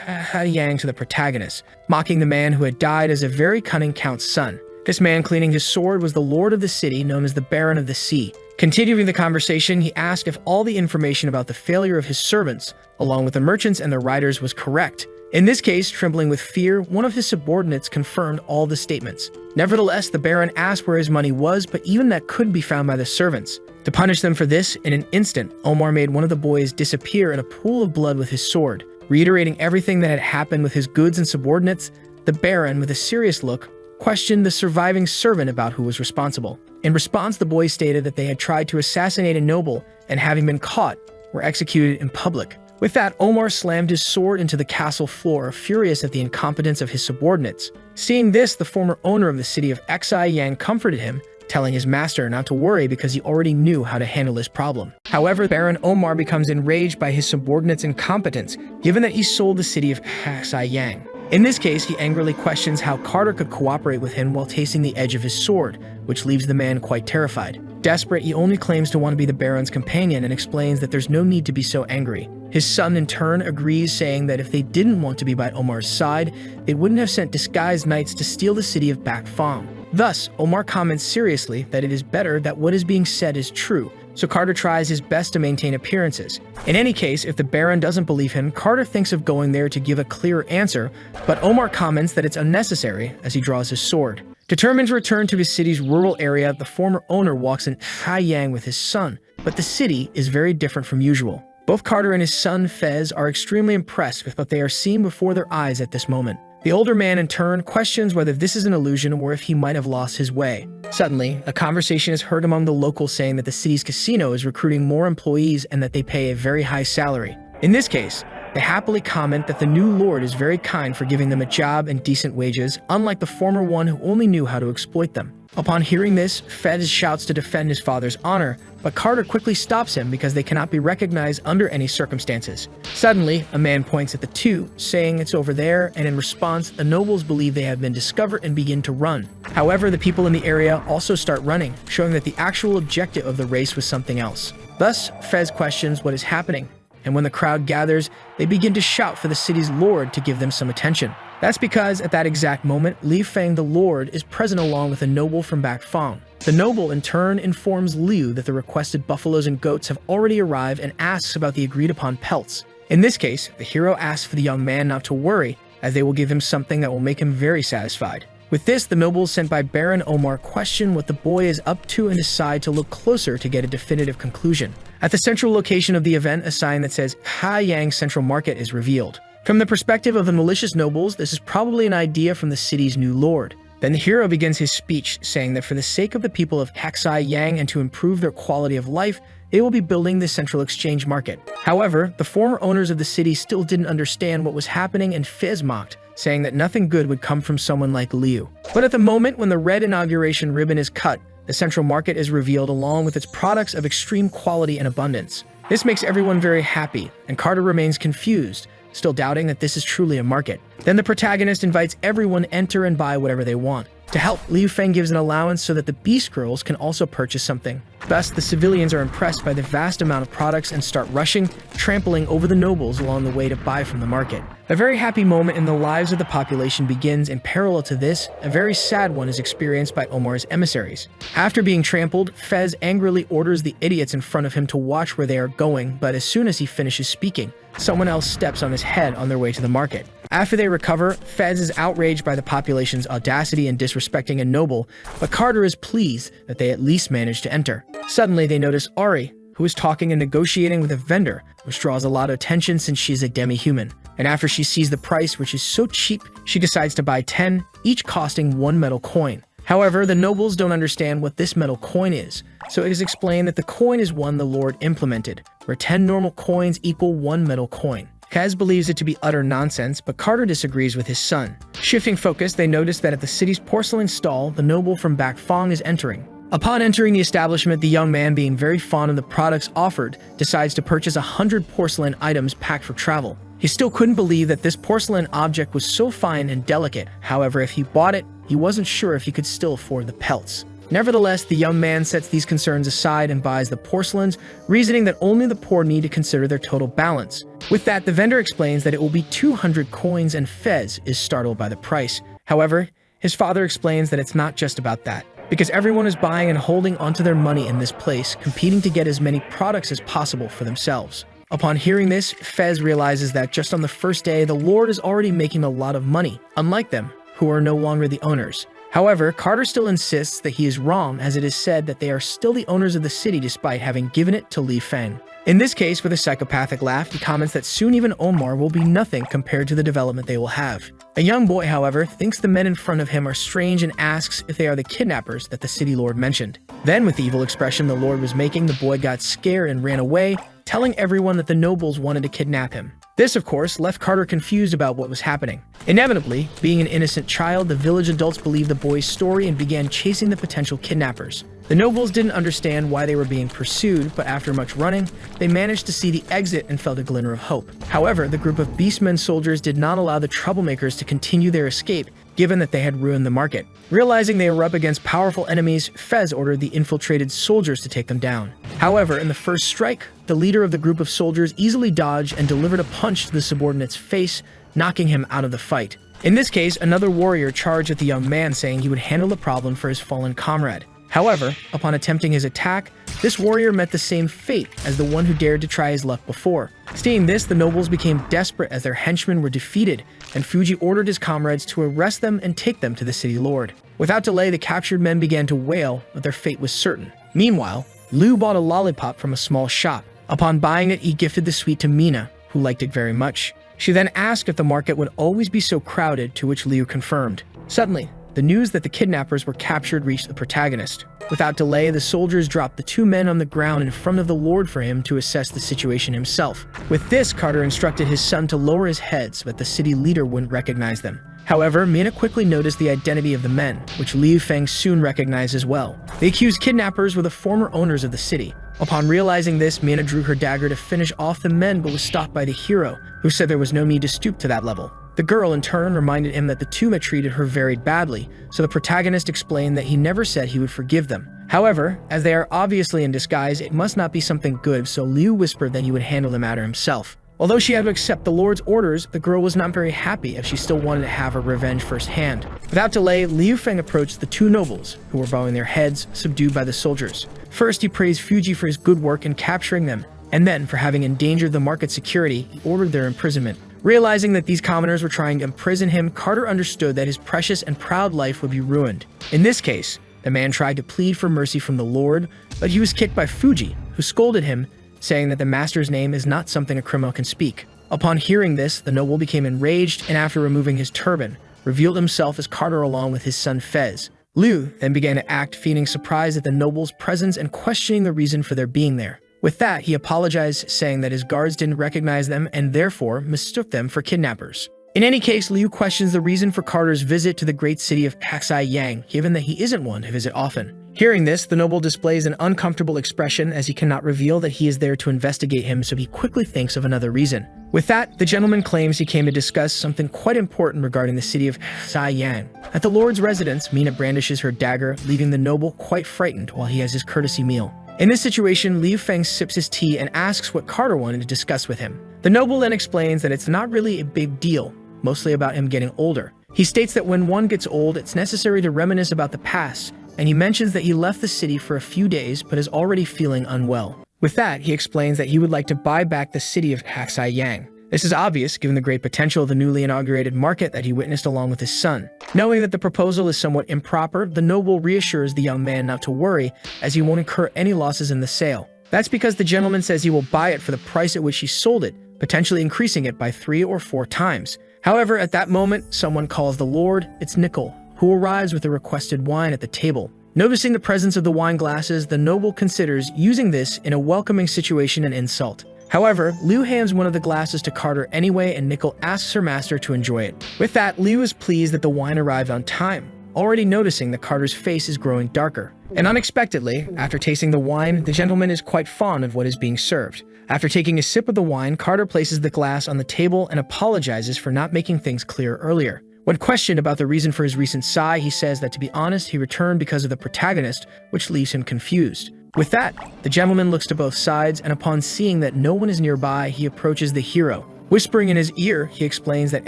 Haiyang to the protagonist, mocking the man who had died as a very cunning count's son. This man cleaning his sword was the lord of the city, known as the Baron of the Sea. Continuing the conversation, he asked if all the information about the failure of his servants, along with the merchants and their riders, was correct. In this case, trembling with fear, one of his subordinates confirmed all the statements. Nevertheless, the Baron asked where his money was, but even that couldn't be found by the servants. To punish them for this, in an instant, Omar made one of the boys disappear in a pool of blood with his sword. Reiterating everything that had happened with his goods and subordinates, the Baron, with a serious look, questioned the surviving servant about who was responsible. In response, the boys stated that they had tried to assassinate a noble and, having been caught, were executed in public. With that, Omar slammed his sword into the castle floor, furious at the incompetence of his subordinates. Seeing this, the former owner of the city of Xi Yang comforted him, telling his master not to worry because he already knew how to handle this problem. However, Baron Omar becomes enraged by his subordinates' incompetence, given that he sold the city of Xi Yang. In this case, he angrily questions how Carter could cooperate with him while tasting the edge of his sword, which leaves the man quite terrified. Desperate, he only claims to want to be the Baron's companion and explains that there's no need to be so angry. His son, in turn, agrees, saying that if they didn't want to be by Omar's side, they wouldn't have sent disguised knights to steal the city of Bakfang. Thus, Omar comments seriously that it is better that what is being said is true, so Carter tries his best to maintain appearances. In any case, if the Baron doesn't believe him, Carter thinks of going there to give a clearer answer, but Omar comments that it's unnecessary as he draws his sword. Determined to return to his city's rural area, the former owner walks in Haiyang with his son, but the city is very different from usual. Both Carter and his son Fez are extremely impressed with what they are seeing before their eyes at this moment. The older man, in turn, questions whether this is an illusion or if he might have lost his way. Suddenly, a conversation is heard among the locals saying that the city's casino is recruiting more employees and that they pay a very high salary. In this case, they happily comment that the new lord is very kind for giving them a job and decent wages, unlike the former one who only knew how to exploit them. Upon hearing this, Fez shouts to defend his father's honor, but Carter quickly stops him because they cannot be recognized under any circumstances. Suddenly, a man points at the two, saying it's over there, and in response, the nobles believe they have been discovered and begin to run. However, the people in the area also start running, showing that the actual objective of the race was something else. Thus, Fez questions what is happening, and when the crowd gathers, they begin to shout for the city's lord to give them some attention. That's because at that exact moment, Li Feng the Lord is present along with a noble from Back Fong. The noble in turn informs Liu that the requested buffaloes and goats have already arrived and asks about the agreed upon pelts. In this case, the hero asks for the young man not to worry, as they will give him something that will make him very satisfied. With this, the nobles sent by Baron Omar question what the boy is up to and decide to look closer to get a definitive conclusion. At the central location of the event, a sign that says Haiyang Central Market is revealed. From the perspective of the malicious nobles, this is probably an idea from the city's new lord. Then the hero begins his speech, saying that for the sake of the people of Haxai Yang and to improve their quality of life, they will be building the central exchange market. However, the former owners of the city still didn't understand what was happening and Fez mocked, saying that nothing good would come from someone like Liu. But at the moment when the red inauguration ribbon is cut, the central market is revealed along with its products of extreme quality and abundance. This makes everyone very happy, and Carter remains confused, still doubting that this is truly a market. Then the protagonist invites everyone to enter and buy whatever they want. To help, Liu Feng gives an allowance so that the Beast Girls can also purchase something. Thus, the civilians are impressed by the vast amount of products and start rushing, trampling over the nobles along the way to buy from the market. A very happy moment in the lives of the population begins, and parallel to this, a very sad one is experienced by Omar's emissaries. After being trampled, Fez angrily orders the idiots in front of him to watch where they are going, but as soon as he finishes speaking, someone else steps on his head on their way to the market. After they recover, Fez is outraged by the population's audacity in disrespecting a noble, but Carter is pleased that they at least managed to enter. Suddenly, they notice Ari, who is talking and negotiating with a vendor, which draws a lot of attention since she is a demi-human. And after she sees the price, which is so cheap, she decides to buy 10, each costing 1 metal coin. However, the nobles don't understand what this metal coin is, so it is explained that the coin is one the Lord implemented, where 10 normal coins equal 1 metal coin. Kaz believes it to be utter nonsense, but Carter disagrees with his son. Shifting focus, they notice that at the city's porcelain stall, the noble from Back Fong is entering. Upon entering the establishment, the young man, being very fond of the products offered, decides to purchase 100 porcelain items packed for travel. He still couldn't believe that this porcelain object was so fine and delicate. However, if he bought it, he wasn't sure if he could still afford the pelts. Nevertheless, the young man sets these concerns aside and buys the porcelains, reasoning that only the poor need to consider their total balance. With that, the vendor explains that it will be 200 coins, and Fez is startled by the price. However, his father explains that it's not just about that, because everyone is buying and holding onto their money in this place, competing to get as many products as possible for themselves. Upon hearing this, Fez realizes that just on the first day, the Lord is already making a lot of money, unlike them, who are no longer the owners. However, Carter still insists that he is wrong, as it is said that they are still the owners of the city despite having given it to Li Feng. In this case, with a psychopathic laugh, he comments that soon even Omar will be nothing compared to the development they will have. A young boy, however, thinks the men in front of him are strange and asks if they are the kidnappers that the city lord mentioned. Then, with the evil expression the lord was making, the boy got scared and ran away, telling everyone that the nobles wanted to kidnap him. This, of course, left Carter confused about what was happening. Inevitably, being an innocent child, the village adults believed the boy's story and began chasing the potential kidnappers. The nobles didn't understand why they were being pursued, but after much running, they managed to see the exit and felt a glimmer of hope. However, the group of beastmen soldiers did not allow the troublemakers to continue their escape, given that they had ruined the market. Realizing they were up against powerful enemies, Fez ordered the infiltrated soldiers to take them down. However, in the first strike, the leader of the group of soldiers easily dodged and delivered a punch to the subordinate's face, knocking him out of the fight. In this case, another warrior charged at the young man, saying he would handle the problem for his fallen comrade. However, upon attempting his attack, this warrior met the same fate as the one who dared to try his luck before. Seeing this, the nobles became desperate as their henchmen were defeated, and Fuji ordered his comrades to arrest them and take them to the city lord. Without delay, the captured men began to wail, but their fate was certain. Meanwhile, Liu bought a lollipop from a small shop. Upon buying it, he gifted the sweet to Mina, who liked it very much. She then asked if the market would always be so crowded, to which Liu confirmed. Suddenly, the news that the kidnappers were captured reached the protagonist. Without delay, the soldiers dropped the two men on the ground in front of the Lord for him to assess the situation himself. With this, Carter instructed his son to lower his head so that the city leader wouldn't recognize them. However, Mina quickly noticed the identity of the men, which Liu Feng soon recognized as well. The accused kidnappers were the former owners of the city. Upon realizing this, Mina drew her dagger to finish off the men but was stopped by the hero, who said there was no need to stoop to that level. The girl, in turn, reminded him that the two had treated her very badly, so the protagonist explained that he never said he would forgive them. However, as they are obviously in disguise, it must not be something good, so Liu whispered that he would handle the matter himself. Although she had to accept the Lord's orders, the girl was not very happy as she still wanted to have her revenge firsthand. Without delay, Liu Feng approached the two nobles, who were bowing their heads, subdued by the soldiers. First, he praised Fuji for his good work in capturing them, and then for having endangered the market security, he ordered their imprisonment. Realizing that these commoners were trying to imprison him, Carter understood that his precious and proud life would be ruined. In this case, the man tried to plead for mercy from the Lord, but he was kicked by Fuji, who scolded him, saying that the master's name is not something a criminal can speak. Upon hearing this, the noble became enraged and after removing his turban, revealed himself as Carter along with his son Fez. Liu then began to act, feigning surprise at the noble's presence and questioning the reason for their being there. With that, he apologized, saying that his guards didn't recognize them and therefore mistook them for kidnappers. In any case, Liu questions the reason for Carter's visit to the great city of Paksai, given that he isn't one to visit often. Hearing this, the noble displays an uncomfortable expression as he cannot reveal that he is there to investigate him, so he quickly thinks of another reason. With that, the gentleman claims he came to discuss something quite important regarding the city of Paksai. At the Lord's residence, Mina brandishes her dagger, leaving the noble quite frightened while he has his courtesy meal. In this situation, Liu Feng sips his tea and asks what Carter wanted to discuss with him. The noble then explains that it's not really a big deal, mostly about him getting older. He states that when one gets old, it's necessary to reminisce about the past, and he mentions that he left the city for a few days but is already feeling unwell. With that, he explains that he would like to buy back the city of Paksai. This is obvious given the great potential of the newly inaugurated market that he witnessed along with his son. Knowing that the proposal is somewhat improper, the noble reassures the young man not to worry, as he won't incur any losses in the sale. That's because the gentleman says he will buy it for the price at which he sold it, potentially increasing it by 3 or 4 times. However, at that moment, someone calls the Lord. It's Nickel, who arrives with the requested wine at the table. Noticing the presence of the wine glasses, the noble considers using this in a welcoming situation and insult. However, Liu hands one of the glasses to Carter anyway, and Nickel asks her master to enjoy it. With that, Liu is pleased that the wine arrived on time, already noticing that Carter's face is growing darker. And unexpectedly, after tasting the wine, the gentleman is quite fond of what is being served. After taking a sip of the wine, Carter places the glass on the table and apologizes for not making things clear earlier. When questioned about the reason for his recent sigh, he says that to be honest, he returned because of the protagonist, which leaves him confused. With that, the gentleman looks to both sides, and upon seeing that no one is nearby, he approaches the hero. Whispering in his ear, he explains that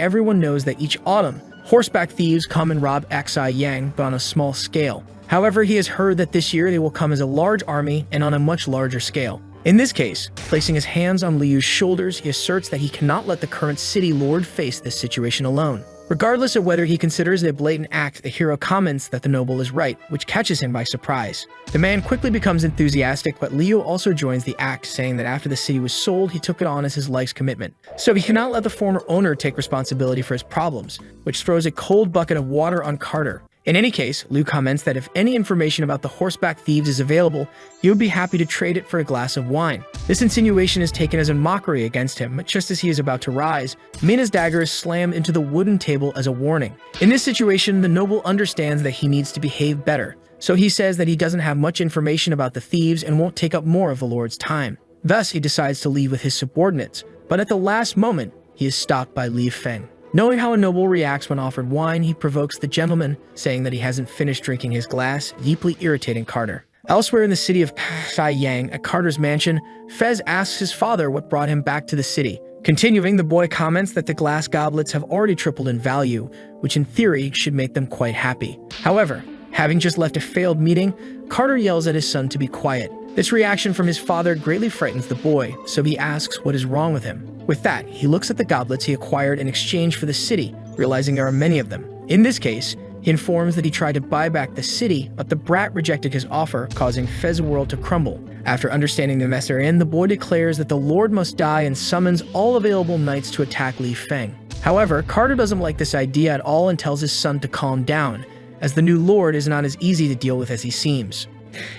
everyone knows that each autumn, horseback thieves come and rob Paksai, but on a small scale. However, he has heard that this year they will come as a large army and on a much larger scale. In this case, placing his hands on Liu's shoulders, he asserts that he cannot let the current city lord face this situation alone. Regardless of whether he considers it a blatant act, the hero comments that the noble is right, which catches him by surprise. The man quickly becomes enthusiastic, but Liu also joins the act, saying that after the city was sold, he took it on as his life's commitment. So he cannot let the former owner take responsibility for his problems, which throws a cold bucket of water on Carter. In any case, Liu comments that if any information about the horseback thieves is available, he would be happy to trade it for a glass of wine. This insinuation is taken as a mockery against him, but just as he is about to rise, Mina's dagger is slammed into the wooden table as a warning. In this situation, the noble understands that he needs to behave better, so he says that he doesn't have much information about the thieves and won't take up more of the Lord's time. Thus, he decides to leave with his subordinates, but at the last moment, he is stopped by Liu Feng. Knowing how a noble reacts when offered wine, he provokes the gentleman, saying that he hasn't finished drinking his glass, deeply irritating Carter. Elsewhere in the city of Paksai, at Carter's mansion, Fez asks his father what brought him back to the city. Continuing, the boy comments that the glass goblets have already tripled in value, which in theory should make them quite happy. However, having just left a failed meeting, Carter yells at his son to be quiet. This reaction from his father greatly frightens the boy, so he asks what is wrong with him. With that, he looks at the goblets he acquired in exchange for the city, realizing there are many of them. In this case, he informs that he tried to buy back the city, but the brat rejected his offer, causing Fez's world to crumble. After understanding the mess they're in, the boy declares that the Lord must die and summons all available knights to attack Liu Feng. However, Carter doesn't like this idea at all and tells his son to calm down, as the new lord is not as easy to deal with as he seems.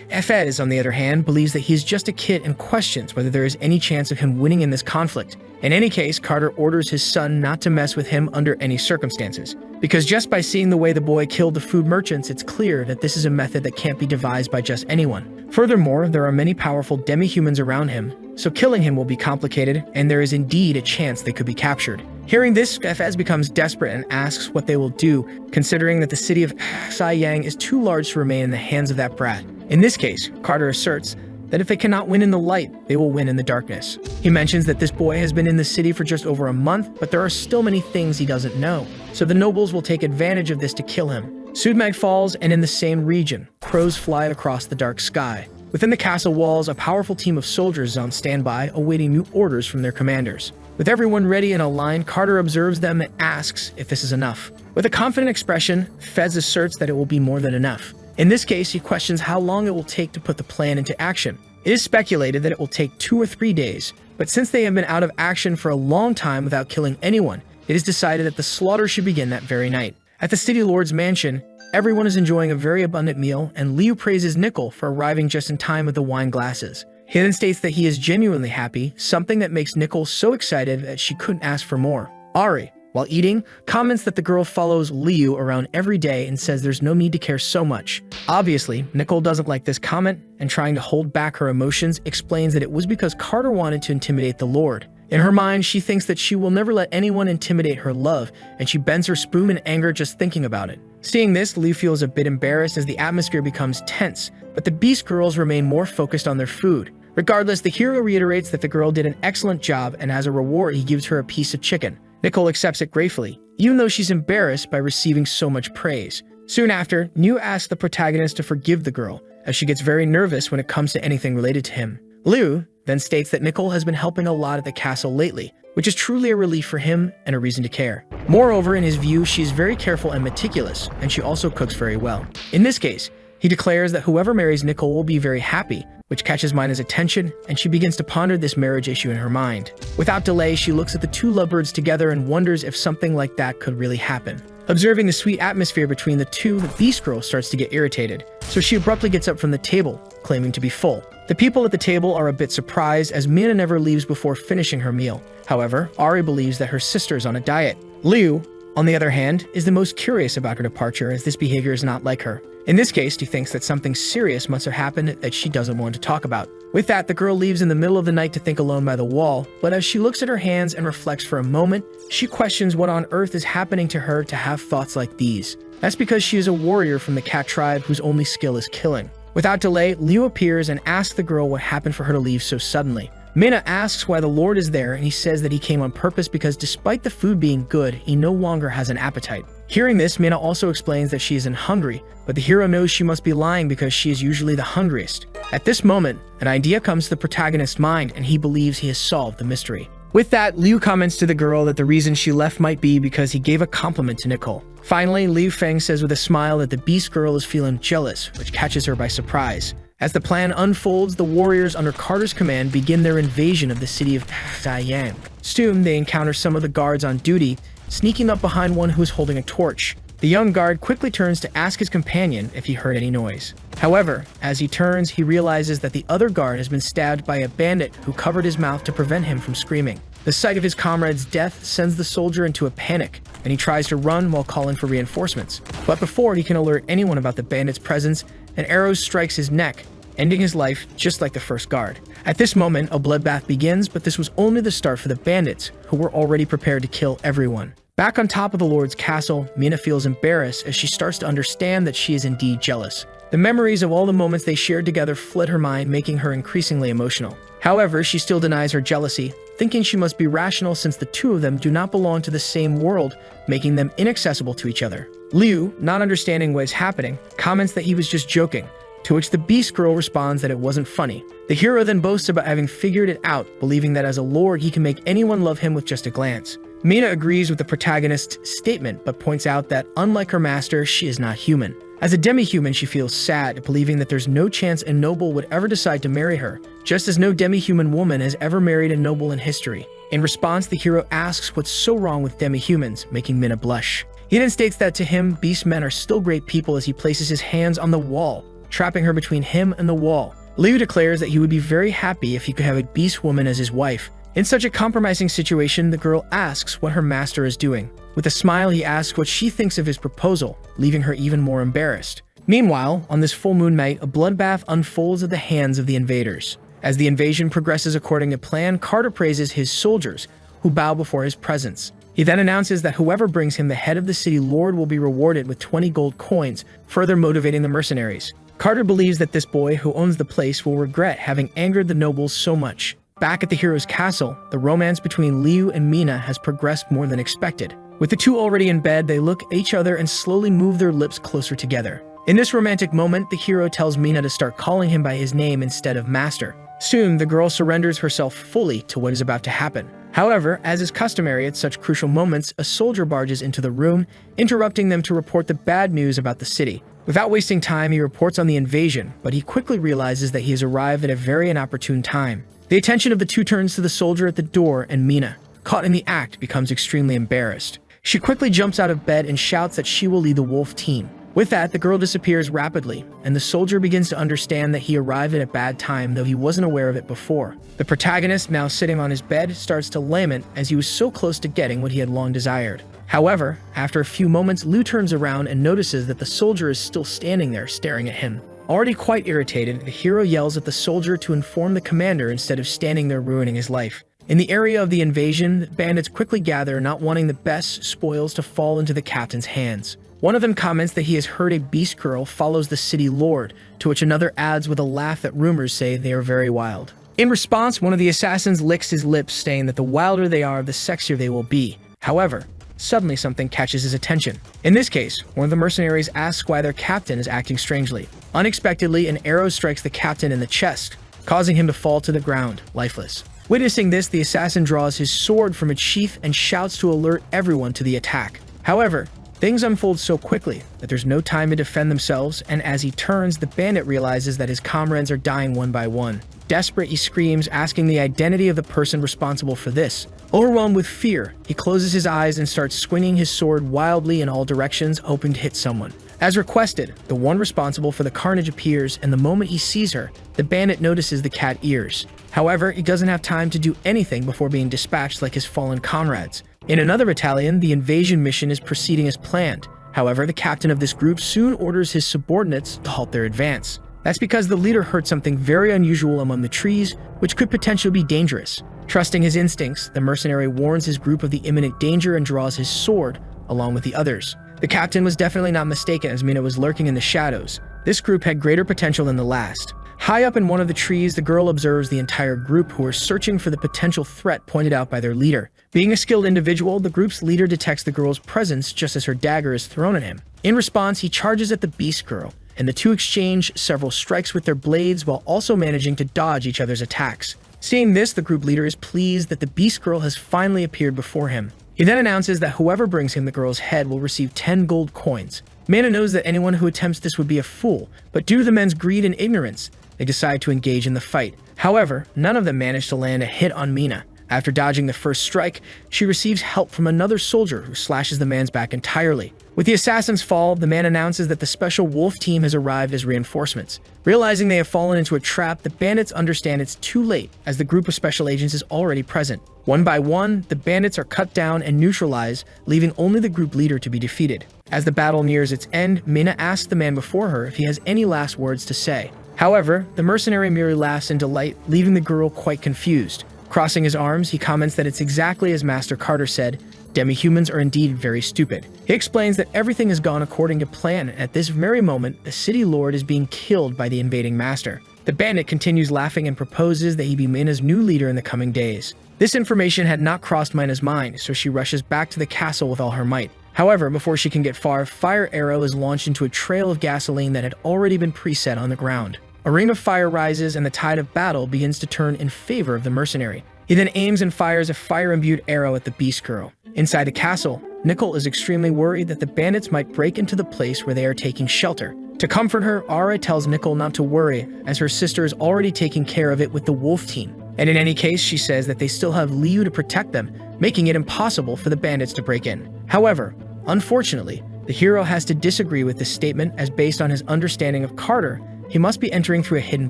Fez, on the other hand, believes that he is just a kid and questions whether there is any chance of him winning in this conflict. In any case, Carter orders his son not to mess with him under any circumstances, because just by seeing the way the boy killed the food merchants, it's clear that this is a method that can't be devised by just anyone. Furthermore, there are many powerful demi-humans around him, so killing him will be complicated, and there is indeed a chance they could be captured. Hearing this, Fez becomes desperate and asks what they will do, considering that the city of Saiyang is too large to remain in the hands of that brat. In this case, Carter asserts that if they cannot win in the light, they will win in the darkness. He mentions that this boy has been in the city for just over a month, but there are still many things he doesn't know, so the nobles will take advantage of this to kill him. Sudmag falls, and in the same region, crows fly across the dark sky. Within the castle walls, a powerful team of soldiers is on standby, awaiting new orders from their commanders. With everyone ready in a line, Carter observes them and asks if this is enough. With a confident expression, Fez asserts that it will be more than enough. In this case, he questions how long it will take to put the plan into action. It is speculated that it will take 2 or 3 days, but since they have been out of action for a long time without killing anyone, it is decided that the slaughter should begin that very night. At the city lord's mansion, everyone is enjoying a very abundant meal, and Liu praises Nickel for arriving just in time with the wine glasses. He then states that he is genuinely happy, something that makes Nickel so excited that she couldn't ask for more. Ari, while eating, comments that the girl follows Liu around every day and says there's no need to care so much. Obviously, Nicole doesn't like this comment, and trying to hold back her emotions, explains that it was because Carter wanted to intimidate the Lord. In her mind, she thinks that she will never let anyone intimidate her love, and she bends her spoon in anger just thinking about it. Seeing this, Liu feels a bit embarrassed as the atmosphere becomes tense, but the Beast Girls remain more focused on their food. Regardless, the hero reiterates that the girl did an excellent job, and as a reward, he gives her a piece of chicken. Nicole accepts it gratefully, even though she's embarrassed by receiving so much praise. Soon after, Niu asks the protagonist to forgive the girl, as she gets very nervous when it comes to anything related to him. Liu then states that Nicole has been helping a lot at the castle lately, which is truly a relief for him and a reason to care. Moreover, in his view, she's very careful and meticulous, and she also cooks very well. In this case, he declares that whoever marries Nicole will be very happy, which catches Mina's attention, and she begins to ponder this marriage issue in her mind. Without delay, she looks at the two lovebirds together and wonders if something like that could really happen. Observing the sweet atmosphere between the two, the Beast Girl starts to get irritated, so she abruptly gets up from the table, claiming to be full. The people at the table are a bit surprised as Mina never leaves before finishing her meal. However, Ari believes that her sister is on a diet. Liu, on the other hand, is the most curious about her departure, as this behavior is not like her. In this case, she thinks that something serious must have happened that she doesn't want to talk about. With that, the girl leaves in the middle of the night to think alone by the wall, but as she looks at her hands and reflects for a moment, she questions what on earth is happening to her to have thoughts like these. That's because she is a warrior from the cat tribe whose only skill is killing. Without delay, Liu appears and asks the girl what happened for her to leave so suddenly. Mina asks why the Lord is there, and he says that he came on purpose because despite the food being good, he no longer has an appetite. Hearing this, Mina also explains that she isn't hungry, but the hero knows she must be lying because she is usually the hungriest. At this moment, an idea comes to the protagonist's mind, and he believes he has solved the mystery. With that, Liu comments to the girl that the reason she left might be because he gave a compliment to Nicole. Finally, Liu Feng says with a smile that the Beast Girl is feeling jealous, which catches her by surprise. As the plan unfolds, the warriors under Carter's command begin their invasion of the city of Saiyang. Soon, they encounter some of the guards on duty, sneaking up behind one who is holding a torch. The young guard quickly turns to ask his companion if he heard any noise. However, as he turns, he realizes that the other guard has been stabbed by a bandit who covered his mouth to prevent him from screaming. The sight of his comrade's death sends the soldier into a panic, and he tries to run while calling for reinforcements. But before he can alert anyone about the bandit's presence, an arrow strikes his neck, ending his life just like the first guard. At this moment, a bloodbath begins, but this was only the start for the bandits, who were already prepared to kill everyone. Back on top of the Lord's castle, Mina feels embarrassed as she starts to understand that she is indeed jealous. The memories of all the moments they shared together flood her mind, making her increasingly emotional. However, she still denies her jealousy, thinking she must be rational since the two of them do not belong to the same world, making them inaccessible to each other. Liu, not understanding what is happening, comments that he was just joking, to which the Beast Girl responds that it wasn't funny. The hero then boasts about having figured it out, believing that as a lord he can make anyone love him with just a glance. Mina agrees with the protagonist's statement, but points out that unlike her master, she is not human. As a demi-human, she feels sad, believing that there's no chance a noble would ever decide to marry her, just as no demi-human woman has ever married a noble in history. In response, the hero asks what's so wrong with demi-humans, making Mina blush. He then states that to him, beast men are still great people as he places his hands on the wall, trapping her between him and the wall. Liu declares that he would be very happy if he could have a beast woman as his wife. In such a compromising situation, the girl asks what her master is doing. With a smile, he asks what she thinks of his proposal, leaving her even more embarrassed. Meanwhile, on this full moon night, a bloodbath unfolds at the hands of the invaders. As the invasion progresses according to plan, Carter praises his soldiers, who bow before his presence. He then announces that whoever brings him the head of the city lord will be rewarded with 20 gold coins, further motivating the mercenaries. Carter believes that this boy who owns the place will regret having angered the nobles so much. Back at the hero's castle, the romance between Liu and Mina has progressed more than expected. With the two already in bed, they look at each other and slowly move their lips closer together. In this romantic moment, the hero tells Mina to start calling him by his name instead of master. Soon, the girl surrenders herself fully to what is about to happen. However, as is customary at such crucial moments, a soldier barges into the room, interrupting them to report the bad news about the city. Without wasting time, he reports on the invasion, but he quickly realizes that he has arrived at a very inopportune time. The attention of the two turns to the soldier at the door, and Mina, caught in the act, becomes extremely embarrassed. She quickly jumps out of bed and shouts that she will lead the wolf team. With that, the girl disappears rapidly, and the soldier begins to understand that he arrived at a bad time, though he wasn't aware of it before. The protagonist, now sitting on his bed, starts to lament as he was so close to getting what he had long desired. However, after a few moments, Liu turns around and notices that the soldier is still standing there, staring at him. Already quite irritated, the hero yells at the soldier to inform the commander instead of standing there ruining his life. In the area of the invasion, the bandits quickly gather, not wanting the best spoils to fall into the captain's hands. One of them comments that he has heard a beast girl follows the city lord, to which another adds with a laugh that rumors say they are very wild. In response, one of the assassins licks his lips, saying that the wilder they are, the sexier they will be. However, suddenly something catches his attention. In this case, one of the mercenaries asks why their captain is acting strangely. Unexpectedly, an arrow strikes the captain in the chest, causing him to fall to the ground, lifeless. Witnessing this, the assassin draws his sword from its sheath and shouts to alert everyone to the attack. However, things unfold so quickly that there's no time to defend themselves, and as he turns, the bandit realizes that his comrades are dying one by one. Desperate, he screams, asking the identity of the person responsible for this. Overwhelmed with fear, he closes his eyes and starts swinging his sword wildly in all directions, hoping to hit someone. As requested, the one responsible for the carnage appears, and the moment he sees her, the bandit notices the cat ears. However, he doesn't have time to do anything before being dispatched like his fallen comrades. In another battalion, the invasion mission is proceeding as planned. However, the captain of this group soon orders his subordinates to halt their advance. That's because the leader heard something very unusual among the trees, which could potentially be dangerous. Trusting his instincts, the mercenary warns his group of the imminent danger and draws his sword, along with the others. The captain was definitely not mistaken, as Mina was lurking in the shadows. This group had greater potential than the last. High up in one of the trees, the girl observes the entire group, who are searching for the potential threat pointed out by their leader. Being a skilled individual, the group's leader detects the girl's presence just as her dagger is thrown at him. In response, he charges at the beast girl, and the two exchange several strikes with their blades while also managing to dodge each other's attacks. Seeing this, the group leader is pleased that the beast girl has finally appeared before him. He then announces that whoever brings him the girl's head will receive 10 gold coins. Mina knows that anyone who attempts this would be a fool, but due to the men's greed and ignorance, they decide to engage in the fight. However, none of them manage to land a hit on Mina. After dodging the first strike, she receives help from another soldier who slashes the man's back entirely. With the assassin's fall, the man announces that the special wolf team has arrived as reinforcements. Realizing they have fallen into a trap, the bandits understand it's too late, as the group of special agents is already present. One by one, the bandits are cut down and neutralized, leaving only the group leader to be defeated. As the battle nears its end, Mina asks the man before her if he has any last words to say. However, the mercenary merely laughs in delight, leaving the girl quite confused. Crossing his arms, he comments that it's exactly as Master Carter said, demi-humans are indeed very stupid. He explains that everything has gone according to plan, and at this very moment, the city lord is being killed by the invading master. The bandit continues laughing and proposes that he be Mina's new leader in the coming days. This information had not crossed Mina's mind, so she rushes back to the castle with all her might. However, before she can get far, fire arrow is launched into a trail of gasoline that had already been preset on the ground. A ring of fire rises, and the tide of battle begins to turn in favor of the mercenary. He then aims and fires a fire-imbued arrow at the beast girl. Inside the castle, Nickel is extremely worried that the bandits might break into the place where they are taking shelter. To comfort her, Ara tells Nickel not to worry, as her sister is already taking care of it with the wolf team. And in any case, she says that they still have Liu to protect them, making it impossible for the bandits to break in. However, Unfortunately, the hero has to disagree with this statement as based on his understanding of Carter, he must be entering through a hidden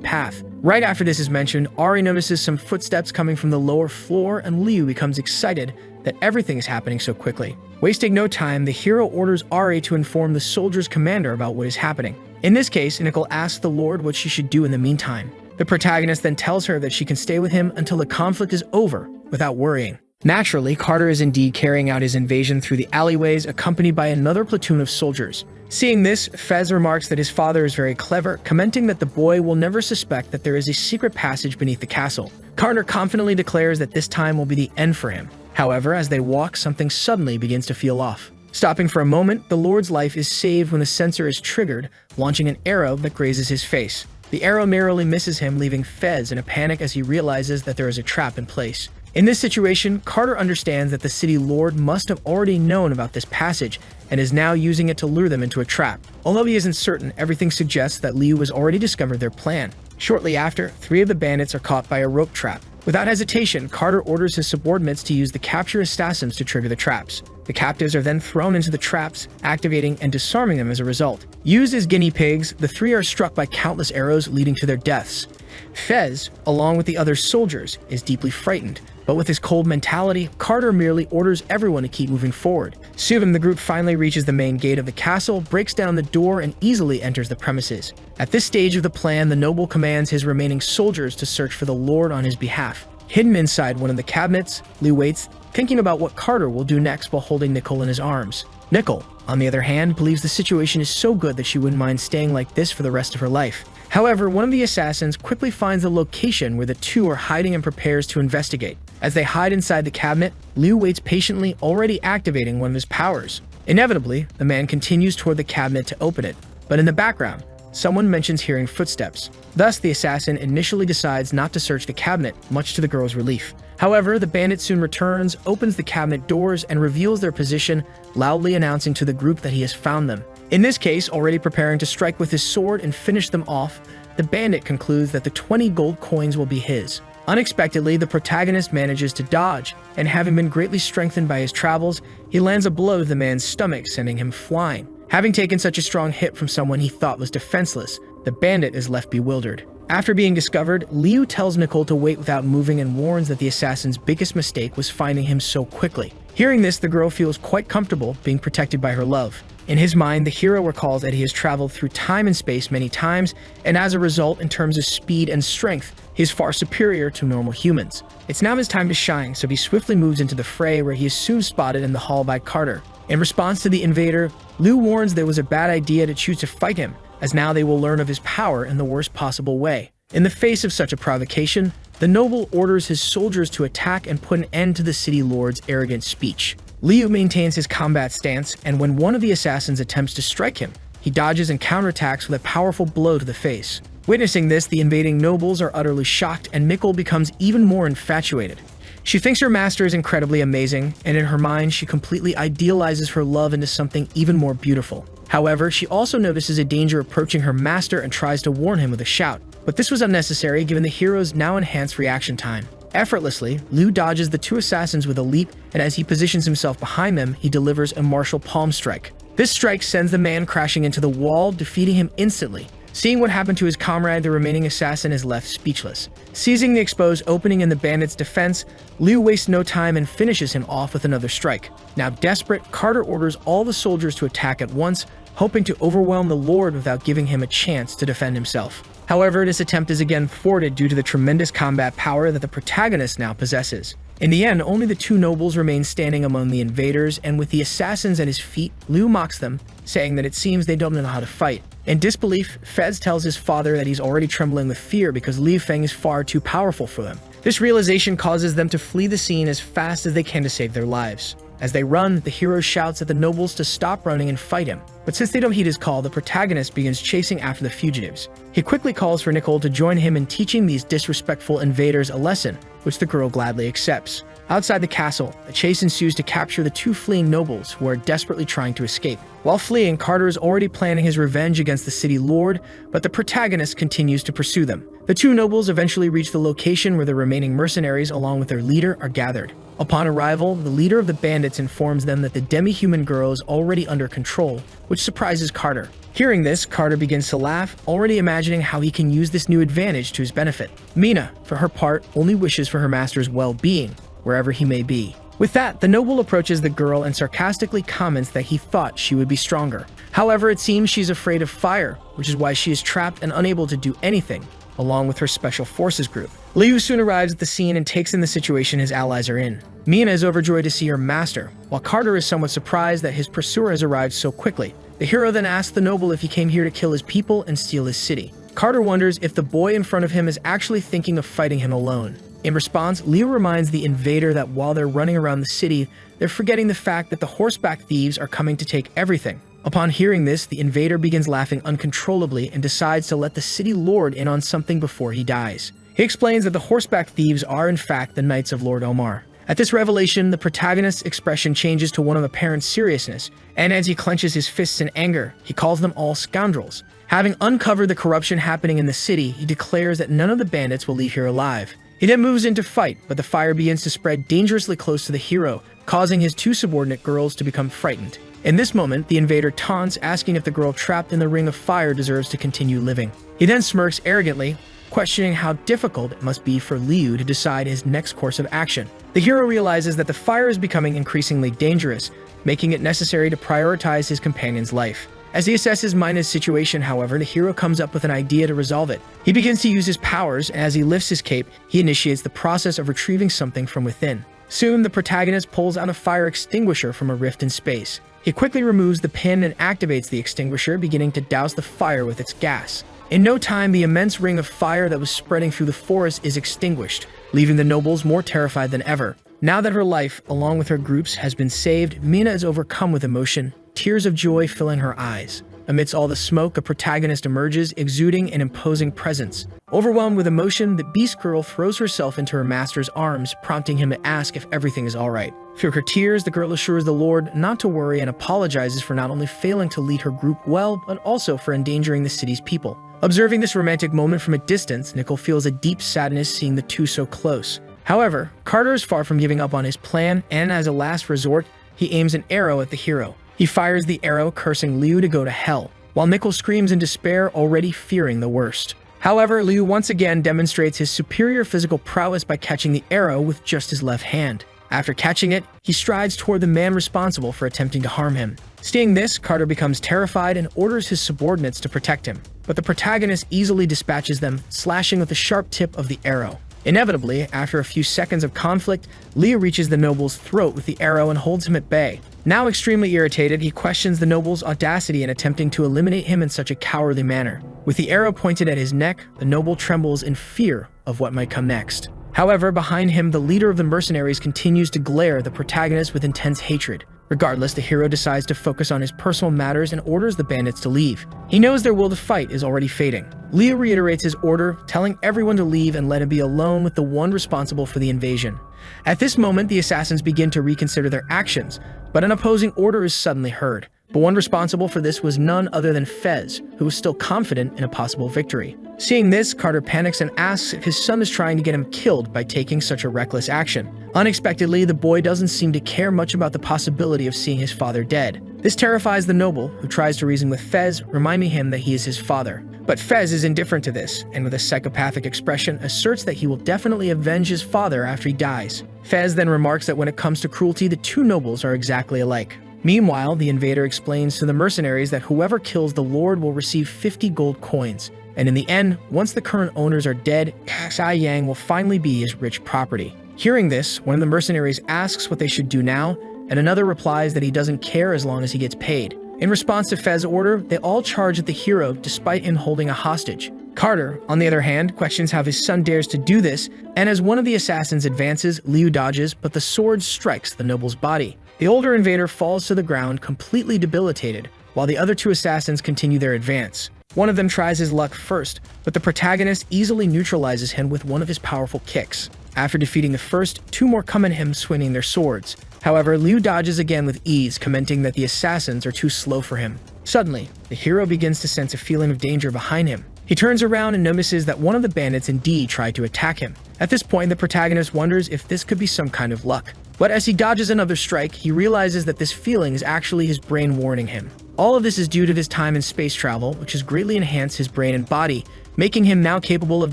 path. Right after this is mentioned, Ari notices some footsteps coming from the lower floor and Liu becomes excited that everything is happening so quickly. Wasting no time, the hero orders Ari to inform the soldier's commander about what is happening. In this case, Nicole asks the Lord what she should do in the meantime. The protagonist then tells her that she can stay with him until the conflict is over without worrying. Naturally, Carter is indeed carrying out his invasion through the alleyways accompanied by another platoon of soldiers. Seeing this, Fez remarks that his father is very clever, commenting that the boy will never suspect that there is a secret passage beneath the castle. Carter confidently declares that this time will be the end for him. However, as they walk, something suddenly begins to feel off. Stopping for a moment, the Lord's life is saved when the sensor is triggered, launching an arrow that grazes his face. The arrow narrowly misses him, leaving Fez in a panic as he realizes that there is a trap in place. In this situation, Carter understands that the city lord must have already known about this passage and is now using it to lure them into a trap. Although he isn't certain, everything suggests that Liu has already discovered their plan. Shortly after, 3 of the bandits are caught by a rope trap. Without hesitation, Carter orders his subordinates to use the capture assassins to trigger the traps. The captives are then thrown into the traps, activating and disarming them as a result. Used as guinea pigs, the 3 are struck by countless arrows leading to their deaths. Fez, along with the other soldiers, is deeply frightened, but with his cold mentality, Carter merely orders everyone to keep moving forward. Soon, the group finally reaches the main gate of the castle, breaks down the door, and easily enters the premises. At this stage of the plan, the noble commands his remaining soldiers to search for the Lord on his behalf. Hidden inside one of the cabinets, Liu waits, thinking about what Carter will do next while holding Nicole in his arms. Nicole, on the other hand, believes the situation is so good that she wouldn't mind staying like this for the rest of her life. However, one of the assassins quickly finds the location where the 2 are hiding and prepares to investigate. As they hide inside the cabinet, Liu waits patiently, already activating one of his powers. Inevitably, the man continues toward the cabinet to open it, but in the background, someone mentions hearing footsteps. Thus, the assassin initially decides not to search the cabinet, much to the girl's relief. However, the bandit soon returns, opens the cabinet doors, and reveals their position, loudly announcing to the group that he has found them. In this case, already preparing to strike with his sword and finish them off, the bandit concludes that the 20 gold coins will be his. Unexpectedly, the protagonist manages to dodge, and having been greatly strengthened by his travels, he lands a blow to the man's stomach, sending him flying. Having taken such a strong hit from someone he thought was defenseless, the bandit is left bewildered. After being discovered, Liu tells Nicole to wait without moving and warns that the assassin's biggest mistake was finding him so quickly. Hearing this, the girl feels quite comfortable being protected by her love. In his mind, the hero recalls that he has traveled through time and space many times, and as a result, in terms of speed and strength, he is far superior to normal humans. It's now his time to shine, so he swiftly moves into the fray where he is soon spotted in the hall by Carter. In response to the invader, Liu warns there was a bad idea to choose to fight him, as now they will learn of his power in the worst possible way. In the face of such a provocation, the noble orders his soldiers to attack and put an end to the city lord's arrogant speech. Liu maintains his combat stance, and when one of the assassins attempts to strike him, he dodges and counterattacks with a powerful blow to the face. Witnessing this, the invading nobles are utterly shocked, and Nicole becomes even more infatuated. She thinks her master is incredibly amazing, and in her mind, she completely idealizes her love into something even more beautiful. However, she also notices a danger approaching her master and tries to warn him with a shout. But this was unnecessary given the hero's now enhanced reaction time. Effortlessly, Liu dodges the 2 assassins with a leap, and as he positions himself behind them, he delivers a martial palm strike. This strike sends the man crashing into the wall, defeating him instantly. Seeing what happened to his comrade, the remaining assassin is left speechless. Seizing the exposed opening in the bandit's defense, Liu wastes no time and finishes him off with another strike. Now desperate, Carter orders all the soldiers to attack at once, hoping to overwhelm the Lord without giving him a chance to defend himself. However, this attempt is again thwarted due to the tremendous combat power that the protagonist now possesses. In the end, only the 2 nobles remain standing among the invaders, and with the assassins at his feet, Liu mocks them, saying that it seems they don't know how to fight. In disbelief, Fez tells his father that he's already trembling with fear because Li Feng is far too powerful for them. This realization causes them to flee the scene as fast as they can to save their lives. As they run, the hero shouts at the nobles to stop running and fight him. But since they don't heed his call, the protagonist begins chasing after the fugitives. He quickly calls for Nicole to join him in teaching these disrespectful invaders a lesson, which the girl gladly accepts. Outside the castle, a chase ensues to capture the two fleeing nobles who are desperately trying to escape. While fleeing, Carter is already planning his revenge against the city lord, but the protagonist continues to pursue them. The two nobles eventually reach the location where the remaining mercenaries along with their leader are gathered. Upon arrival, the leader of the bandits informs them that the demi-human girl is already under control, which surprises Carter. Hearing this, Carter begins to laugh, already imagining how he can use this new advantage to his benefit. Mina, for her part, only wishes for her master's well-being, wherever he may be. With that, the noble approaches the girl and sarcastically comments that he thought she would be stronger. However, it seems she's afraid of fire, which is why she is trapped and unable to do anything, along with her special forces group. Liu soon arrives at the scene and takes in the situation his allies are in. Mina is overjoyed to see her master, while Carter is somewhat surprised that his pursuer has arrived so quickly. The hero then asks the noble if he came here to kill his people and steal his city. Carter wonders if the boy in front of him is actually thinking of fighting him alone. In response, Leo reminds the invader that while they're running around the city, they're forgetting the fact that the horseback thieves are coming to take everything. Upon hearing this, the invader begins laughing uncontrollably and decides to let the city lord in on something before he dies. He explains that the horseback thieves are in fact the Knights of Lord Omar. At this revelation, the protagonist's expression changes to one of apparent seriousness, and as he clenches his fists in anger, he calls them all scoundrels. Having uncovered the corruption happening in the city, he declares that none of the bandits will leave here alive. He then moves in to fight, but the fire begins to spread dangerously close to the hero, causing his two subordinate girls to become frightened. In this moment, the invader taunts, asking if the girl trapped in the ring of fire deserves to continue living. He then smirks arrogantly, questioning how difficult it must be for Liu to decide his next course of action. The hero realizes that the fire is becoming increasingly dangerous, making it necessary to prioritize his companion's life. As he assesses Mina's situation, however, the hero comes up with an idea to resolve it. He begins to use his powers, and as he lifts his cape, he initiates the process of retrieving something from within. Soon, the protagonist pulls out a fire extinguisher from a rift in space. He quickly removes the pin and activates the extinguisher, beginning to douse the fire with its gas. In no time, the immense ring of fire that was spreading through the forest is extinguished, leaving the nobles more terrified than ever. Now that her life, along with her groups, has been saved, Mina is overcome with emotion, tears of joy filling her eyes. Amidst all the smoke, a protagonist emerges, exuding an imposing presence. Overwhelmed with emotion, the Beast Girl throws herself into her master's arms, prompting him to ask if everything is alright. Through her tears, the girl assures the Lord not to worry and apologizes for not only failing to lead her group well, but also for endangering the city's people. Observing this romantic moment from a distance, Nicole feels a deep sadness seeing the two so close. However, Carter is far from giving up on his plan, and as a last resort, he aims an arrow at the hero. He fires the arrow, cursing Liu to go to hell, while Nicole screams in despair, already fearing the worst. However, Liu once again demonstrates his superior physical prowess by catching the arrow with just his left hand. After catching it, he strides toward the man responsible for attempting to harm him. Seeing this, Carter becomes terrified and orders his subordinates to protect him, but the protagonist easily dispatches them, slashing with the sharp tip of the arrow. Inevitably, after a few seconds of conflict, Liu reaches the noble's throat with the arrow and holds him at bay. Now extremely irritated, he questions the noble's audacity in attempting to eliminate him in such a cowardly manner. With the arrow pointed at his neck, the noble trembles in fear of what might come next. However, behind him, the leader of the mercenaries continues to glare at the protagonist with intense hatred. Regardless, the hero decides to focus on his personal matters and orders the bandits to leave. He knows their will to fight is already fading. Leo reiterates his order, telling everyone to leave and let him be alone with the one responsible for the invasion. At this moment, the assassins begin to reconsider their actions, but an opposing order is suddenly heard. But one responsible for this was none other than Fez, who was still confident in a possible victory. Seeing this, Carter panics and asks if his son is trying to get him killed by taking such a reckless action. Unexpectedly, the boy doesn't seem to care much about the possibility of seeing his father dead. This terrifies the noble, who tries to reason with Fez, reminding him that he is his father. But Fez is indifferent to this, and with a psychopathic expression, asserts that he will definitely avenge his father after he dies. Fez then remarks that when it comes to cruelty, the two nobles are exactly alike. Meanwhile, the invader explains to the mercenaries that whoever kills the lord will receive 50 gold coins, and in the end, once the current owners are dead, Xia Yang will finally be his rich property. Hearing this, one of the mercenaries asks what they should do now, and another replies that he doesn't care as long as he gets paid. In response to Fez's order, they all charge at the hero despite him holding a hostage. Carter, on the other hand, questions how his son dares to do this, and as one of the assassins advances, Liu dodges, but the sword strikes the noble's body. The older invader falls to the ground, completely debilitated, while the other two assassins continue their advance. One of them tries his luck first, but the protagonist easily neutralizes him with one of his powerful kicks. After defeating the first, two more come at him swinging their swords. However, Liu dodges again with ease, commenting that the assassins are too slow for him. Suddenly, the hero begins to sense a feeling of danger behind him. He turns around and notices that one of the bandits indeed tried to attack him. At this point, the protagonist wonders if this could be some kind of luck. But as he dodges another strike, he realizes that this feeling is actually his brain warning him. All of this is due to his time in space travel, which has greatly enhanced his brain and body, making him now capable of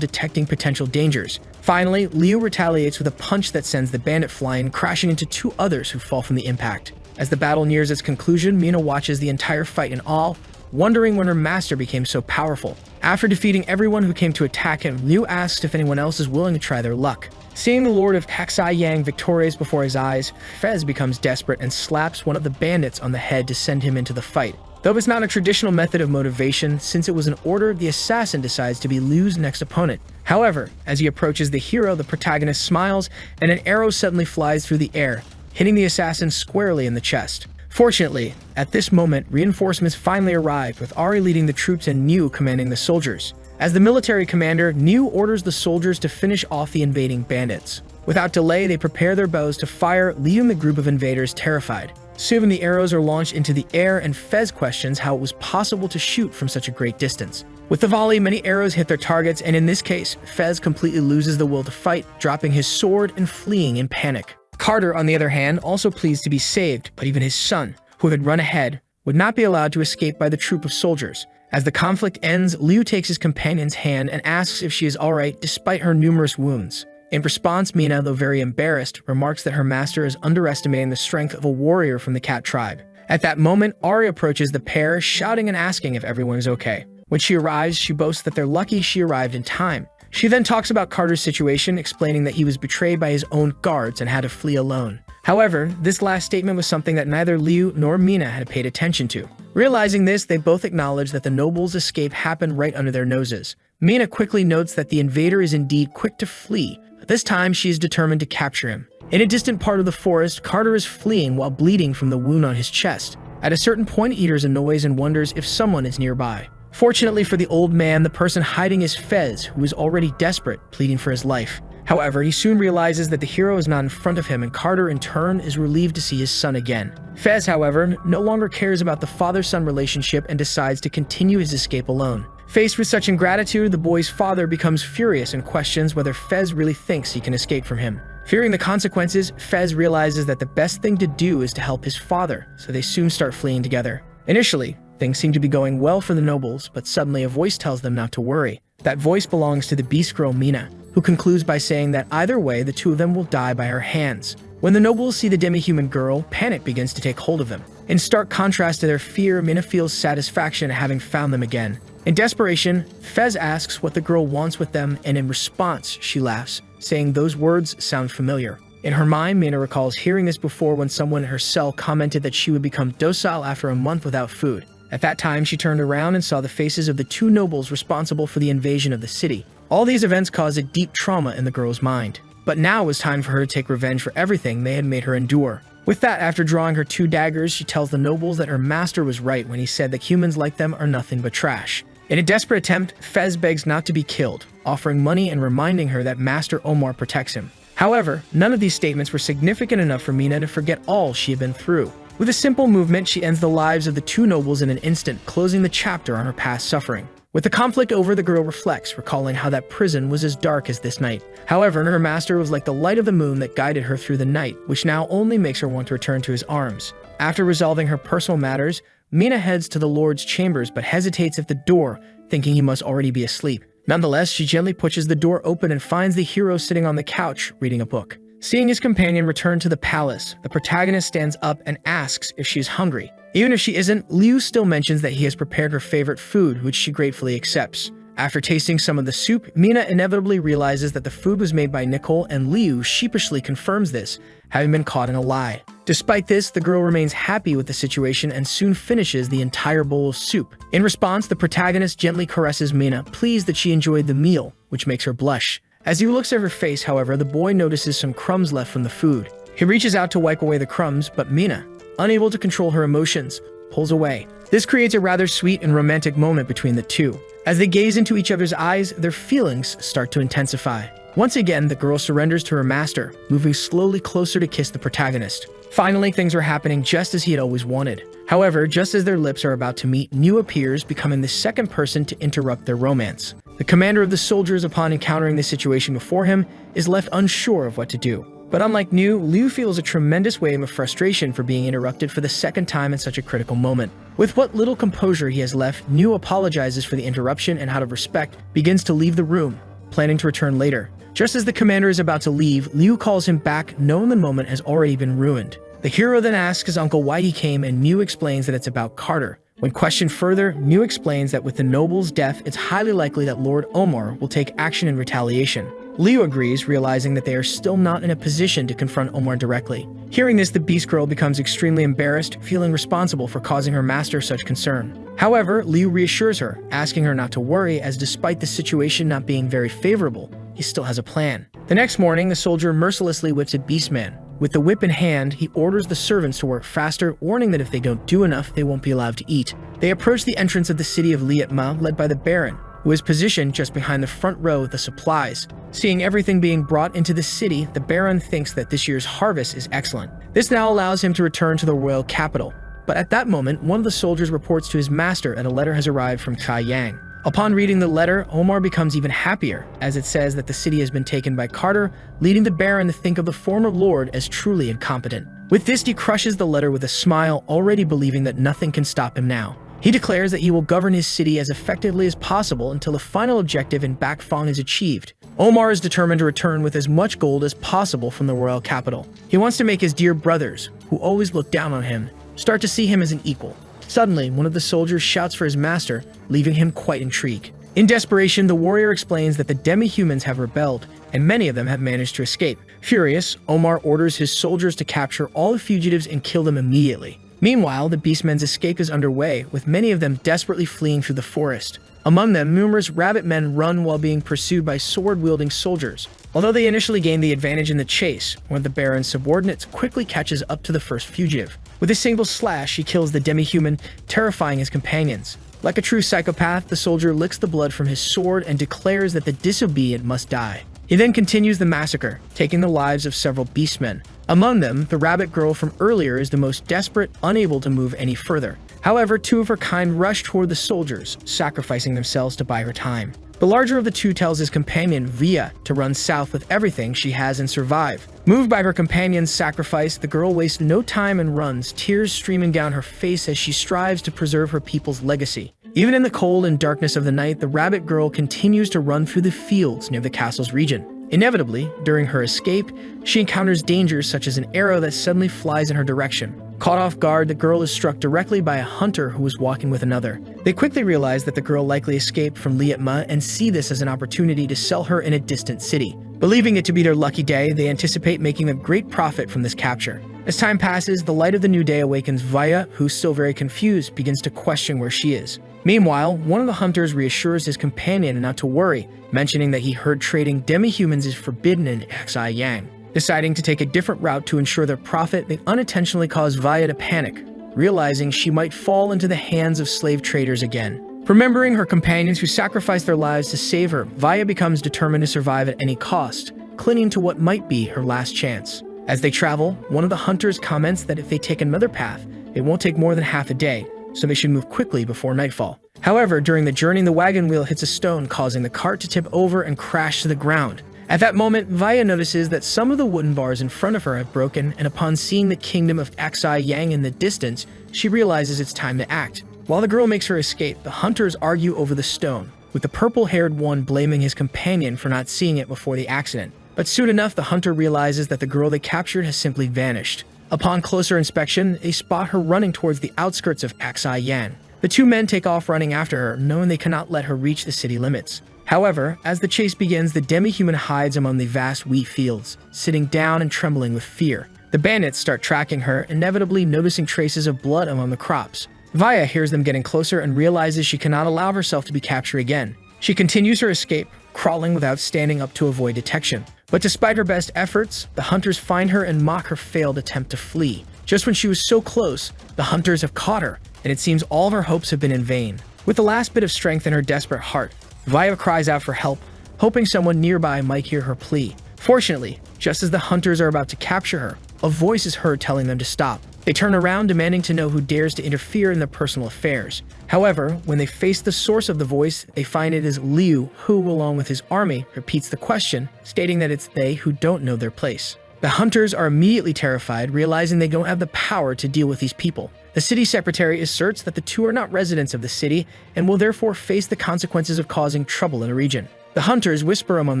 detecting potential dangers. Finally, Liu retaliates with a punch that sends the bandit flying, crashing into two others who fall from the impact. As the battle nears its conclusion, Mina watches the entire fight in awe, wondering when her master became so powerful. After defeating everyone who came to attack him, Liu asks if anyone else is willing to try their luck. Seeing the Lord of Kaxai Yang victorious before his eyes, Fez becomes desperate and slaps one of the bandits on the head to send him into the fight. Though it's not a traditional method of motivation, since it was an order, the assassin decides to be Liu's next opponent. However, as he approaches the hero, the protagonist smiles and an arrow suddenly flies through the air, hitting the assassin squarely in the chest. Fortunately, at this moment, reinforcements finally arrive, with Ari leading the troops and Niu commanding the soldiers. As the military commander, Niu orders the soldiers to finish off the invading bandits. Without delay, they prepare their bows to fire, leaving the group of invaders terrified. Soon the arrows are launched into the air, and Fez questions how it was possible to shoot from such a great distance. With the volley, many arrows hit their targets, and in this case, Fez completely loses the will to fight, dropping his sword and fleeing in panic. Carter, on the other hand, also pleads to be saved, but even his son, who had run ahead, would not be allowed to escape by the troop of soldiers. As the conflict ends, Liu takes his companion's hand and asks if she is alright despite her numerous wounds. In response, Mina, though very embarrassed, remarks that her master is underestimating the strength of a warrior from the cat tribe. At that moment, Ari approaches the pair, shouting and asking if everyone is okay. When she arrives, she boasts that they're lucky she arrived in time. She then talks about Carter's situation, explaining that he was betrayed by his own guards and had to flee alone. However, this last statement was something that neither Liu nor Mina had paid attention to. Realizing this, they both acknowledge that the noble's escape happened right under their noses. Mina quickly notes that the invader is indeed quick to flee, but this time she is determined to capture him. In a distant part of the forest, Carter is fleeing while bleeding from the wound on his chest. At a certain point, he hears a noise and wonders if someone is nearby. Fortunately for the old man, the person hiding is Fez, who is already desperate, pleading for his life. However, he soon realizes that the hero is not in front of him, and Carter, in turn, is relieved to see his son again. Fez, however, no longer cares about the father-son relationship and decides to continue his escape alone. Faced with such ingratitude, the boy's father becomes furious and questions whether Fez really thinks he can escape from him. Fearing the consequences, Fez realizes that the best thing to do is to help his father, so they soon start fleeing together. Initially, things seem to be going well for the nobles, but suddenly a voice tells them not to worry. That voice belongs to the beast girl Mina, who concludes by saying that either way, the two of them will die by her hands. When the nobles see the demi-human girl, panic begins to take hold of them. In stark contrast to their fear, Mina feels satisfaction at having found them again. In desperation, Fez asks what the girl wants with them, and in response, she laughs, saying those words sound familiar. In her mind, Mina recalls hearing this before when someone in her cell commented that she would become docile after a month without food. At that time, she turned around and saw the faces of the two nobles responsible for the invasion of the city. All these events caused a deep trauma in the girl's mind. But now it was time for her to take revenge for everything they had made her endure. With that, after drawing her two daggers, she tells the nobles that her master was right when he said that humans like them are nothing but trash. In a desperate attempt, Fez begs not to be killed, offering money and reminding her that Master Omar protects him. However, none of these statements were significant enough for Mina to forget all she had been through. With a simple movement, she ends the lives of the two nobles in an instant, closing the chapter on her past suffering. With the conflict over, the girl reflects, recalling how that prison was as dark as this night. However, her master was like the light of the moon that guided her through the night, which now only makes her want to return to his arms. After resolving her personal matters, Mina heads to the Lord's chambers but hesitates at the door, thinking he must already be asleep. Nonetheless, she gently pushes the door open and finds the hero sitting on the couch, reading a book. Seeing his companion return to the palace, the protagonist stands up and asks if she is hungry. Even if she isn't, Liu still mentions that he has prepared her favorite food, which she gratefully accepts. After tasting some of the soup, Mina inevitably realizes that the food was made by Nicole, and Liu sheepishly confirms this, having been caught in a lie. Despite this, the girl remains happy with the situation and soon finishes the entire bowl of soup. In response, the protagonist gently caresses Mina, pleased that she enjoyed the meal, which makes her blush. As he looks at her face, however, the boy notices some crumbs left from the food. He reaches out to wipe away the crumbs, but Mina, unable to control her emotions, pulls away. This creates a rather sweet and romantic moment between the two. As they gaze into each other's eyes, their feelings start to intensify. Once again, the girl surrenders to her master, moving slowly closer to kiss the protagonist. Finally, things are happening just as he had always wanted. However, just as their lips are about to meet, Liu appears, becoming the second person to interrupt their romance. The commander of the soldiers, upon encountering the situation before him, is left unsure of what to do. But unlike Liu feels a tremendous wave of frustration for being interrupted for the second time in such a critical moment. With what little composure he has left, Liu apologizes for the interruption and out of respect, begins to leave the room, planning to return later. Just as the commander is about to leave, Liu calls him back, knowing the moment has already been ruined. The hero then asks his uncle why he came, and Liu explains that it's about Carter. When questioned further, Liu explains that with the noble's death, it's highly likely that Lord Omar will take action in retaliation. Liu agrees, realizing that they are still not in a position to confront Omar directly. Hearing this, the Beast Girl becomes extremely embarrassed, feeling responsible for causing her master such concern. However, Liu reassures her, asking her not to worry, as despite the situation not being very favorable, he still has a plan. The next morning, the soldier mercilessly whips at Beastman. With the whip in hand, he orders the servants to work faster, warning that if they don't do enough, they won't be allowed to eat. They approach the entrance of the city of Liatma, led by the Baron, who is positioned just behind the front row of the supplies. Seeing everything being brought into the city, the Baron thinks that this year's harvest is excellent. This now allows him to return to the royal capital. But at that moment, one of the soldiers reports to his master that a letter has arrived from Kai Yang. Upon reading the letter, Omar becomes even happier, as it says that the city has been taken by Carter, leading the Baron to think of the former lord as truly incompetent. With this, he crushes the letter with a smile, already believing that nothing can stop him now. He declares that he will govern his city as effectively as possible until the final objective in Bakfang is achieved. Omar is determined to return with as much gold as possible from the royal capital. He wants to make his dear brothers, who always look down on him, start to see him as an equal. Suddenly, one of the soldiers shouts for his master, leaving him quite intrigued. In desperation, the warrior explains that the demi-humans have rebelled, and many of them have managed to escape. Furious, Omar orders his soldiers to capture all the fugitives and kill them immediately. Meanwhile, the Beastmen's escape is underway, with many of them desperately fleeing through the forest. Among them, numerous rabbit men run while being pursued by sword-wielding soldiers. Although they initially gain the advantage in the chase, one of the Baron's subordinates quickly catches up to the first fugitive. With a single slash, he kills the demi-human, terrifying his companions. Like a true psychopath, the soldier licks the blood from his sword and declares that the disobedient must die. He then continues the massacre, taking the lives of several beastmen. Among them, the rabbit girl from earlier is the most desperate, unable to move any further. However, two of her kind rush toward the soldiers, sacrificing themselves to buy her time. The larger of the two tells his companion, Via, to run south with everything she has and survive. Moved by her companion's sacrifice, the girl wastes no time and runs, tears streaming down her face as she strives to preserve her people's legacy. Even in the cold and darkness of the night, the rabbit girl continues to run through the fields near the castle's region. Inevitably, during her escape, she encounters dangers such as an arrow that suddenly flies in her direction. Caught off guard, the girl is struck directly by a hunter who was walking with another. They quickly realize that the girl likely escaped from Liatma and see this as an opportunity to sell her in a distant city. Believing it to be their lucky day, they anticipate making a great profit from this capture. As time passes, the light of the new day awakens Vaya, who, still very confused, begins to question where she is. Meanwhile, one of the hunters reassures his companion not to worry, mentioning that he heard trading demi-humans is forbidden in Xi Yang. Deciding to take a different route to ensure their profit, they unintentionally cause Vaya to panic, realizing she might fall into the hands of slave traders again. Remembering her companions who sacrificed their lives to save her, Vaya becomes determined to survive at any cost, clinging to what might be her last chance. As they travel, one of the hunters comments that if they take another path, it won't take more than half a day, so they should move quickly before nightfall. However, during the journey, the wagon wheel hits a stone, causing the cart to tip over and crash to the ground. At that moment, Vaya notices that some of the wooden bars in front of her have broken, and upon seeing the kingdom of Xi Yang in the distance, she realizes it's time to act. While the girl makes her escape, the hunters argue over the stone, with the purple-haired one blaming his companion for not seeing it before the accident. But soon enough, the hunter realizes that the girl they captured has simply vanished. Upon closer inspection, they spot her running towards the outskirts of Xi Yang. The two men take off running after her, knowing they cannot let her reach the city limits. However, as the chase begins, the demi-human hides among the vast wheat fields, sitting down and trembling with fear. The bandits start tracking her, inevitably noticing traces of blood among the crops. Vaya hears them getting closer and realizes she cannot allow herself to be captured again. She continues her escape, crawling without standing up to avoid detection. But despite her best efforts, the hunters find her and mock her failed attempt to flee. Just when she was so close, the hunters have caught her, and it seems all of her hopes have been in vain. With the last bit of strength in her desperate heart, Vaya cries out for help, hoping someone nearby might hear her plea. Fortunately, just as the hunters are about to capture her, a voice is heard telling them to stop. They turn around, demanding to know who dares to interfere in their personal affairs. However, when they face the source of the voice, they find it is Liu, who, along with his army, repeats the question, stating that it's they who don't know their place. The hunters are immediately terrified, realizing they don't have the power to deal with these people. The city secretary asserts that the two are not residents of the city and will therefore face the consequences of causing trouble in the region. The hunters whisper among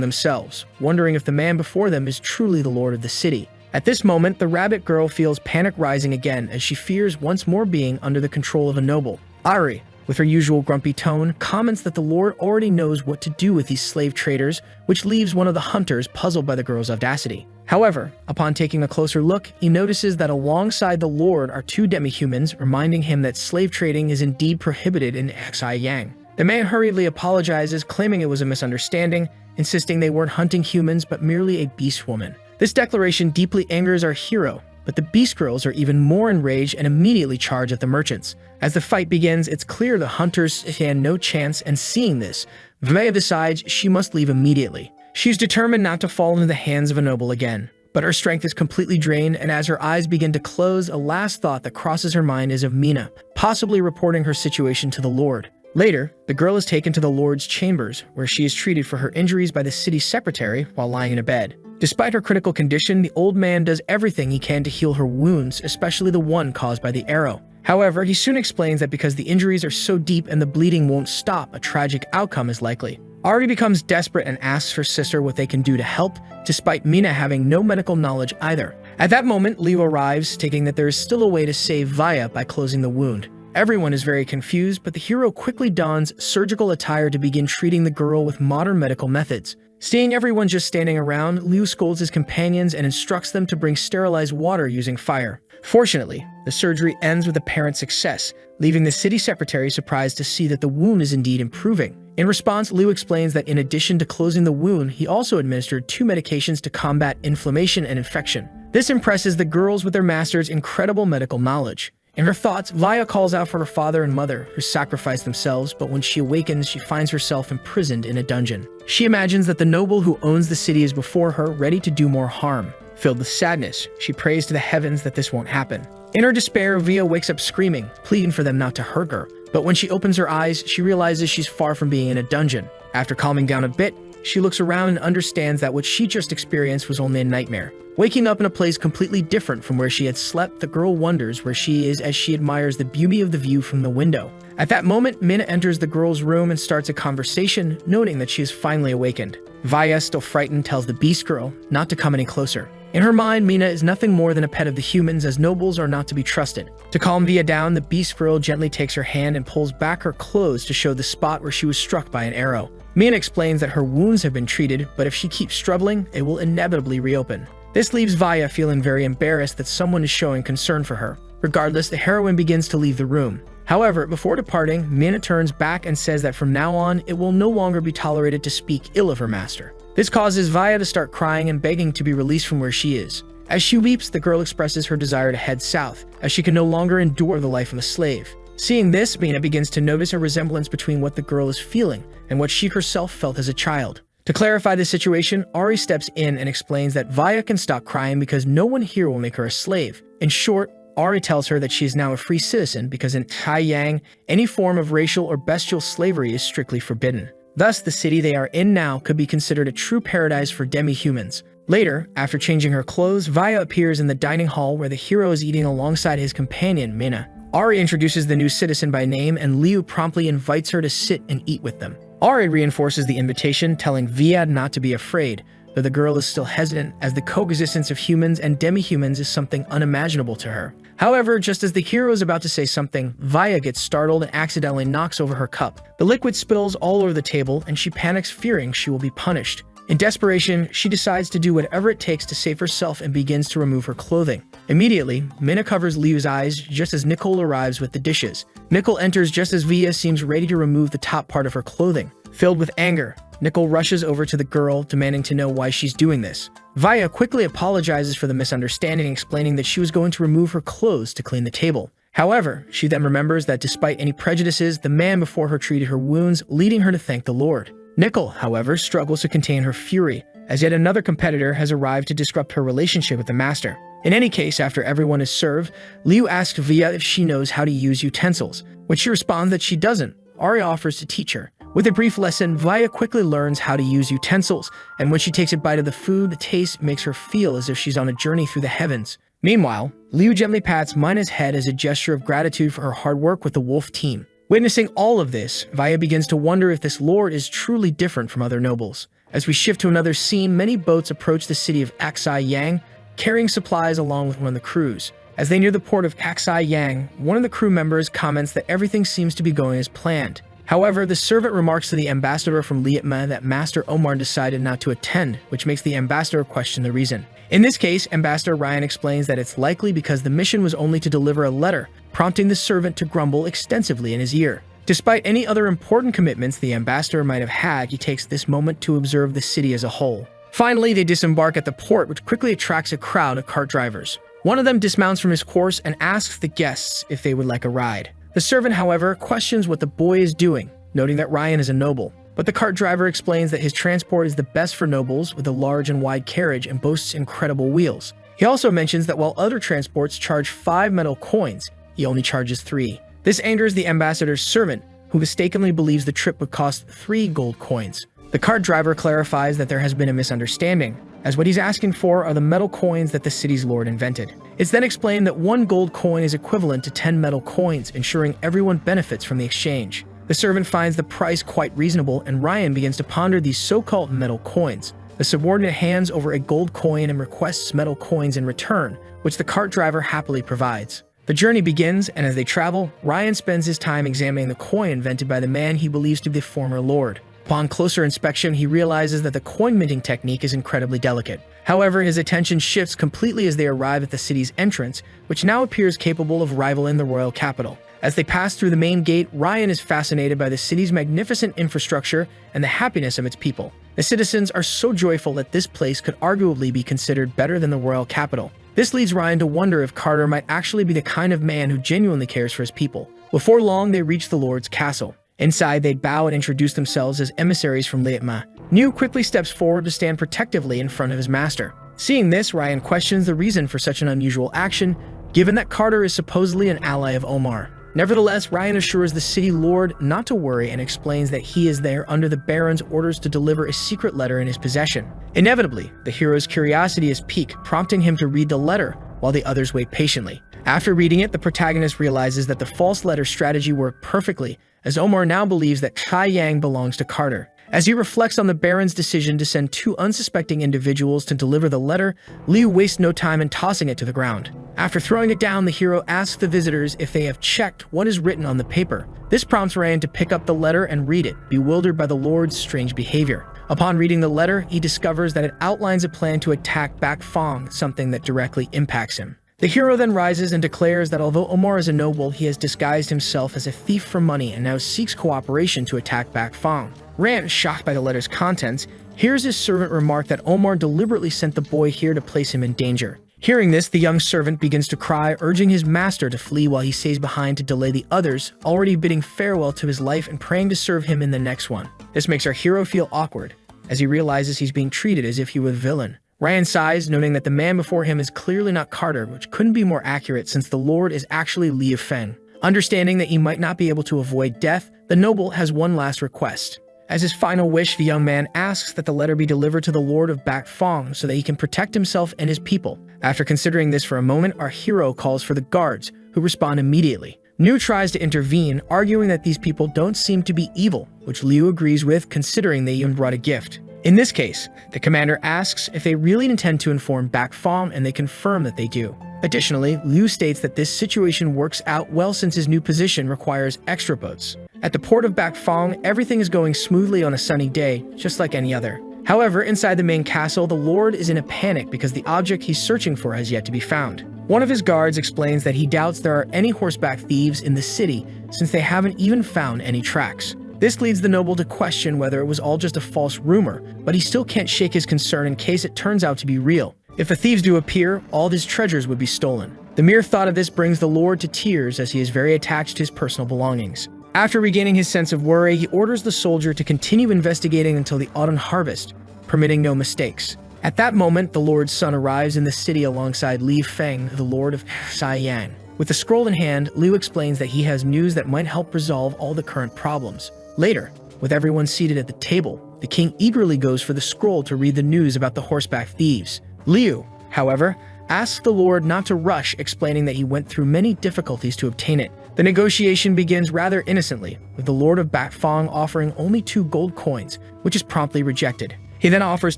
themselves, wondering if the man before them is truly the lord of the city. At this moment, the rabbit girl feels panic rising again as she fears once more being under the control of a noble. Ari, with her usual grumpy tone, comments that the lord already knows what to do with these slave traders, which leaves one of the hunters puzzled by the girl's audacity. However, upon taking a closer look, he notices that alongside the lord are two demi-humans, reminding him that slave trading is indeed prohibited in Xi-Yang. The man hurriedly apologizes, claiming it was a misunderstanding, insisting they weren't hunting humans but merely a beast woman. This declaration deeply angers our hero, but the beast girls are even more enraged and immediately charge at the merchants. As the fight begins, it's clear the hunters stand no chance, and seeing this, Vaya decides she must leave immediately. She's determined not to fall into the hands of a noble again. But her strength is completely drained, and as her eyes begin to close, a last thought that crosses her mind is of Mina, possibly reporting her situation to the lord. Later, the girl is taken to the lord's chambers, where she is treated for her injuries by the city secretary while lying in a bed. Despite her critical condition, the old man does everything he can to heal her wounds, especially the one caused by the arrow. However, he soon explains that because the injuries are so deep and the bleeding won't stop, a tragic outcome is likely. Ari becomes desperate and asks her sister what they can do to help, despite Mina having no medical knowledge either. At that moment, Leo arrives, stating that there is still a way to save Vaya by closing the wound. Everyone is very confused, but the hero quickly dons surgical attire to begin treating the girl with modern medical methods. Seeing everyone just standing around, Liu scolds his companions and instructs them to bring sterilized water using fire. Fortunately, the surgery ends with apparent success, leaving the city secretary surprised to see that the wound is indeed improving. In response, Liu explains that in addition to closing the wound, he also administered 2 medications to combat inflammation and infection. This impresses the girls with their master's incredible medical knowledge. In her thoughts, Vaya calls out for her father and mother, who sacrificed themselves, but when she awakens, she finds herself imprisoned in a dungeon. She imagines that the noble who owns the city is before her, ready to do more harm. Filled with sadness, she prays to the heavens that this won't happen. In her despair, Via wakes up screaming, pleading for them not to hurt her. But when she opens her eyes, she realizes she's far from being in a dungeon. After calming down a bit, she looks around and understands that what she just experienced was only a nightmare. Waking up in a place completely different from where she had slept, the girl wonders where she is as she admires the beauty of the view from the window. At that moment, Mina enters the girl's room and starts a conversation, noting that she is finally awakened. Vaya, still frightened, tells the beast girl not to come any closer. In her mind, Mina is nothing more than a pet of the humans, as nobles are not to be trusted. To calm Via down, the beast girl gently takes her hand and pulls back her clothes to show the spot where she was struck by an arrow. Mina explains that her wounds have been treated, but if she keeps struggling, it will inevitably reopen. This leaves Vaya feeling very embarrassed that someone is showing concern for her. Regardless, the heroine begins to leave the room. However, before departing, Mina turns back and says that from now on, it will no longer be tolerated to speak ill of her master. This causes Vaya to start crying and begging to be released from where she is. As she weeps, the girl expresses her desire to head south, as she can no longer endure the life of a slave. Seeing this, Mina begins to notice a resemblance between what the girl is feeling and what she herself felt as a child. To clarify the situation, Ari steps in and explains that Vaya can stop crying because no one here will make her a slave. In short, Ari tells her that she is now a free citizen because in Taiyang, any form of racial or bestial slavery is strictly forbidden. Thus, the city they are in now could be considered a true paradise for demi-humans. Later, after changing her clothes, Vaya appears in the dining hall where the hero is eating alongside his companion, Mina. Ari introduces the new citizen by name, and Liu promptly invites her to sit and eat with them. Ari reinforces the invitation, telling Via not to be afraid, though the girl is still hesitant, as the coexistence of humans and demi-humans is something unimaginable to her. However, just as the hero is about to say something, Vaya gets startled and accidentally knocks over her cup. The liquid spills all over the table, and she panics, fearing she will be punished. In desperation, she decides to do whatever it takes to save herself and begins to remove her clothing. Immediately, Mina covers Liu's eyes just as Nicole arrives with the dishes. Nicole enters just as Via seems ready to remove the top part of her clothing. Filled with anger, Nicole rushes over to the girl, demanding to know why she's doing this. Vaya quickly apologizes for the misunderstanding, explaining that she was going to remove her clothes to clean the table. However, she then remembers that despite any prejudices, the man before her treated her wounds, leading her to thank the Lord. Nickel, however, struggles to contain her fury, as yet another competitor has arrived to disrupt her relationship with the master. In any case, after everyone is served, Liu asks Via if she knows how to use utensils, when she responds that she doesn't. Arya offers to teach her. With a brief lesson, Via quickly learns how to use utensils, and when she takes a bite of the food, the taste makes her feel as if she's on a journey through the heavens. Meanwhile, Liu gently pats Mina's head as a gesture of gratitude for her hard work with the wolf team. Witnessing all of this, Via begins to wonder if this lord is truly different from other nobles. As we shift to another scene, many boats approach the city of Aksai Yang, carrying supplies along with one of the crews. As they near the port of Aksai Yang, one of the crew members comments that everything seems to be going as planned. However, the servant remarks to the ambassador from Liatma that Master Omar decided not to attend, which makes the ambassador question the reason. In this case, Ambassador Ryan explains that it's likely because the mission was only to deliver a letter, prompting the servant to grumble extensively in his ear. Despite any other important commitments the ambassador might have had, he takes this moment to observe the city as a whole. Finally, they disembark at the port, which quickly attracts a crowd of cart drivers. One of them dismounts from his horse and asks the guests if they would like a ride. The servant, however, questions what the boy is doing, noting that Ryan is a noble. But the cart driver explains that his transport is the best for nobles with a large and wide carriage and boasts incredible wheels. He also mentions that while other transports charge 5 metal coins, he only charges 3. This angers the ambassador's servant, who mistakenly believes the trip would cost 3 gold coins. The cart driver clarifies that there has been a misunderstanding, as what he's asking for are the metal coins that the city's lord invented. It's then explained that 1 gold coin is equivalent to 10 metal coins, ensuring everyone benefits from the exchange. The servant finds the price quite reasonable, and Ryan begins to ponder these so-called metal coins. The subordinate hands over a gold coin and requests metal coins in return, which the cart driver happily provides. The journey begins, and as they travel, Ryan spends his time examining the coin invented by the man he believes to be the former lord. Upon closer inspection, he realizes that the coin minting technique is incredibly delicate. However, his attention shifts completely as they arrive at the city's entrance, which now appears capable of rivaling the royal capital. As they pass through the main gate, Ryan is fascinated by the city's magnificent infrastructure and the happiness of its people. The citizens are so joyful that this place could arguably be considered better than the royal capital. This leads Ryan to wonder if Carter might actually be the kind of man who genuinely cares for his people. Before long, they reach the lord's castle. Inside, they bow and introduce themselves as emissaries from Liatma. Niu quickly steps forward to stand protectively in front of his master. Seeing this, Ryan questions the reason for such an unusual action, given that Carter is supposedly an ally of Omar. Nevertheless, Ryan assures the city lord not to worry and explains that he is there under the Baron's orders to deliver a secret letter in his possession. Inevitably, the hero's curiosity is piqued, prompting him to read the letter while the others wait patiently. After reading it, the protagonist realizes that the false letter strategy worked perfectly, as Omar now believes that Kai Yang belongs to Carter. As he reflects on the Baron's decision to send 2 unsuspecting individuals to deliver the letter, Liu wastes no time in tossing it to the ground. After throwing it down, the hero asks the visitors if they have checked what is written on the paper. This prompts Ryan to pick up the letter and read it, bewildered by the Lord's strange behavior. Upon reading the letter, he discovers that it outlines a plan to attack Bak Fong, something that directly impacts him. The hero then rises and declares that although Omar is a noble, he has disguised himself as a thief for money and now seeks cooperation to attack Bak Fong. Rand, shocked by the letter's contents, hears his servant remark that Omar deliberately sent the boy here to place him in danger. Hearing this, the young servant begins to cry, urging his master to flee while he stays behind to delay the others, already bidding farewell to his life and praying to serve him in the next one. This makes our hero feel awkward, as he realizes he's being treated as if he were a villain. Ryan sighs, noting that the man before him is clearly not Carter, which couldn't be more accurate since the Lord is actually Liu Feng. Understanding that he might not be able to avoid death, the noble has one last request. As his final wish, the young man asks that the letter be delivered to the Lord of Bak Fong so that he can protect himself and his people. After considering this for a moment, our hero calls for the guards, who respond immediately. Niu tries to intervene, arguing that these people don't seem to be evil, which Liu agrees with considering they even brought a gift. In this case, the commander asks if they really intend to inform Bak Fong, and they confirm that they do. Additionally, Liu states that this situation works out well since his new position requires extra boats. At the port of Bak Fong, everything is going smoothly on a sunny day, just like any other. However, inside the main castle, the Lord is in a panic because the object he's searching for has yet to be found. One of his guards explains that he doubts there are any horseback thieves in the city since they haven't even found any tracks. This leads the noble to question whether it was all just a false rumor, but he still can't shake his concern in case it turns out to be real. If the thieves do appear, all of his treasures would be stolen. The mere thought of this brings the lord to tears as he is very attached to his personal belongings. After regaining his sense of worry, he orders the soldier to continue investigating until the autumn harvest, permitting no mistakes. At that moment, the lord's son arrives in the city alongside Li Feng, the lord of Xianyang. With the scroll in hand, Liu explains that he has news that might help resolve all the current problems. Later, with everyone seated at the table, the king eagerly goes for the scroll to read the news about the horseback thieves. Liu, however, asks the lord not to rush, explaining that he went through many difficulties to obtain it. The negotiation begins rather innocently, with the lord of Bakfang offering only 2 gold coins, which is promptly rejected. He then offers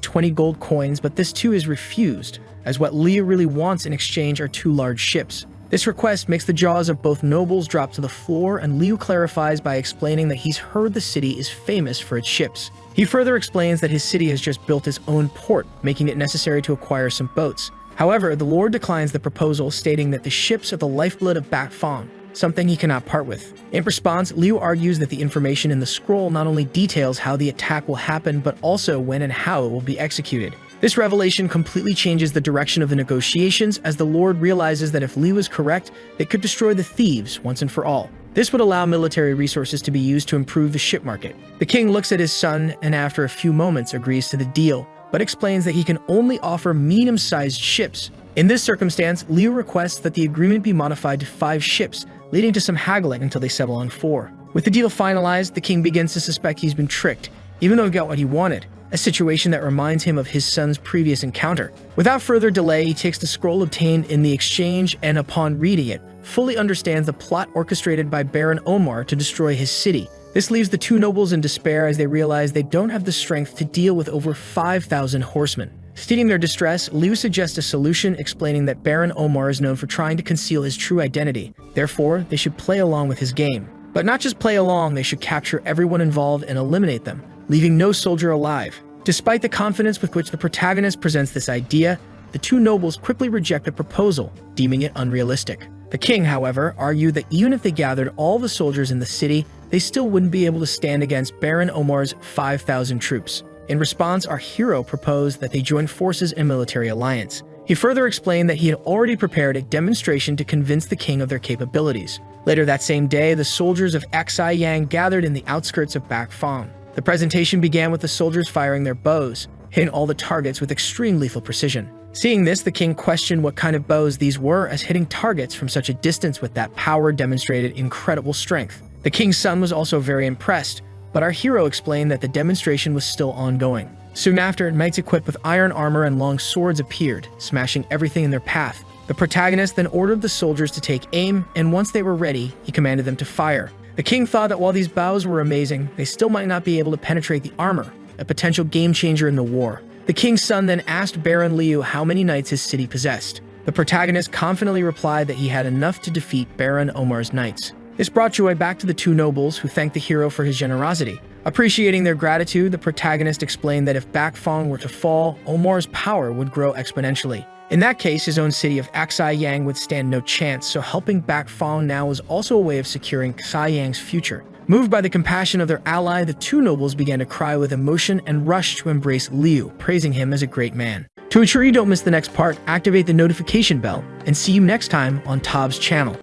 20 gold coins, but this too is refused, as what Liu really wants in exchange are 2 large ships. This request makes the jaws of both nobles drop to the floor, and Liu clarifies by explaining that he's heard the city is famous for its ships. He further explains that his city has just built its own port, making it necessary to acquire some boats. However, the lord declines the proposal, stating that the ships are the lifeblood of Bakfang, something he cannot part with. In response, Liu argues that the information in the scroll not only details how the attack will happen, but also when and how it will be executed. This revelation completely changes the direction of the negotiations, as the lord realizes that if Liu is correct, they could destroy the thieves once and for all. This would allow military resources to be used to improve the ship market. The king looks at his son and after a few moments agrees to the deal, but explains that he can only offer medium-sized ships. In this circumstance, Liu requests that the agreement be modified to 5 ships, leading to some haggling until they settle on 4. With the deal finalized, the king begins to suspect he's been tricked, even though he got what he wanted, a situation that reminds him of his son's previous encounter. Without further delay, he takes the scroll obtained in the exchange and, upon reading it, fully understands the plot orchestrated by Baron Omar to destroy his city. This leaves the 2 nobles in despair as they realize they don't have the strength to deal with over 5,000 horsemen. Stating their distress, Liu suggests a solution, explaining that Baron Omar is known for trying to conceal his true identity. Therefore, they should play along with his game. But not just play along, they should capture everyone involved and eliminate them, leaving no soldier alive. Despite the confidence with which the protagonist presents this idea, the 2 nobles quickly reject the proposal, deeming it unrealistic. The king, however, argued that even if they gathered all the soldiers in the city, they still wouldn't be able to stand against Baron Omar's 5,000 troops. In response, our hero proposed that they join forces in a military alliance. He further explained that he had already prepared a demonstration to convince the king of their capabilities. Later that same day, the soldiers of Xianyang gathered in the outskirts of Bakfang. The presentation began with the soldiers firing their bows, hitting all the targets with extreme lethal precision. Seeing this, the king questioned what kind of bows these were, as hitting targets from such a distance with that power demonstrated incredible strength. The king's son was also very impressed, but our hero explained that the demonstration was still ongoing. Soon after, knights equipped with iron armor and long swords appeared, smashing everything in their path. The protagonist then ordered the soldiers to take aim, and once they were ready, he commanded them to fire. The king thought that while these bows were amazing, they still might not be able to penetrate the armor, a potential game changer in the war. The king's son then asked Baron Liu how many knights his city possessed. The protagonist confidently replied that he had enough to defeat Baron Omar's knights. This brought joy back to the 2 nobles, who thanked the hero for his generosity. Appreciating their gratitude, the protagonist explained that if Bakfang were to fall, Omar's power would grow exponentially. In that case, his own city of Xianyang would stand no chance, so helping Bakfang now was also a way of securing Xianyang's future. Moved by the compassion of their ally, the 2 nobles began to cry with emotion and rushed to embrace Liu, praising him as a great man. To ensure you don't miss the next part, activate the notification bell, and see you next time on Tob's channel.